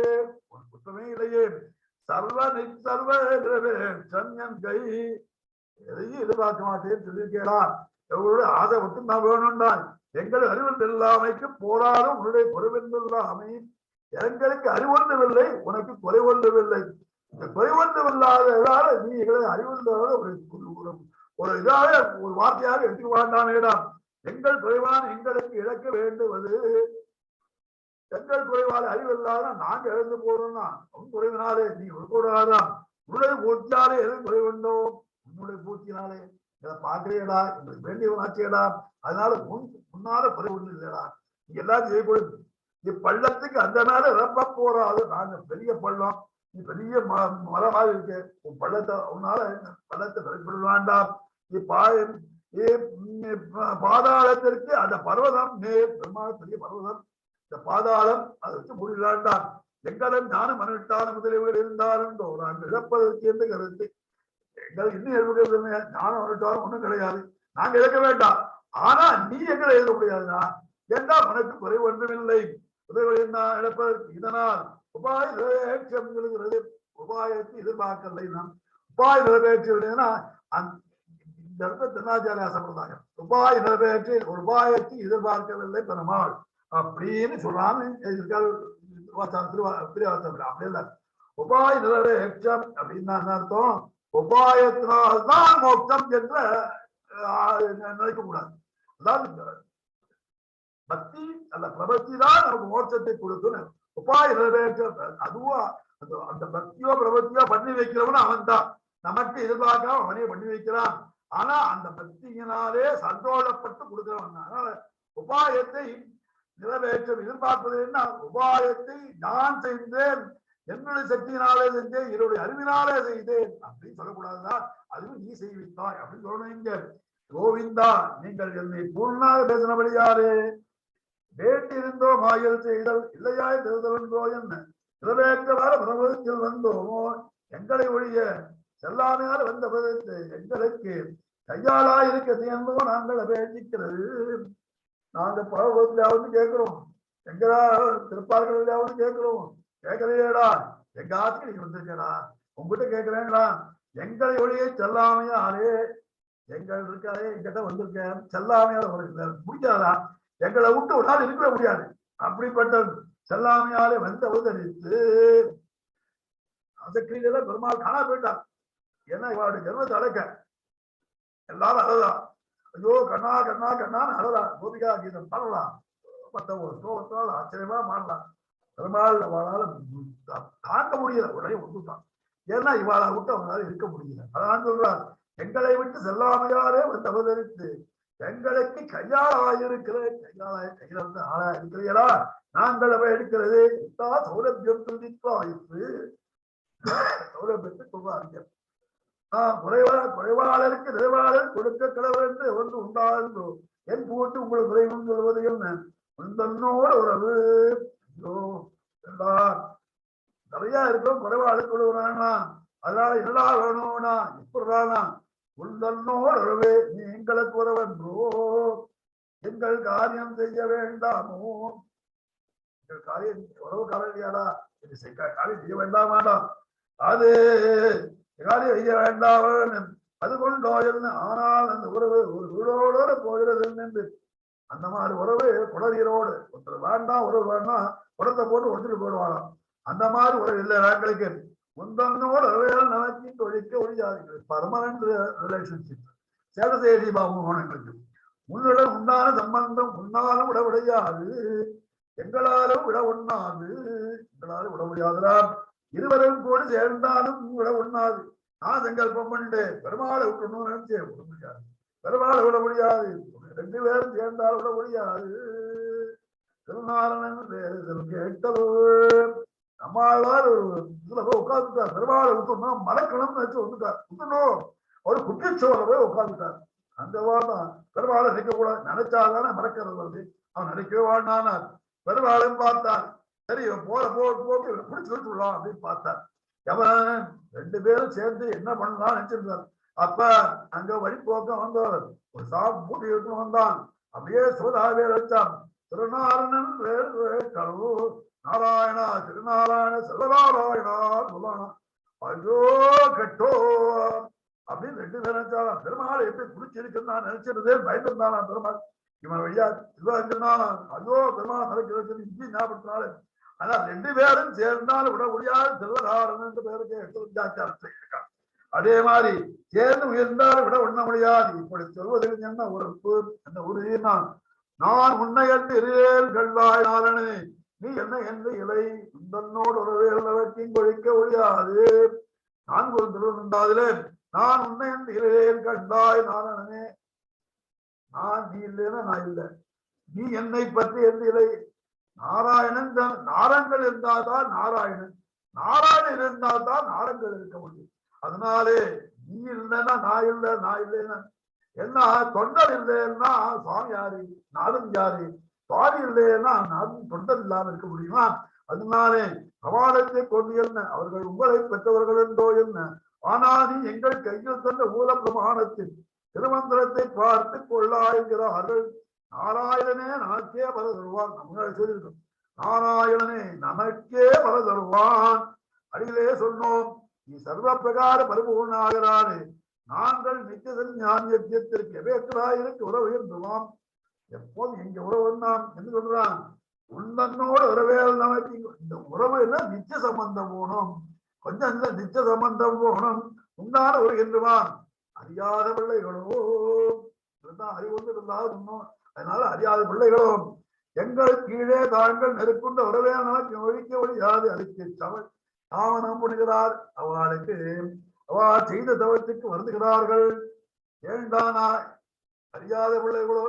உனக்கு குற்றமே இல்லையே. சர்வ நிச்சர்வ சன்யன் கை எதையும் எதிர்பார்க்க மாட்டேன்னு சொல்லியிருக்கேடா. எவ்வளவு ஆசை மட்டும் நான் வேணும்டா. எங்கள் அறிவொன்று இல்லாமைக்கு போராடும் உன்னுடைய குறைவென்றுள்ளாமை. எங்களுக்கு அறிவொன்றுமில்லை, உனக்கு குறைவொன்றுமில்லை. இந்த குறைவொன்றுமில்லாததால நீ எங்களை அறிவொன்றாத ஒரு இதாக ஒரு வார்த்தையாக எடுத்துக்க வேண்டாமேடா. எங்கள் குறைவான எங்களுக்கு இழக்க வேண்டுவது, எங்கள் குறைவான அறிவில்லாத நாங்க இழந்து போறோம்னா உன் குறைவினாலே நீ கூடாதான். உன்னுடைய பூர்த்தியாலே எது குறைவண்டோம், உன்னுடைய பூர்த்தினாலே இதை பார்க்கிறேடா, எங்களுக்கு வேண்டியவனாச்சேடா. அதனால முன்னால குறை ஒண்ணு இல்லைடா, நீ எல்லாம் செய்யக்கூடாது. இப்பள்ளத்துக்கு அந்த மேல ரொம்ப போறாது, நாங்க பெரிய பள்ளம், நீ பெரிய மரமாக இருக்கு, உன் பள்ளத்தை உன்னால பள்ளத்தை வெளிப்படுவாண்டாம். பாதாளத்திற்கு அந்த பர்வதம் பெரிய பர்வதம், இந்த பாதாளம் அதை வச்சு முடியலாண்டாம். எங்களும் ஞானம் மனிட்டான முதலியவர்கள் இருந்தாலும் நாங்கள் இழப்பதற்கு என்று கருத்து எங்களுக்கு இன்னும் எழுதுகிறது ஞானம் மனிட்டாலும் ஒன்றும் கிடையாது, நாங்க இழக்க வேண்டாம். ஆனா நீ எங்களை எழுத முடியாதுனா ஏண்டா, உனக்கு குறை ஒன்றுமில்லை, உதவிகள் தான் இழப்பதற்கு. இதனால் உபாய நிறைவேற்றுகிறது, உபாயத்தை எதிர்பார்க்கலை. நாம் உபாய நிறைவேற்றுனா இந்த இடத்துல தென்னாச்சாரிய சம்பிரதாயம் உபாய நிறைவேற்றி ஒரு உபாயத்தை எதிர்பார்க்கவில்லை பெருமாள் அப்படின்னு சொல்றான்னு அப்படி இல்லை. உபாய நிறைவேற்றம் அப்படின்னா அர்த்தம், உபாயத்தினால்தான் மோட்சம் என்று நினைக்க கூடாது. அதாவது பக்தி அல்ல பிரபத்தி தான் நமக்கு மோட்சத்தை கொடுக்கணும். உபாய நிறைவேற்ற அதுவும் அந்த பக்தியோ பிரபத்தியோ பண்ணி வைக்கிறவன் அவன் தான், நமக்கு எதிர்பார்க்காம அவனே பண்ணி வைக்கிறான். ஆனா அந்த பக்தியினாலே சந்தோஷப்பட்டு கொடுக்கிறவன். அதனால உபாயத்தை நிறைவேற்றம் எதிர்பார்ப்பது என்ன, உபாயத்தை நான் செய்தேன், என்னுடைய சக்தியினாலே செஞ்சேன், என்னுடைய அறிவினாலே செய்தேன் அப்படின்னு சொல்லக்கூடாதுதான். அதுவும் நீ செய்வித்தாய் அப்படின்னு சொல்லணும். இங்க கோவிந்தா நீங்கள் என்னை பூர்ணாக பேசினபடியாரே, வேண்டியிருந்தோ மாயல் செய்தல் இல்லையாய் தெரிதல்ன்றோ என்ன நிறைவேற்றவார பிரபலத்தில் வந்தோமோ, எங்களை ஒழிய செல்லாமையால் வந்த பதத்தை எங்களுக்கு கையாளா இருக்கிறது என்பதோ நாங்கள் அபேட்சிக்கிறது. நாங்க பரவத்திலாவது கேட்கிறோம், எங்களா திருப்பார்களிலாவது கேட்கிறோம், கேட்கலையேடா, எங்க ஆத்துக்கு நீங்க வந்திருக்கேடா, உங்ககிட்ட கேட்கிறேங்களா, எங்களை ஒழிய செல்லாமையாலே எங்கள் இருக்காதே எங்கிட்ட வந்திருக்கேன் செல்லாமையால உனக்கு முடியாதா, எங்களை விட்டு ஒரு நாள் இருக்கவே முடியாது. அப்படிப்பட்ட செல்லாமையாலே வந்து அவதரித்து அந்த கிரியில பெருமாள் காணா போயிட்டார். ஏன்னா இவாளுடைய ஜென்மத்தை அழைக்க எல்லாரும் அழலாம். ஐயோ கண்ணா கண்ணா கண்ணான்னு அழலாம். கோபிகா கீதம் பாடலாம், மற்ற ஒரு ஸ்லோகத்தினால் ஆச்சரியமா மாறலாம். பெருமாள் அவளால தாங்க முடியல, உடனே ஒன்றுதான். ஏன்னா இவாளை விட்டு அவங்களால இருக்க முடியல. அதான் சொல்றார், எங்களை விட்டு செல்லாமையாரே வந்து அவதரித்து எங்களுக்கு கையாளாயிருக்கிற கையில வந்து ஆளா இருக்கிறீங்களா, நாங்கள் அவ எடுக்கிறது சௌலபியம் துதிப்பாயிற்று. சௌலபியத்தை சொல்றாங்க. குறைவாளருக்கு நிறைவாளர் கொடுக்க கடவுள் என்று ஒன்று உண்டாகிறோ என் போட்டு உங்களுக்கு குறைவும் சொல்வது என்ன முந்தன்னோட உறவு. நிறைய இருக்கிறோம், குறைவாளர் கொடுக்குறானா, அதனால எல்லா வேணும்னா இப்படிதானா முந்தன்னோட உறவு. நீ எங்களுக்கு உறவென்றோ எங்கள் காரியம் செய்ய வேண்டாமோ, எங்கள் காரியம் உறவு காரணியாடா, காரியம் செய்ய வேண்டாமாடா, அது காரியம் செய்ய வேண்டாம் அது கொண்டோ என்ன. ஆனால் அந்த உறவு ஒரு வீடோடு போகிறது என்று அந்த மாதிரி உறவு குடவீரோடு ஒருத்தர் வேண்டாம், உறவு வேண்டாம், குடத்தை போட்டு ஒருத்தர் போடுவாங்க. அந்த மாதிரி உறவு இல்லை நாங்களுக்கு. முந்தன்னோடு உறவையால் நமக்கு தொழிக்க ஒழியாது. பர்மனன்ட் ரிலேஷன்ஷிப் சேலசேரி பாபுங்களுக்கு உன்னுடன் உண்டான சம்பந்தம் உன்னாலும் விட முடியாது, எங்களாலும் விட ஒண்ணாது, எங்களாலும் விட முடியாதுடா. இருவரும் கூட சேர்ந்தாலும் விட ஒண்ணாது. நான் சங்கல்பம் பண்ணு பெருமாளை விட்டுணும் நினைச்சேன், விட முடியாது. பெருமாளை விட முடியாது, ரெண்டு பேரும் சேர்ந்தாலும் விட முடியாது. திருநாரணன் கேட்டதோ நம்மாழ்வார் ஒரு இதுல போய் உட்கார்ந்துட்டார். பெருமாளை விட்டுணும் மறக்கணும்னு நினைச்சு வந்துட்டார். விட்டுணும் ஒரு குட்டிச்சோரை போய் உட்கார்ந்துட்டார். அந்த வாரம் பெருமாளை நினைக்க கூடாது, நினைச்சாதானே மறக்கிறது வருது. அவன் நினைக்கவே வாழ்னானார். பெருமாளும் பார்த்தார், சரி போற போட்டு பிடிச்சு விட்டுலாம் அப்படின்னு பார்த்தார். எவன் ரெண்டு பேரும் சேர்ந்து என்ன பண்ணலாம் நினைச்சிருந்தார். அப்ப அங்க வழிபோக்கம் வந்தவர் ஒரு மூட்டை எடுத்து வந்தான். அப்படியே சோதாவே வச்சான். திருநாரணன் கடவு நாராயணா திருநாராயண செல்வநாராயணா சொல்லணும். ஐயோ கட்டோ அப்படின்னு ரெண்டு பேரும் நினைச்சாலும் பெருமாள் எப்படி குடிச்சிருக்குன்னு நான் நினைச்சிருந்தே பயந்துருந்தானா பெருமாள். இவன் வழியா சிவந்தானா ஐயோ பெருமாள் தலைக்கு வச்சு இஞ்சி ஞாபகத்தினால. ஆனா ரெண்டு பேரும் சேர்ந்தாலும் விட முடியாது. செல்வகாரன் பேருக்கு எடுத்து இருக்கான். அதே மாதிரி சேர்ந்து உயர்ந்தாலும் விட உண்ண முடியாது. இப்படி சொல்வதற்கு என்ன உறுப்பு என்ன உறுதினா, நான் உன்னை என்று இருவேல் கல்லாய் நாரணே நீ என்ன என்று இலை உந்தன்னோடு உறவேல் கொழிக்க ஒழியாது. நான்கு திருவந்தாதிலே நான் உன்னை என்று இருவேல் கண்டாய் நாரணனே, நான் நீ இல்லைன்னா நான் இல்லை, நீ என்னை பற்றி என்று இல்லை. நாராயணன் தான் நாரங்கள் இருந்தால்தான் நாராயணன், நாராயணன் இருந்தால்தான் நாரங்கள் இருக்க முடியும். அதனாலே நீ இல்லைன்னா நான் இல்லை, நான் இல்லைன்னா என்ன தொண்டர் இல்லைன்னா சுவாமி யாரு நாடும் யாரு, சுவாமி இல்லைன்னா நாடும் தொண்டர் இல்லாம இருக்க முடியுமா? அதனாலே கவாலத்தை கொண்டு என்ன அவர்கள் உங்களை பெற்றவர்கள் என்றோ என்ன, ஆனால் நீ எங்கள் கையில் தந்த ஊல பிரமாணத்தின் திருமந்திரத்தை பார்த்து கொள்ளாய்கிறார்கள். நாராயணனே நமக்கே பல தருவான். நம்ம சொல்லியிருக்கோம், நாராயணனே நமக்கே பல தருவான். அடியிலே சொன்னோம், நீ சர்வ பிரகார பரிபூர்ணாகிறானே நாங்கள் நித்திய ஞானியத்திற்கு எவேற்றாயிருக்கு உறவு என்றுவான். எப்போது எங்க உறவு நாம் என்று சொல்றான், உன்னோடு உறவேல் நமக்கு இந்த உறவு என்ன நித்திய சம்பந்தம் போகணும், கொஞ்சம் இந்த நித்திய சம்பந்தம் போகணும் உண்டான ஒரு என்றுவான். அறியாத பிள்ளைகளோ அறிவு வந்து இருந்தாலும் இன்னும் அதனால அறியாத பிள்ளைகளும் எங்களுக்கு கீழே தாங்கள் நெருக்குண்ட உறவே நமக்கு ஒழிக்க ஒழியாது. அதுக்கு தாமனம் பண்ணுகிறார். அவளுக்கு அவள் செய்த தவத்துக்கு வருந்துகிறார்கள். ஏண்டானா அறியாத பிள்ளைகளோ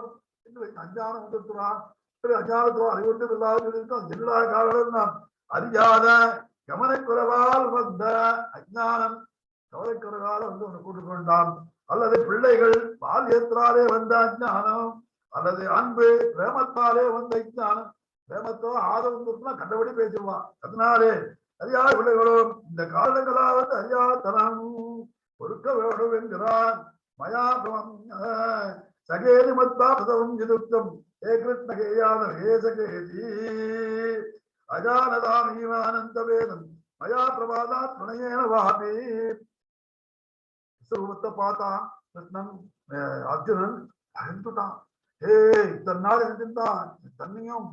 என்று அஞ்ஞானம் வந்துருக்கிறான். அஞ்ஞானத்தோ அறிவுண்டு இல்லாத எல்லா காரணம் தான் அறியாத கவனக்குறைவால் வந்த அஞ்ஞானம், கவலைக்குறைவால் வந்து ஒன்று கூட்டுக் கொண்டான். அல்லது பிள்ளைகள் பால்யத்தினாலே வந்த அஞ்ஞானம், அல்லது அன்பு பிரேமத்தாலே வந்த அஞ்ஞானம். பிரேமத்தோ ஆதரவுனா கண்டபடி பேசிடுவான். அதனாலே அறியாத பிள்ளைகளும் இந்த காரணங்களா வந்து அறியாதனம் பொறுக்க வேண்டும் என்கிறான். மயாபம் சகேதி மத்தா பதவும் எதிர்த்தம் ஏ கிருஷ்ணகேயான ஏசகேதி அஜானதாம் ஈவானந்த வேதம் மயா பிரபாதா துணையேன வாபி. விஸ்வரூபத்தை பார்த்தான், கிருஷ்ணன் அர்ஜுனன் பயந்துட்டான். இத்தனை நாள் இருந்திருந்தான் தன்னையும்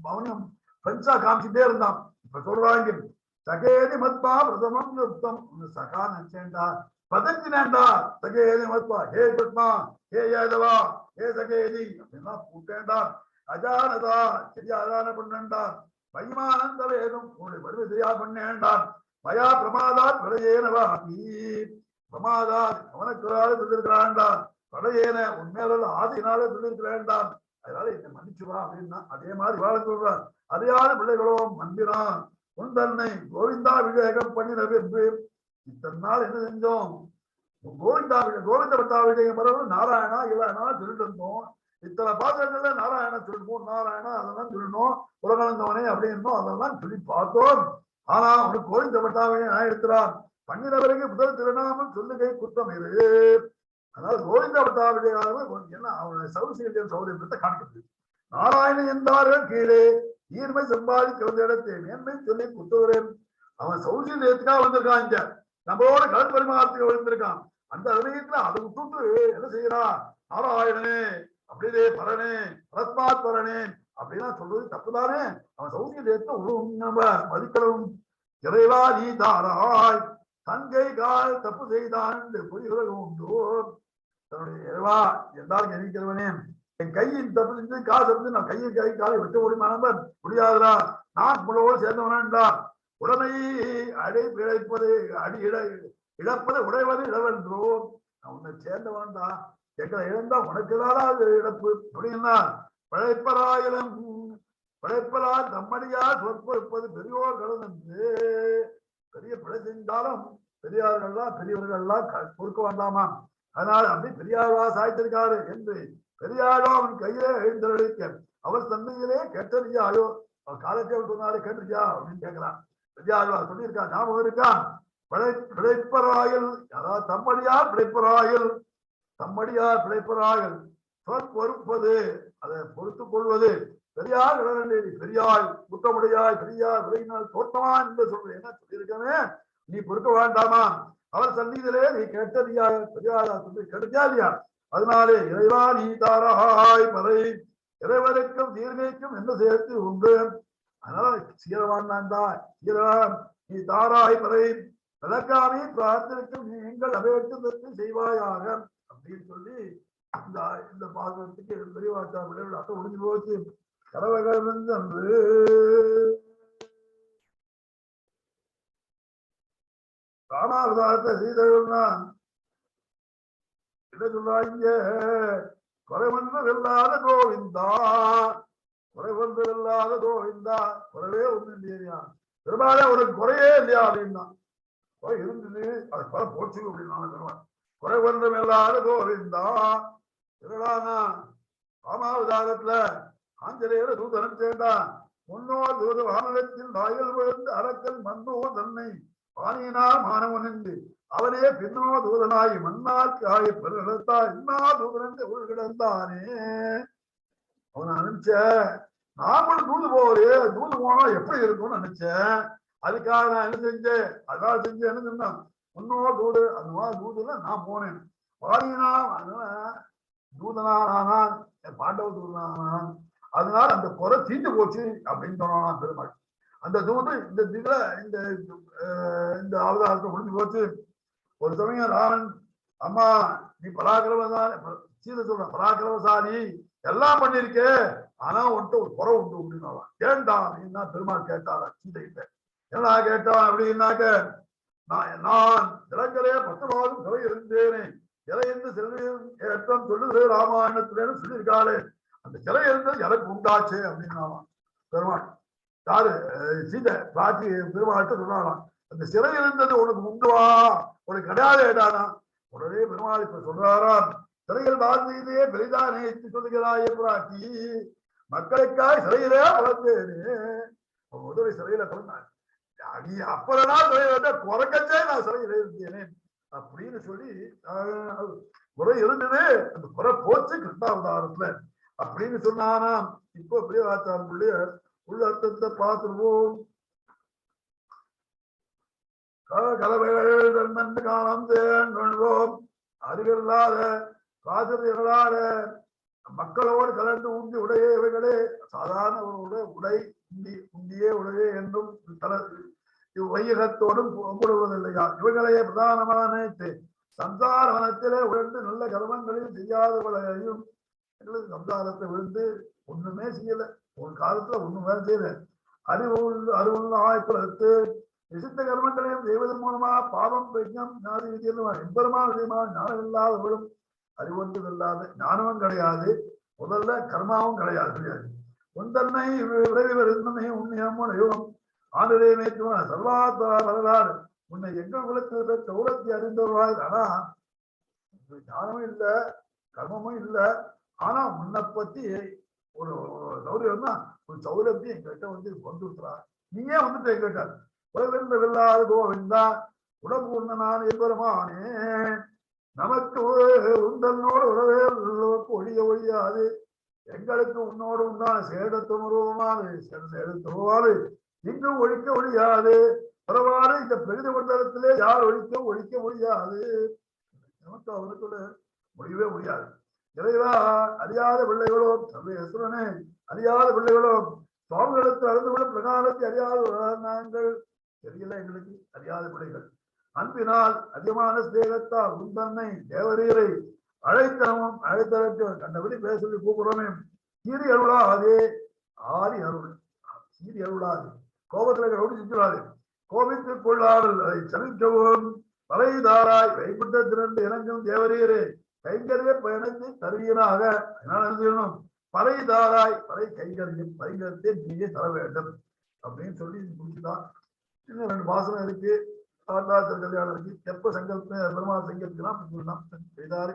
அவனையும் பெருசா காமிச்சுட்டே இருந்தான். இப்ப சொல்றாங்க சகேதி மத்பா பிரதமம் யுக்தம் சகா நினைச்சேன்டா பதஞ்சினேன்டா சகேதி மத்பா ஹே கிருஷ்ணா ஹே யாதவா ஹே சகேதி அப்படின்னா கூட்டேன்டா அஜானதா சரியா அதான பண்ணேன்டா வைமானந்த வேதம் உன்னுடைய வருவ சரியா பண்ணேன்டான் மயா பிரமாதாத் பிரதேனவா பிரமாதாத் அவனுக்குறாரு சொல்லிருக்கிறான்டா படையேன உண்மையில ஆதியினாலே சொல்லியிருக்கிறேன்டான். அதனால என்னை மன்னிச்சுவா அப்படின்னா அதே மாதிரி வாழ சொல்றான். அதையாத பிள்ளைகளோ மன்பினான் உன் தன்னை கோவிந்தா விவேகம் பண்ணின என்று இத்தனை நாள் என்ன செஞ்சோம் கோவிந்த பட்டா விஜயம் வரவும் நாராயணா இல்லைனா சொல்லிட்டு இருந்தோம். இத்தனை பாத்திரங்கள்ல நாராயண சொல்லணும் நாராயணா அதெல்லாம் சொல்லணும் உலகளந்தவனே அப்படின்னோம் அதெல்லாம் சொல்லி பார்த்தோம். ஆனா அவனுக்கு கோவிந்த பட்டாவினை நான் எடுக்கிறான் பண்ணின பிறகு முதல் திருநாமல் சொல்லுகை குற்றம் இரு. அதனால கோவிந்த பட்டாவிடையாளர் என்ன அவனுடைய சௌசியத்தின் சௌரியத்தை காண்கிறது. நாராயணன் என்றார்கள் கீழே ஈர்மை சம்பாதி கிளந்த இடத்தை மேன்மை சொல்லி குத்துகிறேன். அவன் சௌசியத்துக்காக வந்திருக்கான். இங்க நம்மளோட கடல் பரிமாறத்துக்கு வந்திருக்கான். அந்த சமயத்துல அதை விட்டுட்டு என்ன செய்யறான் நாராயணனே அப்படியே பரணே பரத்மாத் பரணே அப்படின்னா சொல்றது தப்புதானே. அவன் சௌசியத்தை நம்ம மதிக்கணும். இறைவா நீ தாராய் தங்கை கால் தப்பு செய்தான் என்று பொய்கள் உண்டு. தன்னுடைய இறைவா எல்லாரும் எண்ணிக்கிறவனே என் கையின் தப்பு செஞ்சு காசு இருந்து நான் கையை கை காலை விட்டு முடியுமா முடியாதுடா நான் உங்களோடு சேர்ந்தவனேண்டா. உடனே அடை பிழைப்பது அடி இழப்பது உடைவது இழவென்றோ நான் உன்னை சேர்ந்தவன்டா எங்களை இழந்தா உனக்குதானா அது இழப்பு அப்படின்னா பிழைப்பராயிரம் பிழைப்பதால் நம்மடியா சொற்பொருப்பது பெரியோர்களும் என்று பெரிய பிழை செஞ்சாலும் பெரியார்கள்லாம் பெரியவர்கள்லாம் பொறுக்க வேண்டாமா. அதனால அப்படி பெரியாழ்வா சாய்த்திருக்காரு என்று பெரியாழோ அவன் கையிலே எழுந்தருளிக்க அவர் தந்தையிலே கேட்டறியாயோ அவர் காலத்தை சொன்னாரு கேட்டிருக்கியா அப்படின்னு கேட்கிறான். பெரியாழ்வா சொல்லியிருக்கா ஞாபகம் இருக்கான். பிழைப்பராயல் அதாவது தம்மடியார் பிழைப்பராயல் தம்மடியார் பிழைப்பராயல் பொறுப்பது அதை பொறுத்துக் கொள்வது பெரியார் பெரியாய் குற்றமுடையாய் பெரியார் விலகினால் தோற்றமா என்று சொல்றேன் என்ன சொல்லியிருக்கவே நீ பொறுக்க வேண்டாமா அவர் சந்தியிலே நீ கேட்டறியா பெரியாரா சொல்லி கெடுக்காதியா. அதனாலே இறைவா நீ தாராய் பறை இறைவனுக்கும் தீர்மைக்கும் என்ன சேர்த்து உண்டு. அதனால சீரவான் தான்டா சீரவான் நீ தாராய் பறை விளக்காமி பிரார்த்தனைக்கும் நீ எங்கள் அபேட்சத்திற்கு செய்வாயாக அப்படின்னு சொல்லி இந்த பாசனத்துக்கு பெரியவாச்சா விளையாட்டு முடிஞ்சு போச்சு. கரவகள் அன்று ராமாவதாரத்தை செய்தவன்னா என்ன சொல்றாங்க குறைவன்று வெல்லாத கோவிந்தா குறைவன்று வெல்லாத கோவிந்தா குறைவே ஒண்ணு இல்லையா பெருமாளே உனக்கு குறையே இல்லையா அப்படின்னா குறை இருந்தது அது குறை போச்சு அப்படின்னா பெருமாள் குறைவன்று வெல்லாத கோவிந்தா என்னடானா ராமாவதாரத்துல ஆஞ்சநேயர தூதனம் சேர்ந்தான். முன்னோர் தூத வானகத்தில் வாயில் விழுந்து அரக்கல் மன்னோ தன்னை பாணியினால் மாணவனென்று அவனே பின்னோ தூதனாய் மன்னார்க்கு ஆய பெருகிடத்தா இன்னா தூதனென்று உள் கிடந்தானே. அவனை நினைச்ச நாமளும் தூது போறே தூது போனா எப்படி இருக்கும்னு நினைச்சேன். அதுக்காக நான் என்ன செஞ்சேன் அதான் செஞ்சேன் என்ன சொன்னான் முன்னோர் தூது அந்த மாதிரி தூதுல நான் போனேன். பாணியினா தூதனானான் பாண்டவ தூதனானான். அதனால அந்த குறை தீண்டு போச்சு அப்படின்னு சொன்னான் பெருமாள். அந்த தூது இந்த இதுல இந்த அவதாரத்தை முடிஞ்சு போச்சு. ஒரு சமயம் ராமன் அம்மா நீ பராக்கிரமசாலி சீதை சொல்ற பராக்கிரமசாலி எல்லாம் பண்ணிருக்கே ஆனா உன்ட்டு ஒரு குறை உண்டு அப்படின்னா ஏண்டா அப்படின்னா பெருமாள் கேட்டாரா சீதைகிட்ட என்ன கேட்டான் அப்படின்னாக்க நான் இளங்கலே 10 மாதம் சிறை இருந்தேனே சிறை இருந்து செல்வியும் ஏற்றம் சொல்லுது ராமாயணத்துலன்னு சொல்லியிருக்காரு. அந்த சிறை இருந்தது எனக்கு உண்டாச்சு அப்படின்னாலாம் பெருமாள். யாரு சீதை பிராட்டி பெருமாள்கிட்ட சொன்னாலாம் அந்த சிறை இருந்தது உனக்கு உண்டுவா உனக்கு கிடையாது ஏடானா. உடனே பெருமாள் இப்ப சொல்றாராம் சிறையில் வாழ்ந்தே பெரிதானே சொல்லுகிறாயே பிராட்டி மக்களுக்காய் சிறையிலே வளர்ந்தேனே உதவி சிறையில பிறந்தாங்க நீ அப்புறம்னா சிறையில குறைக்கச்சே நான் சிறையில இருந்தேனே அப்படின்னு சொல்லி குறை இருந்தது அந்த குறை போச்சு கிருஷ்ணாவதாரத்துல அப்படின்னு சொன்னானா. இப்போ பிரியவாச்சாரனுடைய உள்ள அர்த்தத்தை பார்த்துருவோம். கலவைகள் காலம் தேன் கொள்வோம் அறிவில்லாத காதலிகளால மக்களோடு கலந்து உண்டி உடையே இவைகளே சாதாரண ஒரு உடை உண்டியே உடையே என்றும் இவ்வையகத்தோடும் ஒப்பிடுவதில்லையா? இவைகளையே பிரதானமான நினைத்து சம்சார வனத்திலே உழந்து நல்ல கர்மங்களையும் செய்யாதவர்களையும் எங்களுக்கு சம்சாரத்தை விழுந்து ஒண்ணுமே செய்யல, ஒரு காலத்துல ஒண்ணுமே செய்யல. அறிவுள்ள ஆய்ப்புலத்து விசித்த கர்மங்களையும் செய்வதன் மூலமா பாவம் பிரஜம் ஞாதி விதியெல்லாம் எம்பெருமான விஷயமாக ஞானம் இல்லாதவர்களும் அறிவொன்று இல்லாத ஞானமும் கிடையாது, முதல்ல கர்மாவும் கிடையாது. உந்தன்னை விரைவில் உண்மையும் ஆண்டுடைய மேற்குவன சர்வாத்மா வரலாறு உன்னை எங்கள் குலத்தில் பெற்ற உலகத்தை அறிந்தவர்களாய். ஆனா ஞானமும் இல்லை கர்மமும் இல்லை, ஆனா உன்னை பத்தி ஒரு சௌரியம்னா ஒரு சௌரியத்தை எங்கிட்ட வந்து கொண்டு விட்டுறா, நீயே வந்துட்டு எங்கிட்ட உலகென்ற வெல்லாத கோவிந்தா உடம்பு உண்ணனான் எம்பெருமானே நமக்கு உந்தன்னோடு உறவே ஒழிய ஒழியாது, எங்களுக்கு உன்னோடு உண்டான சேடத்துருவாது சேடத்துருவாது இங்கும் ஒழிக்க ஒழியாது, பரவாறு இந்த பெரித மண்டலத்திலே யார் ஒழிக்க முடியாது, நமக்கு அவருக்குள்ள முடியவே முடியாது. இறைவா அறியாத பிள்ளைகளோ சர்வேஸ்வரனே அறியாத பிள்ளைகளோ சுவாமிகளுக்கு அறிந்து கொள்ள பிரகாரத்தை அறியாத நாங்கள் தெரியல, எங்களுக்கு அறியாத பிள்ளைகள் அன்பினால் அதிகமான ஸ்நேகத்தால் உந்தன்னை தேவரீரை அழைத்தனமும் அழைத்ததற்கு கண்டபடி பேச சொல்லி கூப்பிடுறோமே. சீரி அருளாதே ஆதி அருள் சீரி அருளாது கோபத்துல ஓடி சுற்றாது, கோபித்துக் கொள்ளாமல் அதை சமிக்கவும் பலைதாராய் வைப்பட்ட திரண்டு இறங்கும் தேவரீரே கைங்கரிய பயணத்தை தருவீராக. என்ன செய்யணும்? பலைதாராய் பலை கைங்கரியம் பைங்கரியத்தை நீயே தர வேண்டும் அப்படின்னு சொல்லி முடிச்சுதான். இன்னும் 2 வாசனம் இருக்கு, ஆண்டாத்தர் கல்யாணம் இருக்கு. எப்ப சங்கல்ப பெருமாள் சங்கல்பிக்கலாம் வேதாரி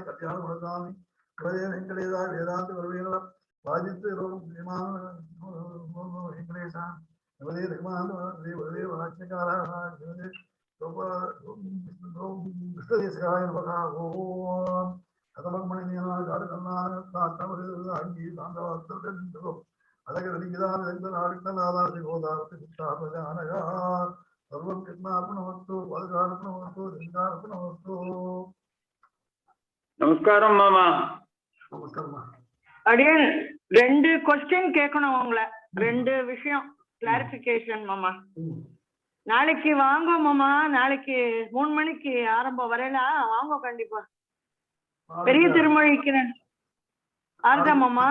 கல்யாணம் உலகாமி வெங்கடேதா வேதாந்த வருவீங்களம் பாதித்து வெங்கடேசா நமஸ்காரம் மாமா. நமஸ்காரமா. அடியன் 2 கொஸ்டின் கேட்கணும் உங்களை, 2 விஷயம் கிளாரிபிகேஷன் மாமா. நாளைக்கு வாங்க மாமா, நாளைக்கு 3 மணிக்கு ஆரம்பம் வரையில வாங்க கண்டிப்பா. பெரிய திருமொழிக்கு ஆறுதா மாமா?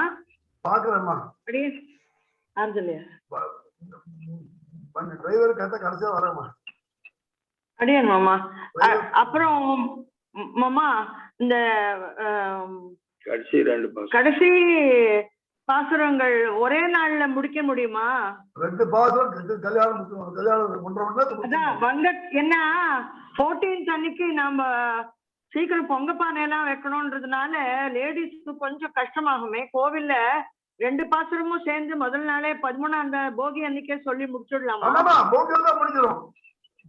பாக்குறேம்மா. அடியன் ஆறுதலையா? டிரைவர் கட்ட கடைசியா வரேம்மா. அடியன் மாமா. அப்புறம் மாமா இந்த கடைசி பாசுரங்கள் ஒரே நாள்ல முடிக்க முடியுமா? 2 பாசுரம் கல்யாணம் என்ன 14th அன்னைக்கு நாம சீக்கிரம் பொங்க பானை எல்லாம் வைக்கணும்ன்றதுனால லேடிஸ்க்கு கொஞ்சம் கஷ்டமாகுமே. கோவில்ல 2 பாசுரமும் சேர்ந்து முதல் நாளே 13ஆம் போகி அன்னைக்கே சொல்லி முடிச்சுடலாமா? போகி தான் முடிஞ்சிடும்.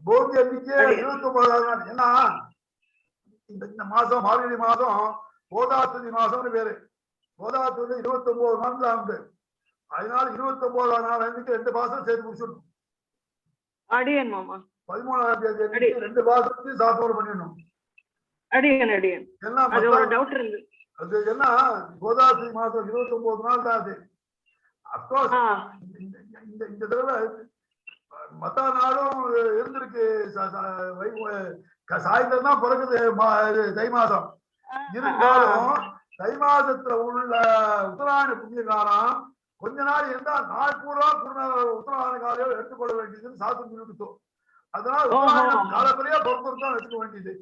போகி அன்னைக்கே 29ஆம் நாள். ஏன்னா இந்த மாசம் மார்கழி மாசம் கோதாஸ்தி மாசம்னு பேரு. கோதாஸ்தி 29 நாட்கள் ஆகுது. அதனால 29ஆம் நாள் அன்னைக்கு 2 பாசம் சேர்த்து முடிச்சிடணும். அடியன் மாமா 13ஆம் தேதி அன்னைக்கு 2 பாசத்தையும் சாப்பாடு பண்ணிடணும். அடியன் அடியன் அது ஒரு டவுட் இருந்து. அது என்ன கோதாஸ்தி மாசம் 29 நாள் தான் அது. அப்கோர்ஸ் இந்த தடவை மத்த நாளும் இருந்திருக்கு. சாயந்தரம் தான் பிறகுது தை மாசம். இருந்தாலும் தை மாசத்துல உள்ள உத்தராயண புண்ணியகாரம் கொஞ்ச நாள் இருந்தா நாள் பூரா உத்தராயண காலையோ எடுத்துக்கொள்ள வேண்டியதுன்னு சாஸ்திரம் சொல்லிவிட்டோம். அதனால உத்தராயணம் காலப்படியா பொறுப்பொருத்தான் எடுத்துக்க வேண்டியது.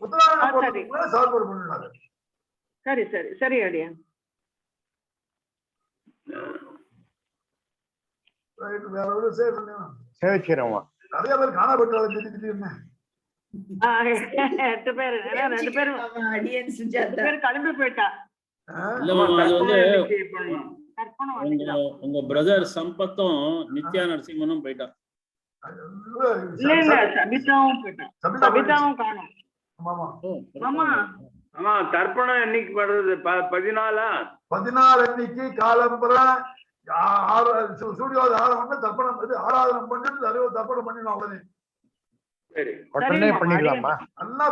உத்தராயணம் பொறுப்பு சாகுபடி பண்ணிடாது. சரி சரி சரி அடியன். வேற ஒரு சேவிக்கிறோமா? நிறைய பேர் காணப்பட்டாங்க திடீர்னு. 8 பேர் 2 பேரும் கிளம்பி போயிட்டா. உங்க பிரதர் சம்பத்தும் நித்யா நரசிம்மனும் போயிட்டா. இல்ல இல்ல சபிதாவும் போயிட்டா. சபிதாவும் காணும். ஆமா தர்ப்பணம் என்னைக்கு பண்றது? 14 அன்னைக்கு காலம்புற சூரியோதயம் தர்ப்பணம் ஆராதனம் பண்ணிட்டு தர்ப்பணம் பண்ணிடணும். உடனே சரி உடனே மாமா, பண்ணிடலாமா? நல்லா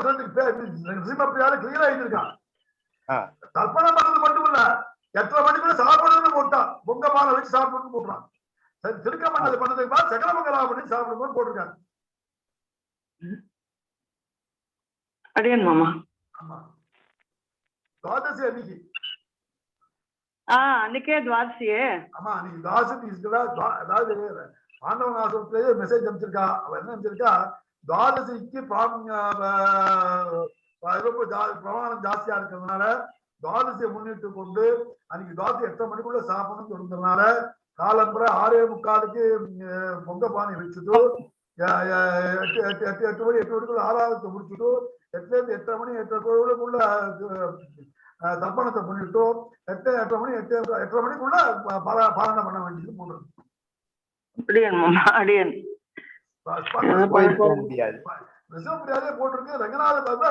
சிம்மப்பிரியால கிளியரா எழுதியிருக்கான். ஆ. தர்ப்பணம் பண்றது மட்டும் இல்ல, எத்தனை மணிக்குள்ள சாப்பிடணும்னு போட்டான். பொங்க பாலை வச்சு சாப்பிடணும்னு போட்டான். திருக்க மண்டல பண்ணதுக்கு बाद சகல மங்களா பண்ணி சாப்பிடணும்னு போட்டிருக்காங்க. அடியேன் மாமா. ஆமா. துவாதசி அன்னைக்கு. அன்னைக்கே துவாதசியே. ஆமா, அன்னைக்கு துவாதசி அதாவது ஆண்டவன் ஆசிரமத்திலேயே மெசேஜ் அனுப்பிச்சிருக்கா. அவ என்ன அனுப்பிச்சிருக்கா, துவாதசிக்கு பிரமாணம் ஜாஸ்தியா இருக்கிறதுனால துவாதசியை முன்னிட்டு கொண்டு அன்னைக்கு துவாதசி 8 மணிக்குள்ள சாப்பிடணும்னு சொல்றதுனால காலம்புற 6:45க்கு பொங்க பானை வச்சுட்டு 8 மணிக்குள்ள ஆராதத்தை முடிச்சுட்டு 8ல இருந்து 8:30 மணி 8:30 தர்ப்பணத்தை பண்ணிட்டு 8:30 மணிக்குள்ள பாலனை பண்ண வேண்டியது போடுறது. அடியேன் மாமா, அடியேன். போயிருக்க முடியாது. ரிசர்வ் போட்டிருக்கு. ரங்கநாதன் பார்த்தா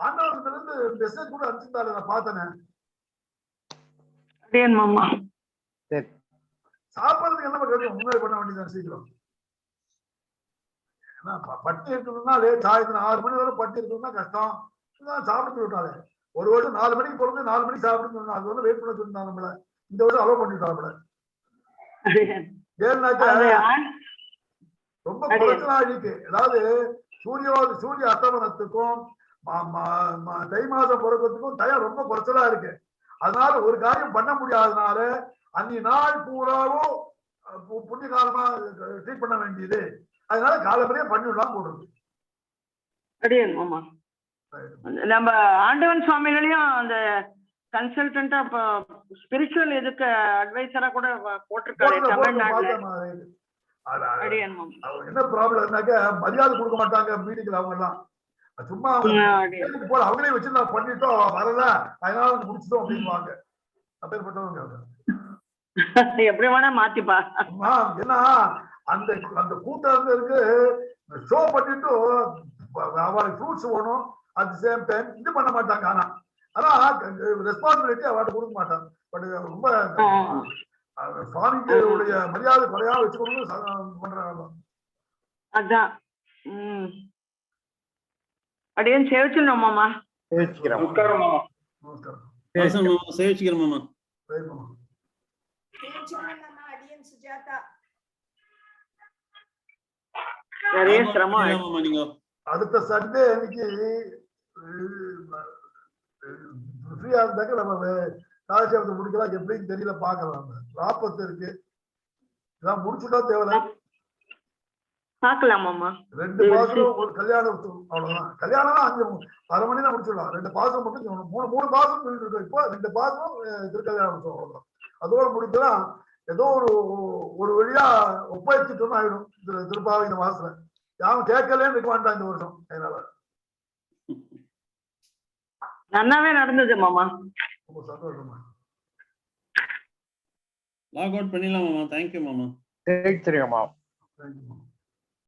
ஆண்டவரத்துல இருந்து மெசேஜ் கூட அனுப்பிச்சிருந்தாரு, நான் பார்த்தேன். அடியேன் மாமா. சரி. சாப்பிடறதுக்கு என்ன கேட்கும், முன்னாடி பண்ண வேண்டியது சீக்கிரம். பட்டி இருக்கணும்னா சாயந்தரம் 6 மணி வரை பட்டி இருக்கணும்னா கஷ்டம். சாப்பிட்டு விட்டாலே ஒரு வருஷம் 4 மணிக்கு பிறந்து 4 மணிக்கு சாப்பிட்டு அது வந்து வெயிட் பண்ண சொல்லிருந்தாங்க நம்மள. இந்த வருஷம் அலோவ் பண்ணிட்டாங்க. ஏன்னாக்கா ரொம்ப குறைச்சலா இருக்கு. அதாவது சூரிய அஸ்தமனத்துக்கும் தை மாசம் பிறக்கிறதுக்கும் டயம் ரொம்ப குறைச்சலா இருக்கு. அதனால ஒரு காரியம் பண்ண முடியாதனால அன்னி நாள் பூராவும் புண்ணிய காலமா ட்ரீட் பண்ண வேண்டியது. அதனால காலப்படியே பண்ணிடலாம் போடுறது. அடியேன் மாமா. நம்ம ஆண்டவன் சுவாமிகளையும் அந்த கன்சல்டன்டா ஸ்பிரிச்சுவல் இதுக்கு அட்வைசரா கூட போட்டிருக்காரு தமிழ்நாட்டுல. என்ன ப்ராப்ளம்னாக்க மரியாதை கொடுக்க மாட்டாங்க மீட்டிங்ல. அவங்க எல்லாம் சும்மா போல அவங்களே வச்சு நான் பண்ணிட்டோம் வரல அதனால முடிச்சிட்டோம் அப்படின்வாங்க. அப்பேற்பட்டவங்க எப்படி வேணா மாத்திப்பா. ஏன்னா அந்த அந்த கூட்டம் இருக்கு ஷோ பண்ணிட்டு அவளுக்கு ஃப்ரூட்ஸ் வேணும். அட் தி சேம் டைம் இது பண்ண மாட்டாங்க. ஆனா ரெஸ்பான்சிபிலிட்டி அவர்கிட்ட கொடுக்க மாட்டாங்க. பட் ரொம்ப சுவாமிகளுடைய மரியாதை குறையா வச்சுக்கணும்னு பண்றாங்க. அதான். அடியேன் சேவிச்சிடணும் மாமா. சேவிச்சுக்கிறேன். நமஸ்காரம். சேவிச்சுக்கிறேன் மாமா. அடியன் சுஜாதா. நிறைய சிரமம். நீங்க அடுத்த சண்டே அன்னைக்கு ஃப்ரீயா இருந்தாக்க நம்ம காலட்சேபத்தை முடிக்கலாம். எப்படின்னு தெரியல, பாக்கலாம். ராப்பத்து இருக்கு, இதான் முடிச்சுட்டா தேவையில்ல. பாக்கலாம் மாமா. 2 பாசம் ஒரு கல்யாணம், அவ்வளவுதான். கல்யாணம் 5 மணி தான் முடிச்சிடலாம். 2 பாசம் மட்டும் 3 பாசம் இருக்கு. இப்போ 2 பாசம் திருக்கல்யாணம் அவ்வளவுதான். அதோட முடிக்கலாம். ஏதோ ஒரு வழியா ஒப்படைச்சிட்டோம்னு ஆயிடும். திருப்பாவை இந்த மாசத்துல யாரும் கேட்கலன்னு இருக்க வேண்டாம் இந்த வருஷம். அதனால நல்லாவே நடந்தது மாமா. ரொம்ப சந்தோஷமா. லாக் அவுட் பண்ணிடலாம் மாமா. தேங்க்யூ மாமா. சேவிச்சுருங்கம்மா. தேங்க்யூ.